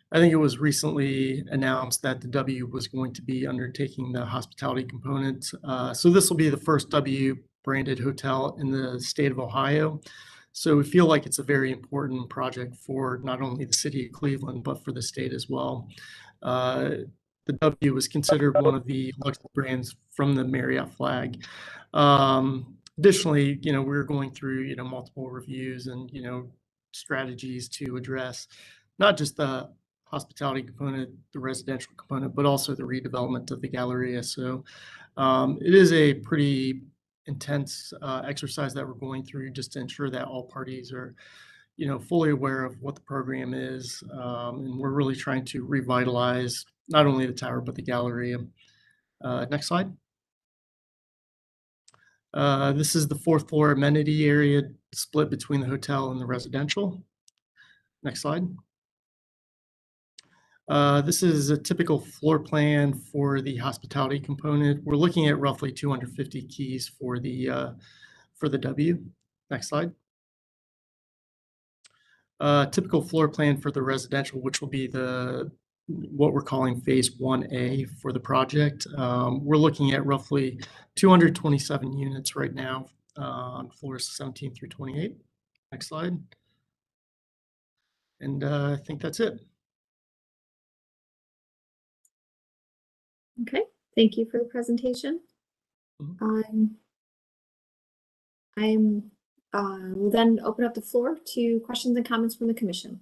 I think it was recently announced that the W was going to be undertaking the hospitality component. So this will be the first W branded hotel in the state of Ohio. So we feel like it's a very important project for not only the city of Cleveland, but for the state as well. The W was considered one of the luxury brands from the Marriott flag. Additionally, we're going through, multiple reviews and, strategies to address not just the hospitality component, the residential component, but also the redevelopment of the Galleria. So it is a pretty intense exercise that we're going through just to ensure that all parties are, fully aware of what the program is. And we're really trying to revitalize not only the tower, but the Galleria. Next slide. This is the fourth floor amenity area split between the hotel and the residential. Next slide. This is a typical floor plan for the hospitality component. We're looking at roughly 250 keys for the W. Next slide. Typical floor plan for the residential, which will be what we're calling phase 1A for the project. We're looking at roughly 227 units right now on floors 17 through 28. Next slide. And I think that's it. Okay, thank you for the presentation. We'll then open up the floor to questions and comments from the commission.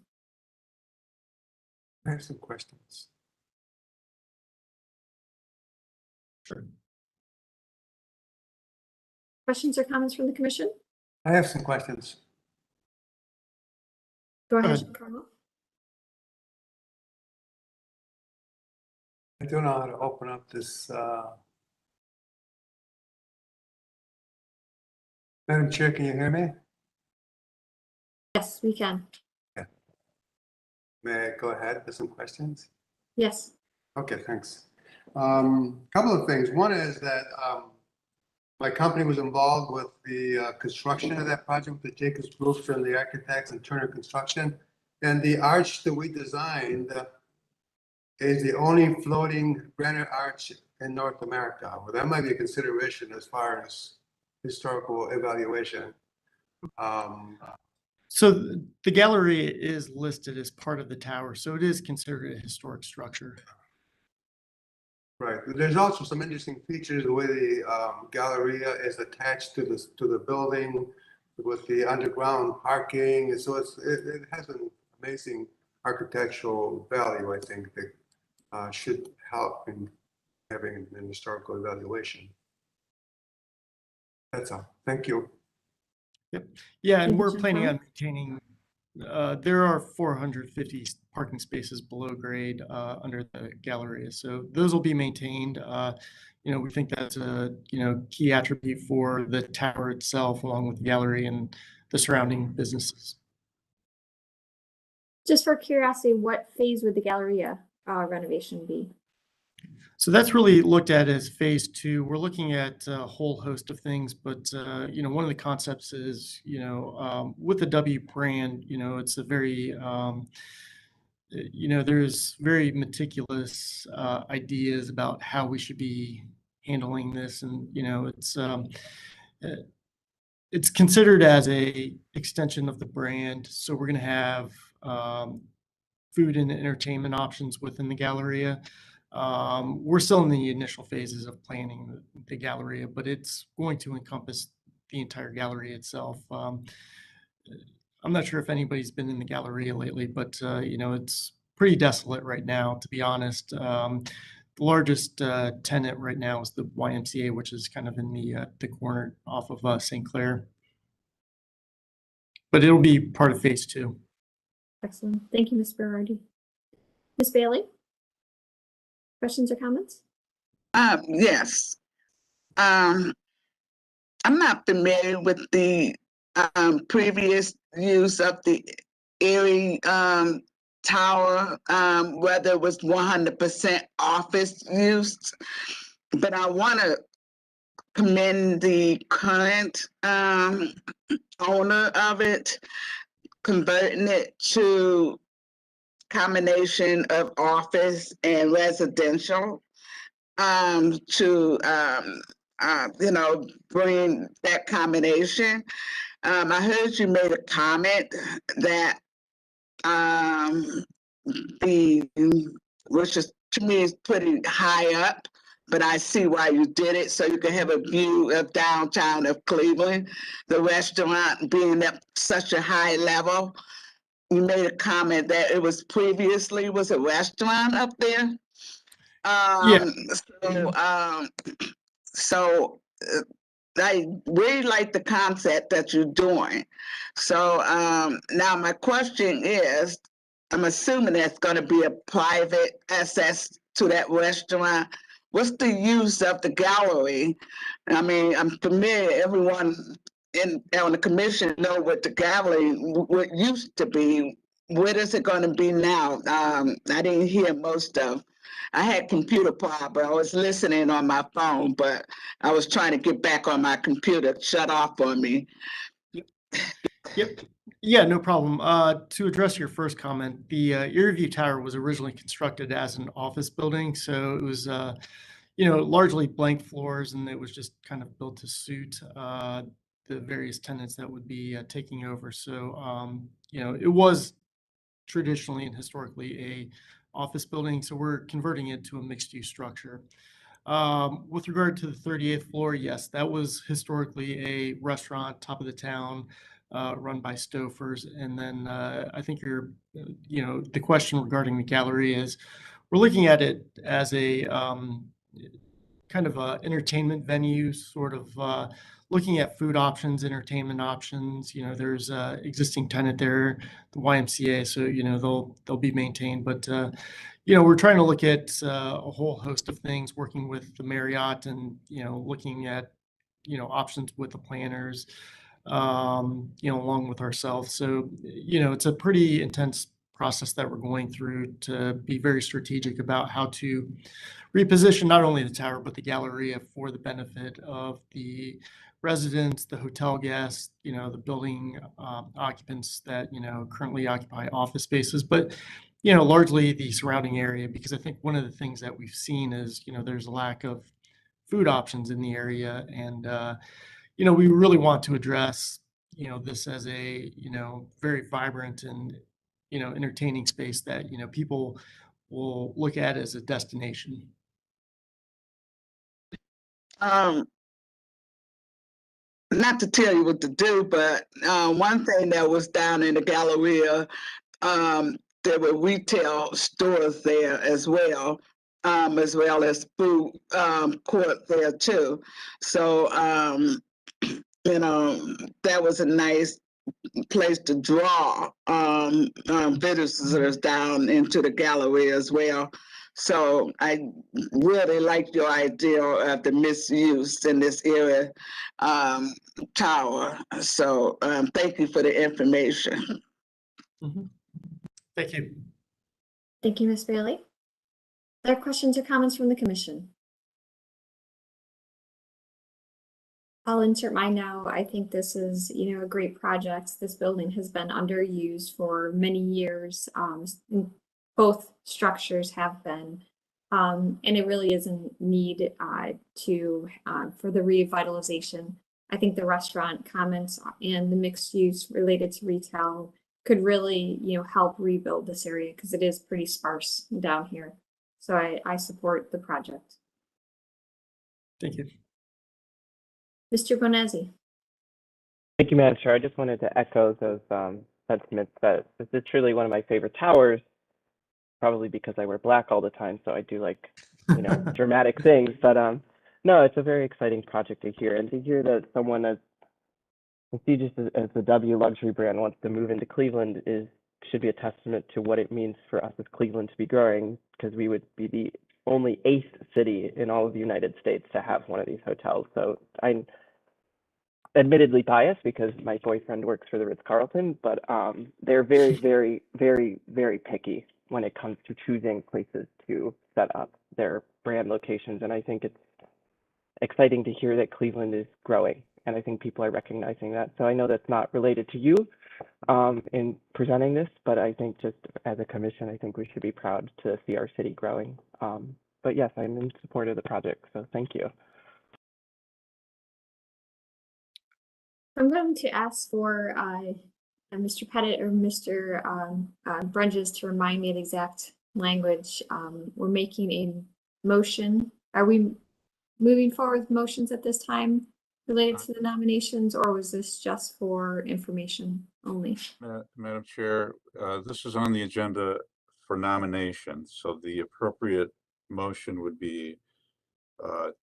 I have some questions. Sure. Questions or comments from the commission? I have some questions. Go ahead, Carlo. I don't know how to open up this. Madam Chair, can you hear me? Yes, we can. Yeah. May I go ahead with some questions? Yes. Okay, thanks. Couple of things. One is that my company was involved with the construction of that project with Jacobs Brooks and the architects and Turner Construction. And the arch that we designed is the only floating granite arch in North America. Well, that might be a consideration as far as historical evaluation. So the gallery is listed as part of the tower, so it is considered a historic structure. Right. There's also some interesting features, the way the Galleria is attached to the building with the underground parking. And so it has an amazing architectural value, I think, that should help in having an historical evaluation. That's all. Thank you. Yep. Yeah, and Thank you, we're planning Giancarlo. on maintaining, there are 450 parking spaces below grade under the Galleria. So those will be maintained. You know, we think that's a, you know, key attribute for the tower itself, along with the gallery and the surrounding businesses. Just for curiosity, what phase would the Galleria renovation be? So that's really looked at as phase two. We're looking at a whole host of things, but you know, one of the concepts is, you know, with the W brand, you know, it's a very, you know, there's very meticulous ideas about how we should be handling this, and you know, it's considered as a extension of the brand. So we're going to have food and entertainment options within the Galleria. We're still in the initial phases of planning the Galleria, but it's going to encompass the entire gallery itself. I'm not sure if anybody's been in the Galleria lately, but you know, it's pretty desolate right now, to be honest. The largest tenant right now is the YMCA, which is kind of in the corner off of St. Clair. But it'll be part of phase two. Excellent. Thank you, Ms. Berardi. Ms. Bailey? Questions or comments? Yes. I'm not familiar with the previous use of the Erie tower, whether it was 100% office use, but I want to commend the current owner of it, converting it to combination of office and residential, to you know, bring that combination. I heard you made a comment that which is to me is pretty high up, but I see why you did it, so you can have a view of downtown of Cleveland. The restaurant being at such a high level, you made a comment that it was previously was a restaurant up there. Yeah. So I really like the concept that you're doing. So now my question is, I'm assuming there's going to be a private access to that restaurant. What's the use of the gallery? I mean, I'm familiar, everyone on the commission know what the gallery what used to be. What is it going to be now? I didn't hear most of. I had computer problem. I was listening on my phone, but I was trying to get back on my computer. It shut off on me. Yep. Yeah, no problem. To address your first comment, the Erie View Tower was originally constructed as an office building. So it was, you know, largely blank floors, and it was just kind of built to suit the various tenants that would be taking over. So, you know, it was traditionally and historically a office building. So we're converting it to a mixed use structure. With regard to the 38th floor, yes, that was historically a restaurant, top of the town, run by Stofers. And then I think you know, the question regarding the gallery is, we're looking at it as a kind of a entertainment venue, sort of looking at food options, entertainment options. You know, there's a existing tenant there, the YMCA, so you know they'll be maintained. But you know, we're trying to look at a whole host of things, working with the Marriott, and you know, looking at options with the planners, you know, along with ourselves. So you know, it's a pretty intense process that we're going through to be very strategic about how to reposition not only the tower but the Galleria for the benefit of the residents, the hotel guests, you know, the building occupants that, you know, currently occupy office spaces. But largely the surrounding area, because I think one of the things that we've seen is, there's a lack of food options in the area. And, we really want to address, this as a, very vibrant and, entertaining space that, people will look at as a destination. Not to tell you what to do, but one thing that was down in the Galleria, there were retail stores there as well as food court there too. So, that was a nice place to draw visitors down into the gallery as well. So I really like your idea of the misuse in this area tower. So thank you for the information. Thank you. Thank you, Ms. Bailey. Are there questions or comments from the commission? I'll insert mine now. I think this is, a great project. This building has been underused for many years. Both structures have been, and it really is a need for the revitalization. I think the restaurant comments and the mixed use related to retail could really, help rebuild this area because it is pretty sparse down here. So I support the project. Thank you. Mr. Bonazzi. Thank you, Madam Chair. I just wanted to echo those sentiments that this is truly one of my favorite towers, probably because I wear black all the time, so I do like, dramatic things. But no, it's a very exciting project to hear, and to hear that someone as prestigious as the W luxury brand wants to move into Cleveland should be a testament to what it means for us as Cleveland to be growing, because we would be the only 8th city in all of the United States to have one of these hotels. So I'm admittedly biased because my boyfriend works for the Ritz-Carlton, but they're very, very, very, very picky when it comes to choosing places to set up their brand locations. And I think it's exciting to hear that Cleveland is growing. And I think people are recognizing that. So I know that's not related to you in presenting this, but I think just as a commission, I think we should be proud to see our city growing. But yes, I'm in support of the project, so thank you. I'm going to ask for Mr. Pettit or Mr. Brunges to remind me of the exact language. We're making a motion. Are we moving forward with motions at this time related to the nominations, or was this just for information only? Madam Chair, this is on the agenda for nomination. So the appropriate motion would be to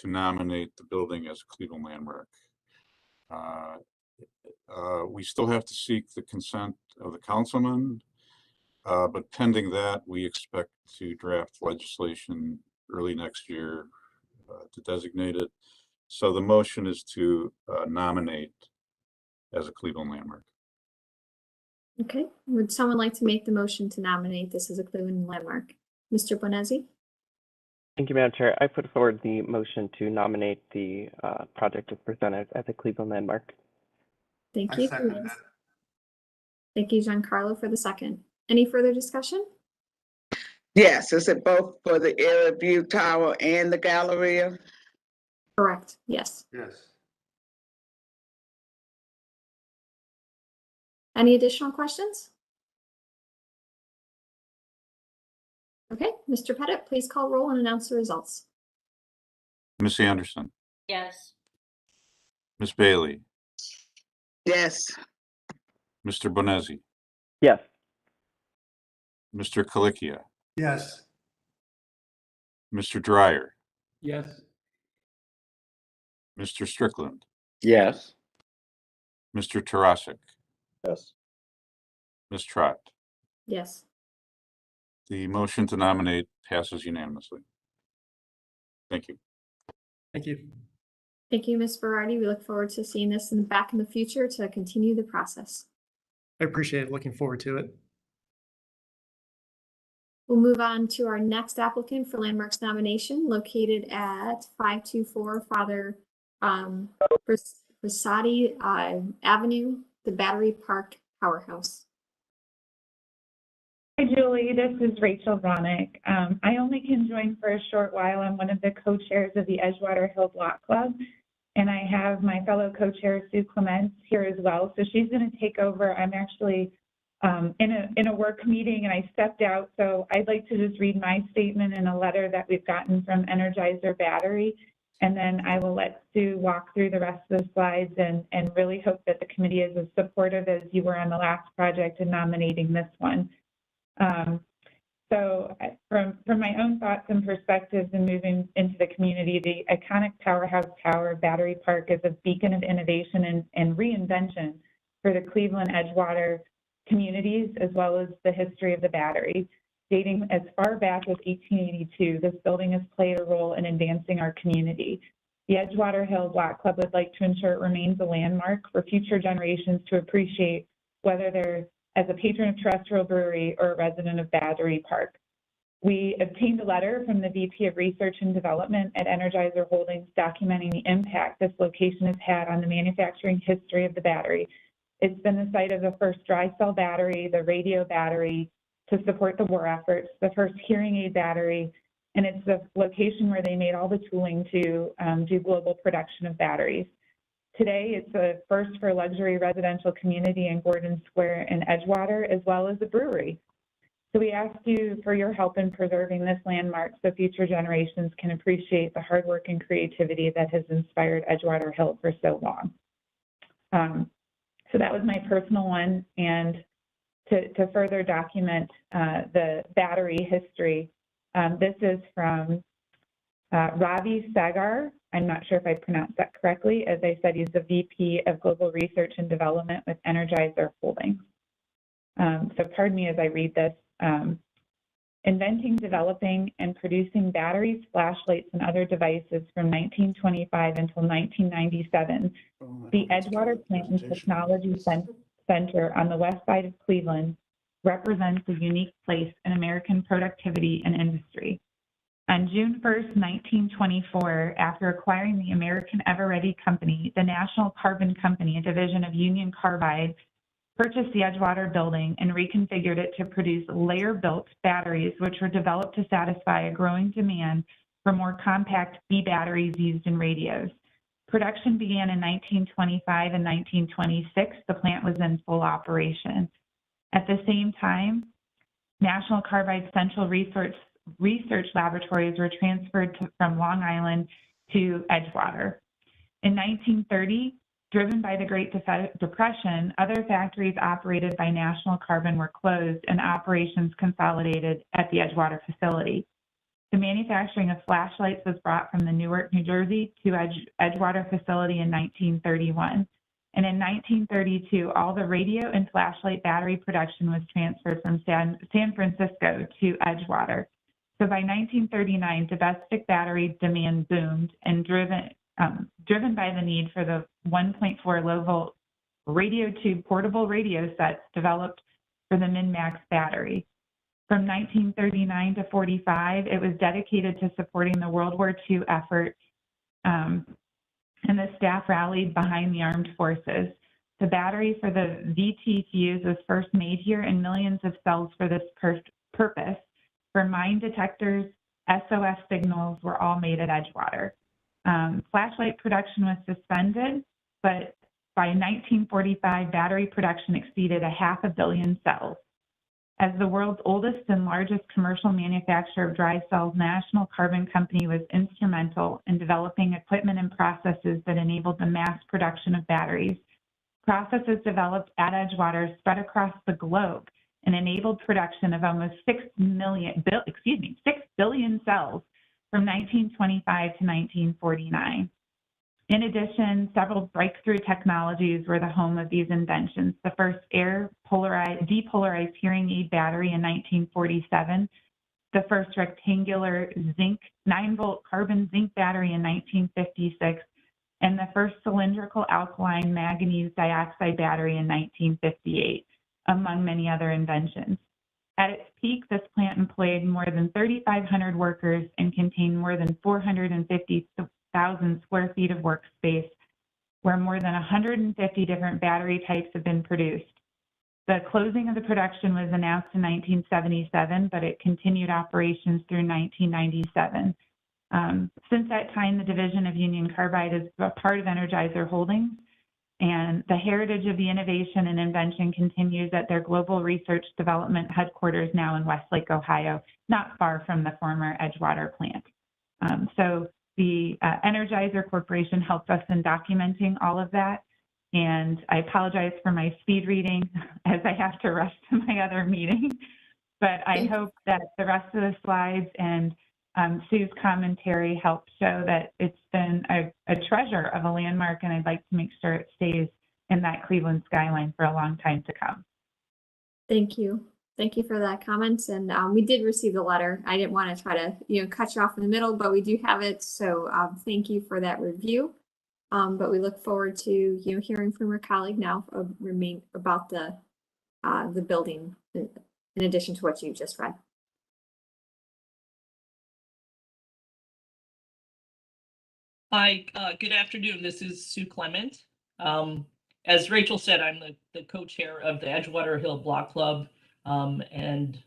nominate the building as a Cleveland landmark. We still have to seek the consent of the councilman, but pending that, we expect to draft legislation early next year to designate it. So the motion is to nominate as a Cleveland landmark. Okay, would someone like to make the motion to nominate this as a Cleveland landmark? Mr. Bonazzi? Thank you, Madam Chair. I put forward the motion to nominate the project as presented as a Cleveland landmark. Thank you. Thank you, Giancarlo, for the second. Any further discussion? Yes, is it both for the Area View Tower and the Galleria? Correct, yes. Yes. Any additional questions? Okay, Mr. Pettit, please call roll and announce the results. Ms. Anderson, Yes. Ms. Bailey, Yes. Mr. Bonazzi, Yes. Mr. Colicchia, Yes. Mr. Dreyer, Yes. Mr. Strickland, Yes. Mr. Tarasik, Yes. Ms. Trott. Yes. The motion to nominate passes unanimously. Thank you. Thank you. Thank you, Ms. Berardi. We look forward to seeing this back in the future to continue the process. I appreciate it. Looking forward to it. We'll move on to our next applicant for landmarks nomination, located at 524 Father Brasati Avenue, the Battery Park Powerhouse. Hi, Julie. This is Rachel Bronick. I only can join for a short while. I'm one of the co-chairs of the Edgewater Hill Block Club, and I have my fellow co-chair, Sue Clements, here as well. So she's going to take over. I'm actually in a work meeting, and I stepped out. So I'd like to just read my statement in a letter that we've gotten from Energizer Battery, and then I will let Sue walk through the rest of the slides and really hope that the committee is as supportive as you were on the last project in nominating this one. So from my own thoughts and perspectives and moving into the community, the iconic Powerhouse Tower Battery Park is a beacon of innovation and reinvention for the Cleveland Edgewater communities, as well as the history of the battery. Dating as far back as 1882, this building has played a role in advancing our community. The Edgewater Hill Block Club would like to ensure it remains a landmark for future generations to appreciate, whether they're as a patron of terrestrial brewery or a resident of Battery Park. We obtained a letter from the VP of Research and Development at Energizer Holdings documenting the impact this location has had on the manufacturing history of the battery. It's been the site of the first dry cell battery, the radio battery to support the war efforts, the first hearing aid battery, and it's the location where they made all the tooling to do global production of batteries. Today, it's a first for a luxury residential community in Gordon Square in Edgewater, as well as a brewery. So we ask you for your help in preserving this landmark so future generations can appreciate the hard work and creativity that has inspired Edgewater Hill for so long. So that was my personal one. And to further document the battery history, this is from Ravi Sagar. I'm not sure if I pronounced that correctly. As I said, he's the VP of Global Research and Development with Energizer Holdings. So pardon me as I read this. Inventing, developing, and producing batteries, flashlights, and other devices from 1925 until 1997, the Edgewater Plant and Technology Center on the west side of Cleveland represents a unique place in American productivity and industry. On June 1st, 1924, after acquiring the American Eveready Company, the National Carbon Company, a division of Union Carbide, purchased the Edgewater building and reconfigured it to produce layer-built batteries, which were developed to satisfy a growing demand for more compact B batteries used in radios. Production began in 1925 and 1926. The plant was in full operation. At the same time, National Carbide's Central Research laboratories were transferred from Long Island to Edgewater. In 1930, driven by the Great Depression, other factories operated by National Carbon were closed and operations consolidated at the Edgewater facility. The manufacturing of flashlights was brought from the Newark, New Jersey to Edgewater facility in 1931. And in 1932, all the radio and flashlight battery production was transferred from San Francisco to Edgewater. So by 1939, domestic battery demand boomed, and driven by the need for the 1.4 low-volt radio tube portable radio sets developed for the Min-Max battery. From 1939 to 45, it was dedicated to supporting the World War II effort, and the staff rallied behind the armed forces. The battery for the VT fuse was first made here, and millions of cells for this purpose, for mine detectors, SOS signals, were all made at Edgewater. Flashlight production was suspended, but by 1945, battery production exceeded 500 million cells. As the world's oldest and largest commercial manufacturer of dry cells, National Carbon Company was instrumental in developing equipment and processes that enabled the mass production of batteries. Processes developed at Edgewater spread across the globe and enabled production of almost 6 billion cells from 1925 to 1949. In addition, several breakthrough technologies were the home of these inventions. The first depolarized hearing aid battery in 1947, the first rectangular 9-volt carbon zinc battery in 1956, and the first cylindrical alkaline manganese dioxide battery in 1958, among many other inventions. At its peak, this plant employed more than 3,500 workers and contained more than 450,000 square feet of workspace, where more than 150 different battery types have been produced. The closing of the production was announced in 1977, but it continued operations through 1997. Since that time, the division of Union Carbide is a part of Energizer Holdings, and the heritage of the innovation and invention continues at their global research development headquarters now in Westlake, Ohio, not far from the former Edgewater plant. So the Energizer Corporation helped us in documenting all of that. And I apologize for my speed reading as I have to rush to my other meeting. But I hope that the rest of the slides and Sue's commentary help show that it's been a treasure of a landmark, and I'd like to make sure it stays in that Cleveland skyline for a long time to come. Thank you. Thank you for that comment. And we did receive the letter. I didn't want to try to, cut you off in the middle, but we do have it. So thank you for that review. But we look forward to, hearing from your colleague now about the building in addition to what you just read. Hi, good afternoon. This is Sue Clement. As Rachel said, I'm the co-chair of the Edgewater Hill Block Club. And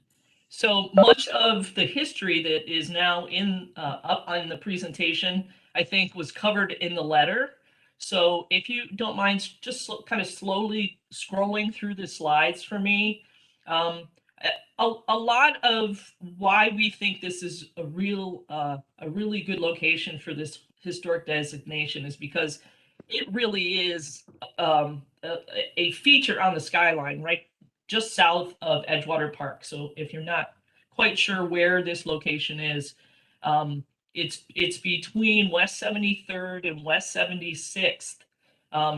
so much of the history that is now up on the presentation, I think, was covered in the letter. So if you don't mind just kind of slowly scrolling through the slides for me, a lot of why we think this is a really good location for this historic designation is because it really is a feature on the skyline, right just south of Edgewater Park. So if you're not quite sure where this location is, it's between West 73rd and West 76th,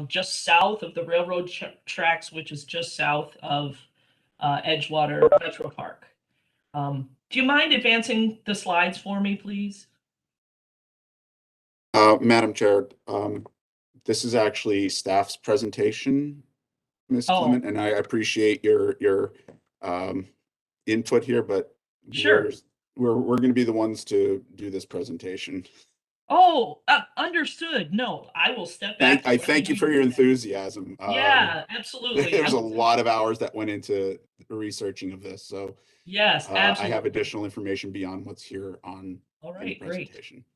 just south of the railroad tracks, which is just south of Edgewater Metro Park. Do you mind advancing the slides for me, please? Madam Chair, this is actually staff's presentation, Ms. Clement, and I appreciate your input here, but sure, we're going to be the ones to do this presentation. Oh, understood. No, I will step back. I thank you for your enthusiasm. Yeah, absolutely. There's a lot of hours that went into the researching of this, so yes, absolutely. I have additional information beyond what's here on All right, the presentation. Great.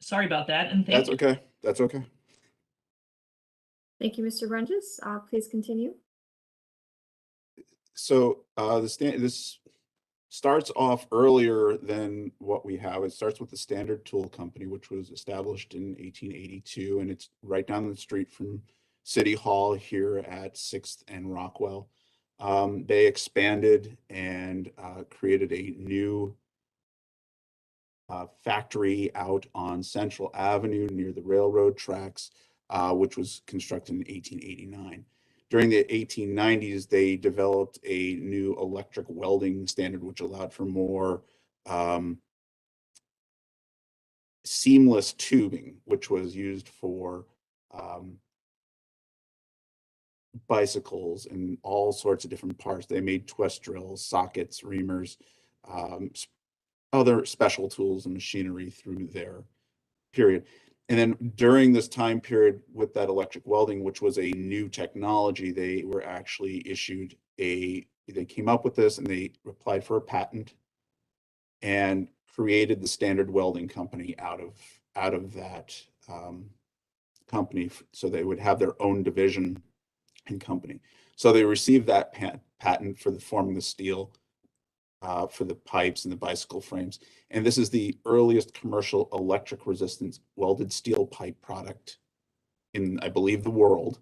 Sorry about that, and thank you. Okay. That's okay. Thank you, Mr. Brunges. Please continue. So this starts off earlier than what we have. It starts with the Standard Tool Company, which was established in 1882, and it's right down the street from City Hall here at 6th and Rockwell. They expanded and created a new factory out on Central Avenue near the railroad tracks, which was constructed in 1889. During the 1890s, they developed a new electric welding standard, which allowed for more seamless tubing, which was used for bicycles and all sorts of different parts. They made twist drills, sockets, reamers, other special tools and machinery through their period. And then during this time period with that electric welding, which was a new technology, they were actually issued they came up with this and they applied for a patent and created the Standard Welding Company out of that company. So they would have their own division and company. So they received that patent for the forming the steel for the pipes and the bicycle frames. And this is the earliest commercial electric resistance welded steel pipe product in, I believe, the world.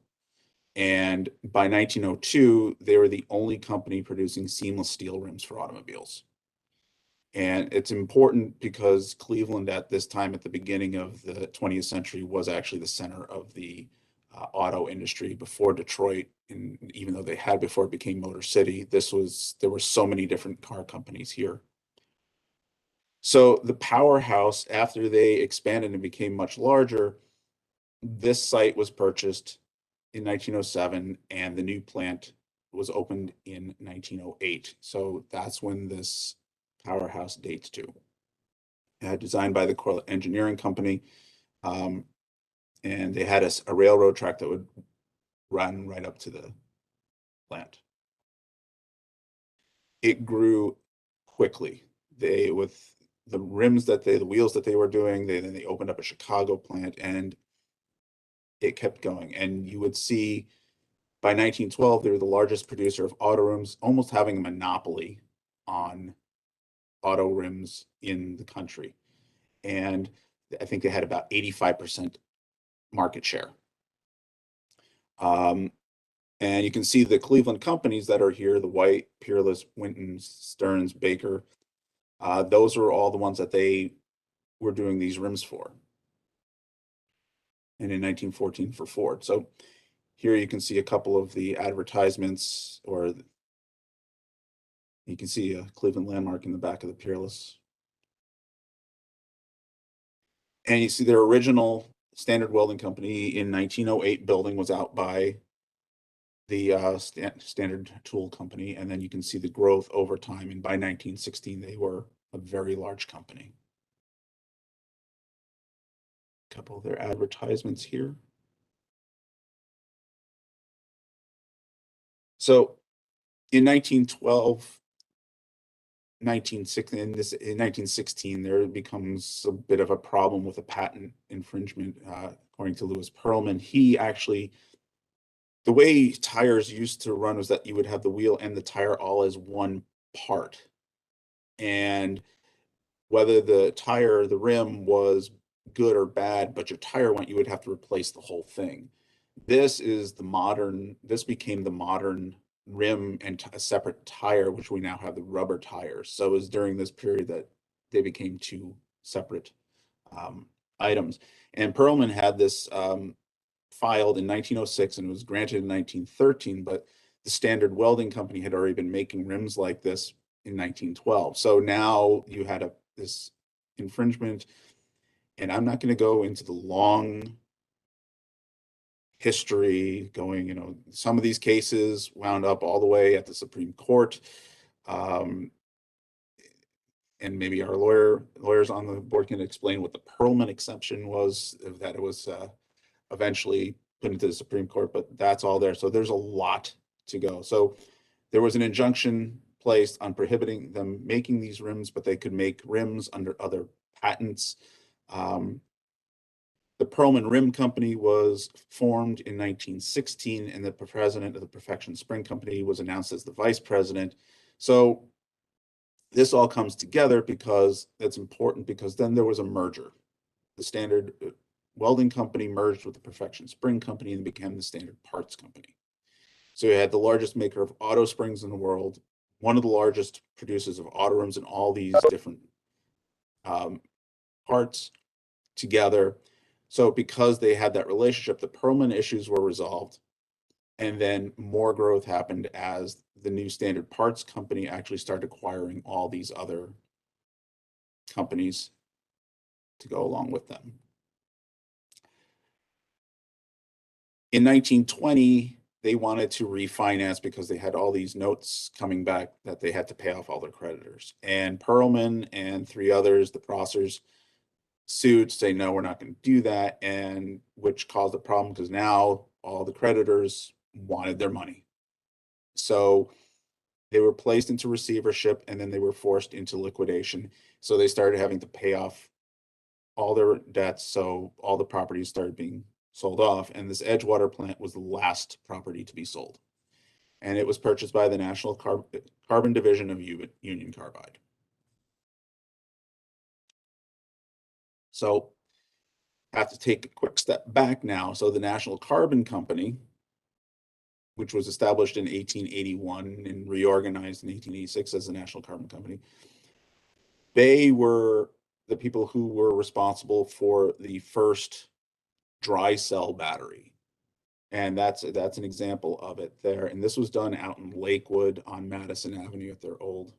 And by 1902, they were the only company producing seamless steel rims for automobiles. And it's important because Cleveland at this time, at the beginning of the 20th century, was actually the center of the auto industry before Detroit. And even though they had before it became Motor City, there were so many different car companies here. So the powerhouse, after they expanded and became much larger, this site was purchased in 1907 and the new plant was opened in 1908. So that's when this powerhouse dates to. Designed by the Corliss Engineering Company. And they had a railroad track that would run right up to the plant. It grew quickly. With the wheels that they were doing, then they opened up a Chicago plant, and it kept going. And you would see by 1912, they were the largest producer of auto rims, almost having a monopoly on auto rims in the country. And I think they had about 85% market share. And you can see the Cleveland companies that are here, the White, Peerless, Winton, Stearns, Baker. Those are all the ones that they were doing these rims for. And in 1914 for Ford. So here you can see a couple of the advertisements, or you can see a Cleveland landmark in the back of the Peerless. And you see their original Standard Welding Company in 1908 building was out by the Standard Tool Company. And then you can see the growth over time. And by 1916, they were a very large company. A couple of their advertisements here. So in 1912, in 1916, there becomes a bit of a problem with a patent infringement, according to Louis Perlman. He actually, the way tires used to run was that you would have the wheel and the tire all as one part. And whether the tire, the rim was good or bad, but your tire went, you would have to replace the whole thing. This became the modern rim and a separate tire, which we now have the rubber tires. So it was during this period that they became two separate items. And Perlman had this filed in 1906 and it was granted in 1913, but the Standard Welding Company had already been making rims like this in 1912. So now you had this infringement, and I'm not going to go into the long history going, some of these cases wound up all the way at the Supreme Court. And maybe our lawyers on the board can explain what the Perlman exception was, that it was eventually put into the Supreme Court, but that's all there. So there's a lot to go. So there was an injunction placed on prohibiting them making these rims, but they could make rims under other patents. The Perlman Rim Company was formed in 1916, and the president of the Perfection Spring Company was announced as the vice president. So this all comes together because it's important, because then there was a merger. The Standard Welding Company merged with the Perfection Spring Company and became the Standard Parts Company. So you had the largest maker of auto springs in the world, one of the largest producers of auto rims, and all these different parts together. So because they had that relationship, the Perlman issues were resolved, and then more growth happened as the new Standard Parts Company actually started acquiring all these other companies to go along with them. In 1920, they wanted to refinance because they had all these notes coming back that they had to pay off all their creditors. And Perlman and three others, the Prossers, sued to say, no, we're not going to do that, and which caused a problem because now all the creditors wanted their money. So they were placed into receivership, and then they were forced into liquidation. So they started having to pay off all their debts. So all the properties started being sold off, and this Edgewater plant was the last property to be sold. And it was purchased by the National Carbon Division of Union Carbide. So I have to take a quick step back now. So the National Carbon Company, which was established in 1881 and reorganized in 1886 as the National Carbon Company, they were the people who were responsible for the first dry cell battery. And that's an example of it there. And this was done out in Lakewood on Madison Avenue at their old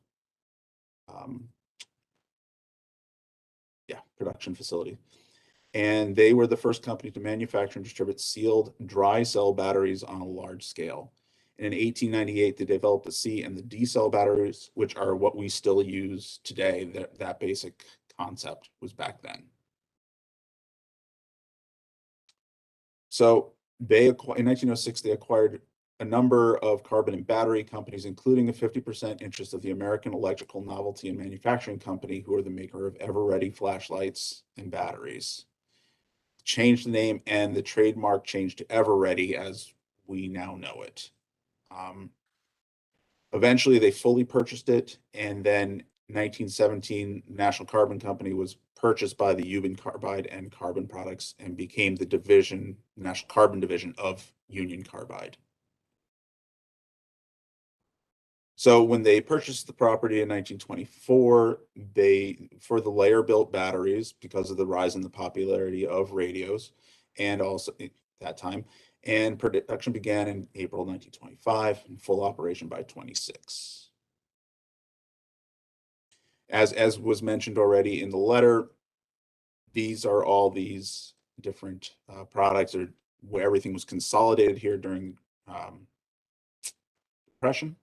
production facility. And they were the first company to manufacture and distribute sealed dry cell batteries on a large scale. And in 1898, they developed the C and the D cell batteries, which are what we still use today. That basic concept was back then. So in 1906, they acquired a number of carbon and battery companies, including a 50% interest of the American Electrical Novelty and Manufacturing Company, who are the maker of Ever-Ready flashlights and batteries. Changed the name, and the trademark changed to Ever-Ready as we now know it. Eventually, they fully purchased it, and then 1917, National Carbon Company was purchased by the Union Carbide and Carbon Products and became the division, National Carbon Division of Union Carbide. So when they purchased the property in 1924, for the layer built batteries, because of the rise in the popularity of radios, and also at that time, and production began in April 1925 and full operation by 26. As was mentioned already in the letter, these are all these different products, or where everything was consolidated here during Depression.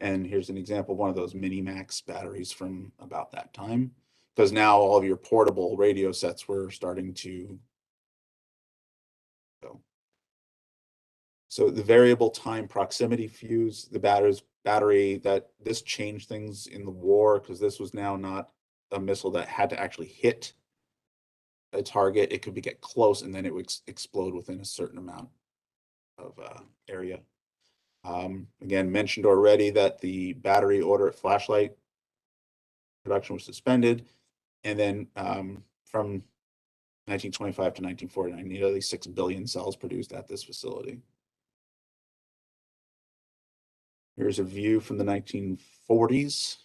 And here's an example of one of those Mini-Max batteries from about that time, because now all of your portable radio sets were starting to go. So the variable time proximity fuse, the battery that this changed things in the war, because this was now not a missile that had to actually hit a target. It could get close and then it would explode within a certain amount of area. Again, mentioned already that the battery order at flashlight production was suspended, and then from 1925 to 1949, nearly 6 billion cells produced at this facility. Here's a view from the 1940s.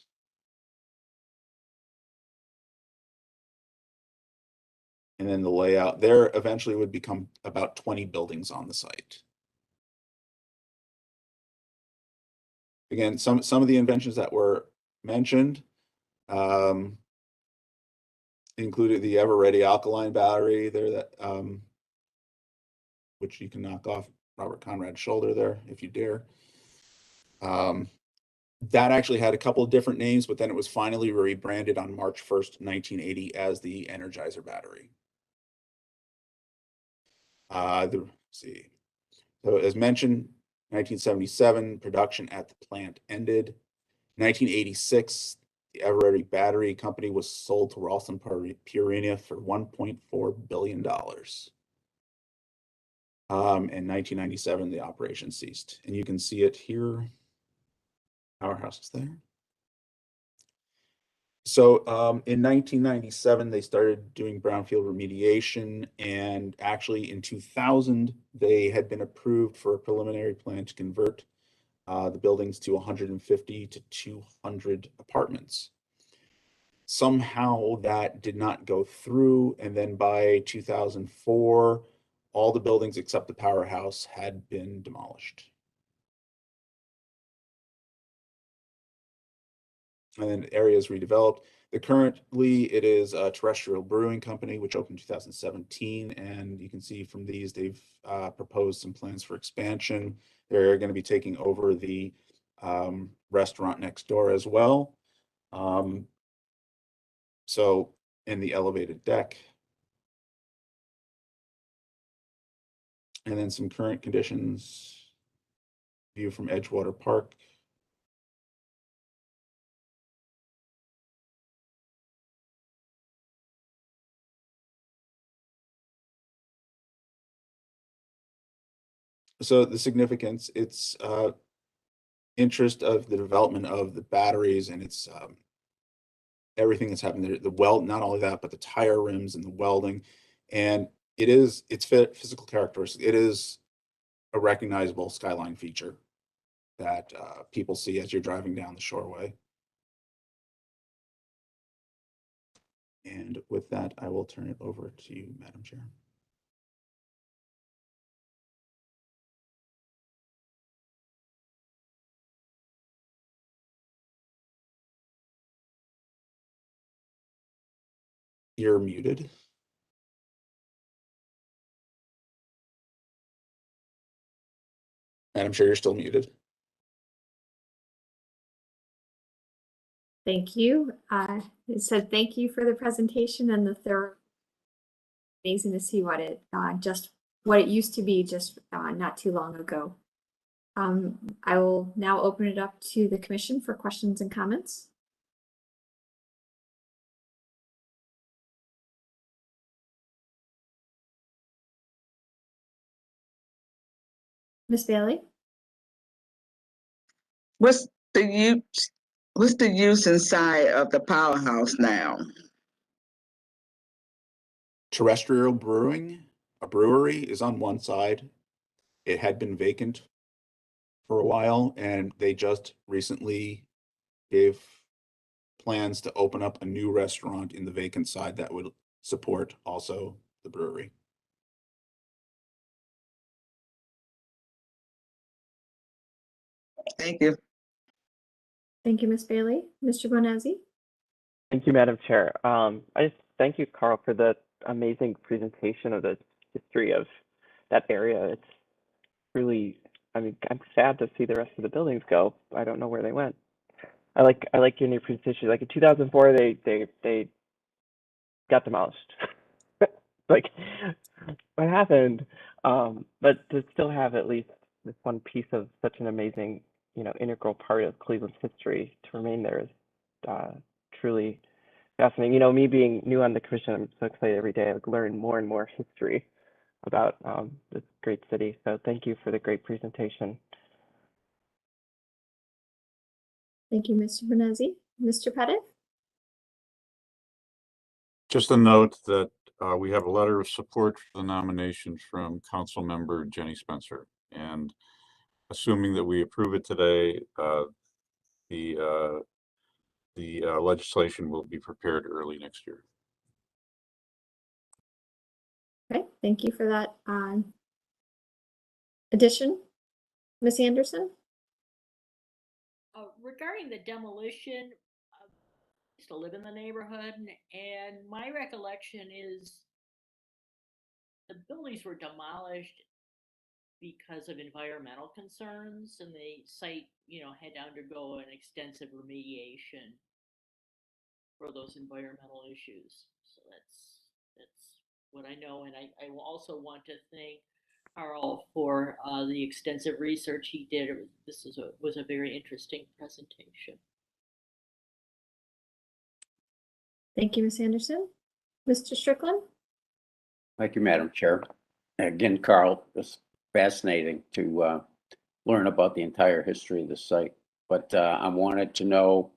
And then the layout there eventually would become about 20 buildings on the site. Again, some of the inventions that were mentioned included the Ever-Ready alkaline battery there, that which you can knock off Robert Conrad's shoulder there if you dare. That actually had a couple of different names, but then it was finally rebranded on March 1st, 1980 as the Energizer battery. Let's see. So as mentioned, 1977, production at the plant ended. 1986, the Ever-Ready Battery Company was sold to Ralston Purina for $1.4 billion. In 1997, the operation ceased. And you can see it here. Powerhouse is there. So in 1997, they started doing brownfield remediation, and actually in 2000, they had been approved for a preliminary plan to convert the buildings to 150 to 200 apartments. Somehow that did not go through, and then by 2004, all the buildings except the powerhouse had been demolished. And then areas redeveloped. Currently, it is a Terrestrial Brewing Company, which opened in 2017. And you can see from these, they've proposed some plans for expansion. They're going to be taking over the restaurant next door as well. So in the elevated deck. And then some current conditions. View from Edgewater Park. So the significance, it's interest of the development of the batteries, and it's everything that's happened there, the weld, not only that, but the tire rims and the welding. And it's physical characteristics. It is a recognizable skyline feature that people see as you're driving down the shoreway. And with that, I will turn it over to you, Madam Chair. You're muted. Madam Chair, you're still muted. Thank you. It said thank you for the presentation and the thorough. Amazing to see what it what it used to be just not too long ago. I will now open it up to the commission for questions and comments. Ms. Bailey? What's the use inside of the powerhouse now? Terrestrial brewing, a brewery is on one side. It had been vacant for a while, and they just recently gave plans to open up a new restaurant in the vacant side that would support also the brewery. Thank you. Thank you, Ms. Bailey. Mr. Bonazzi? Thank you, Madam Chair. I just thank you, Carl, for the amazing presentation of the history of that area. It's really, I mean, I'm sad to see the rest of the buildings go. I don't know where they went. I like your new presentation. Like in 2004, they got demolished. Like, what happened? But to still have at least this one piece of such an amazing, integral part of Cleveland's history to remain there is truly fascinating. Me being new on the commission, I'm so excited every day. I learn more and more history about this great city. So thank you for the great presentation. Thank you, Mr. Bonazzi. Mr. Pettit? Just a note that we have a letter of support for the nomination from Council Member Jenny Spencer, and assuming that we approve it today, the legislation will be prepared early next year. Okay, thank you for that addition. Ms. Anderson? Regarding the demolition, I used to live in the neighborhood, and my recollection is the buildings were demolished because of environmental concerns, and the site, had to undergo an extensive remediation for those environmental issues. So that's what I know, and I will also want to thank Carl for the extensive research he did. This was a very interesting presentation. Thank you, Ms. Anderson. Mr. Strickland? Thank you, Madam Chair. Again, Carl, it's fascinating to learn about the entire history of the site. But I wanted to know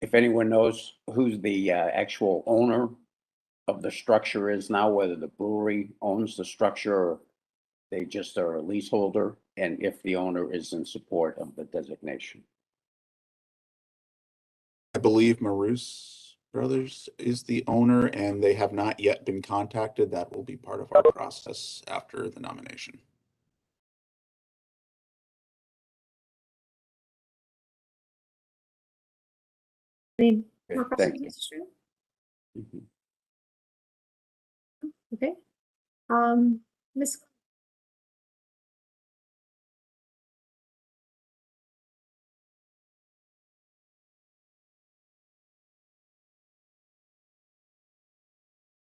if anyone knows who the actual owner of the structure is now, whether the brewery owns the structure or they just are a leaseholder, and if the owner is in support of the designation. I believe Maroos Brothers is the owner, and they have not yet been contacted. That will be part of our process after the nomination. Any more Thank questions, you. Mr. Strickland? Mhm. Okay. Ms.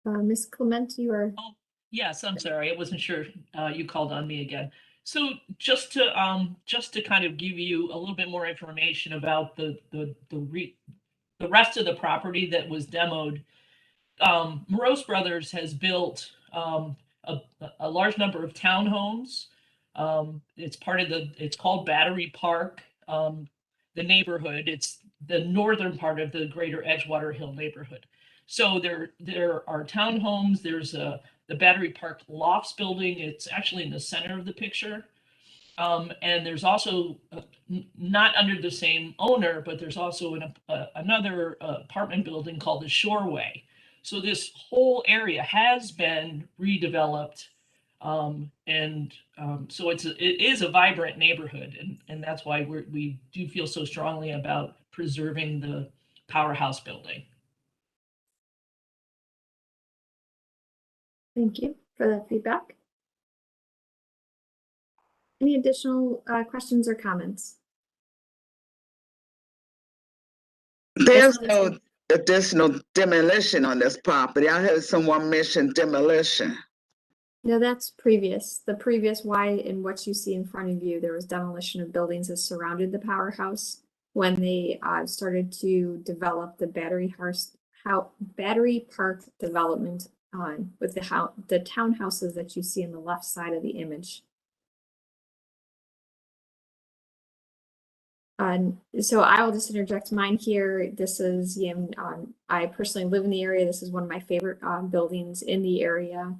Ms. Clement, you are. Yes, I'm sorry. I wasn't sure you called on me again. So just to kind of give you a little bit more information about the rest of the property that was demoed, Morose Brothers has built a large number of townhomes. It's part of it's called Battery Park, the neighborhood. It's the northern part of the greater Edgewater Hill neighborhood. So there are townhomes. There's the Battery Park Lofts building. It's actually in the center of the picture. And there's also, not under the same owner, but there's also another apartment building called the Shoreway. So this whole area has been redeveloped. So it is a vibrant neighborhood, and that's why we do feel so strongly about preserving the powerhouse building. Thank you for that feedback. Any additional questions or comments? There's no additional demolition on this property. I heard someone mention demolition. No, that's previous. The previous why in what you see in front of you, there was demolition of buildings that surrounded the powerhouse when they started to develop the battery park development with the townhouses that you see on the left side of the image. So I will just interject mine here. This is, I personally live in the area. This is one of my favorite buildings in the area,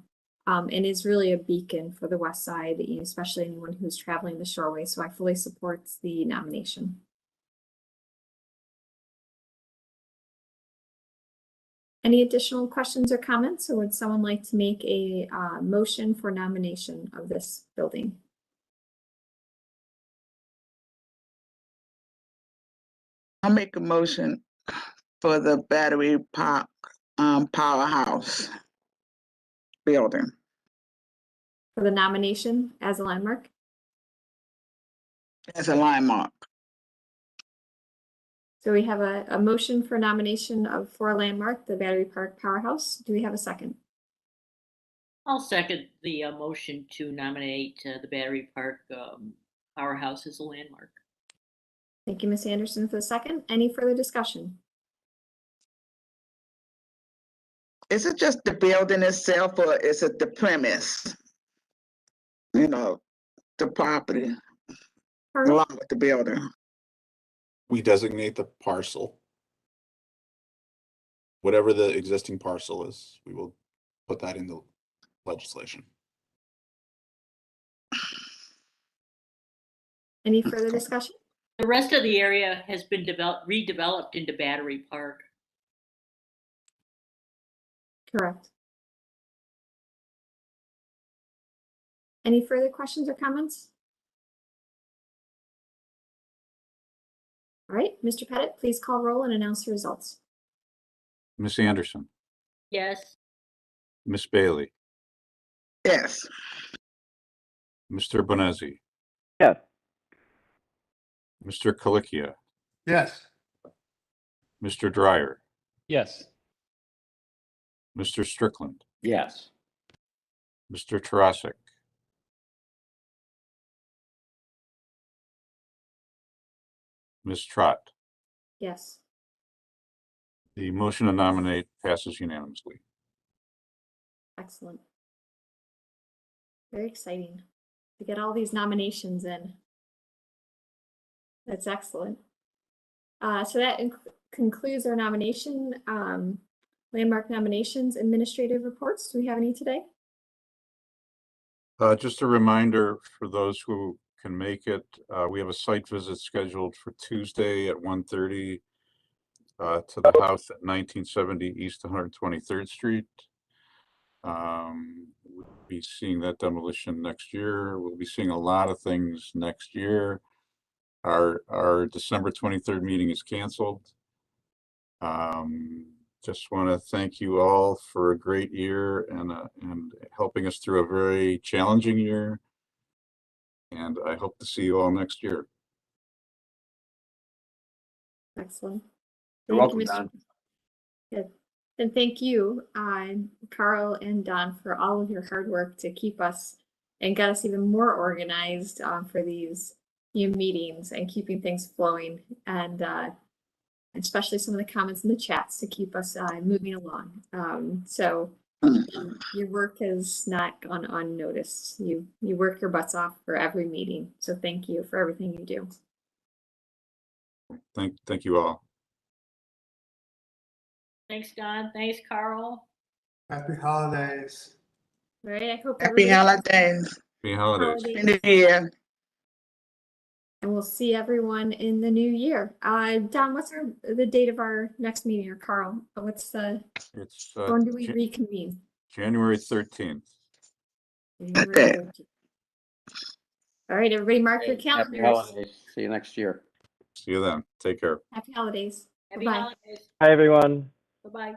and is really a beacon for the west side, especially anyone who's traveling the shoreway. So I fully support the nomination. Any additional questions or comments, or would someone like to make a motion for nomination of this building? I'll make a motion for the battery park powerhouse building. For the nomination as a landmark? As a landmark. So we have a motion for nomination for a landmark, the Battery Park Powerhouse. Do we have a second? I'll second the motion to nominate the Battery Park Powerhouse as a landmark. Thank you, Ms. Anderson, for the second. Any further discussion? Is it just the building itself, or is it the premise? You know, the property along with the building. We designate the parcel. Whatever the existing parcel is, we will put that in the legislation. Any further discussion? The rest of the area has been redeveloped into Battery Park. Correct. Any further questions or comments? All right, Mr. Pettit, please call roll and announce the results. Ms. Anderson, Yes. Ms. Bailey, Yes. Mr. Bonezzi, Yes. Mr. Colicchia, Yes. Mr. Dryer, Yes. Mr. Strickland, Yes. Mr. Tarasik, Ms. Trott. Yes. The motion to nominate passes unanimously. Excellent. Very exciting to get all these nominations in. That's excellent. So that concludes our nomination, landmark nominations, administrative reports. Do we have any today? Just a reminder for those who can make it, we have a site visit scheduled for Tuesday at 1:30 to the house at 1970 East 123rd Street. We'll be seeing that demolition next year. We'll be seeing a lot of things next year. Our December 23rd meeting is canceled. Just want to thank you all for a great year and helping us through a very challenging year. And I hope to see you all next year. Excellent. You're Thank welcome, you, Mr. Don. Good. And thank you, Carl and Don, for all of your hard work to keep us and get us even more organized for these meetings and keeping things flowing, and especially some of the comments in the chats to keep us moving along. So your work has not gone unnoticed. You work your butts off for every meeting. So thank you for everything you do. Thank you all. Thanks, Don. Thanks, Carl. Happy holidays. All right. I hope Happy holidays. Happy holidays. Happy New Year. And we'll see everyone in the new year. Don, what's the date of our next meeting, or Carl? What's the, It's when do we reconvene? January 13th. Okay. All right, everybody mark your Happy calendars. holidays. See you next year. See you then. Take care. Happy holidays. Happy Bye-bye. holidays. Hi, everyone. Bye-bye.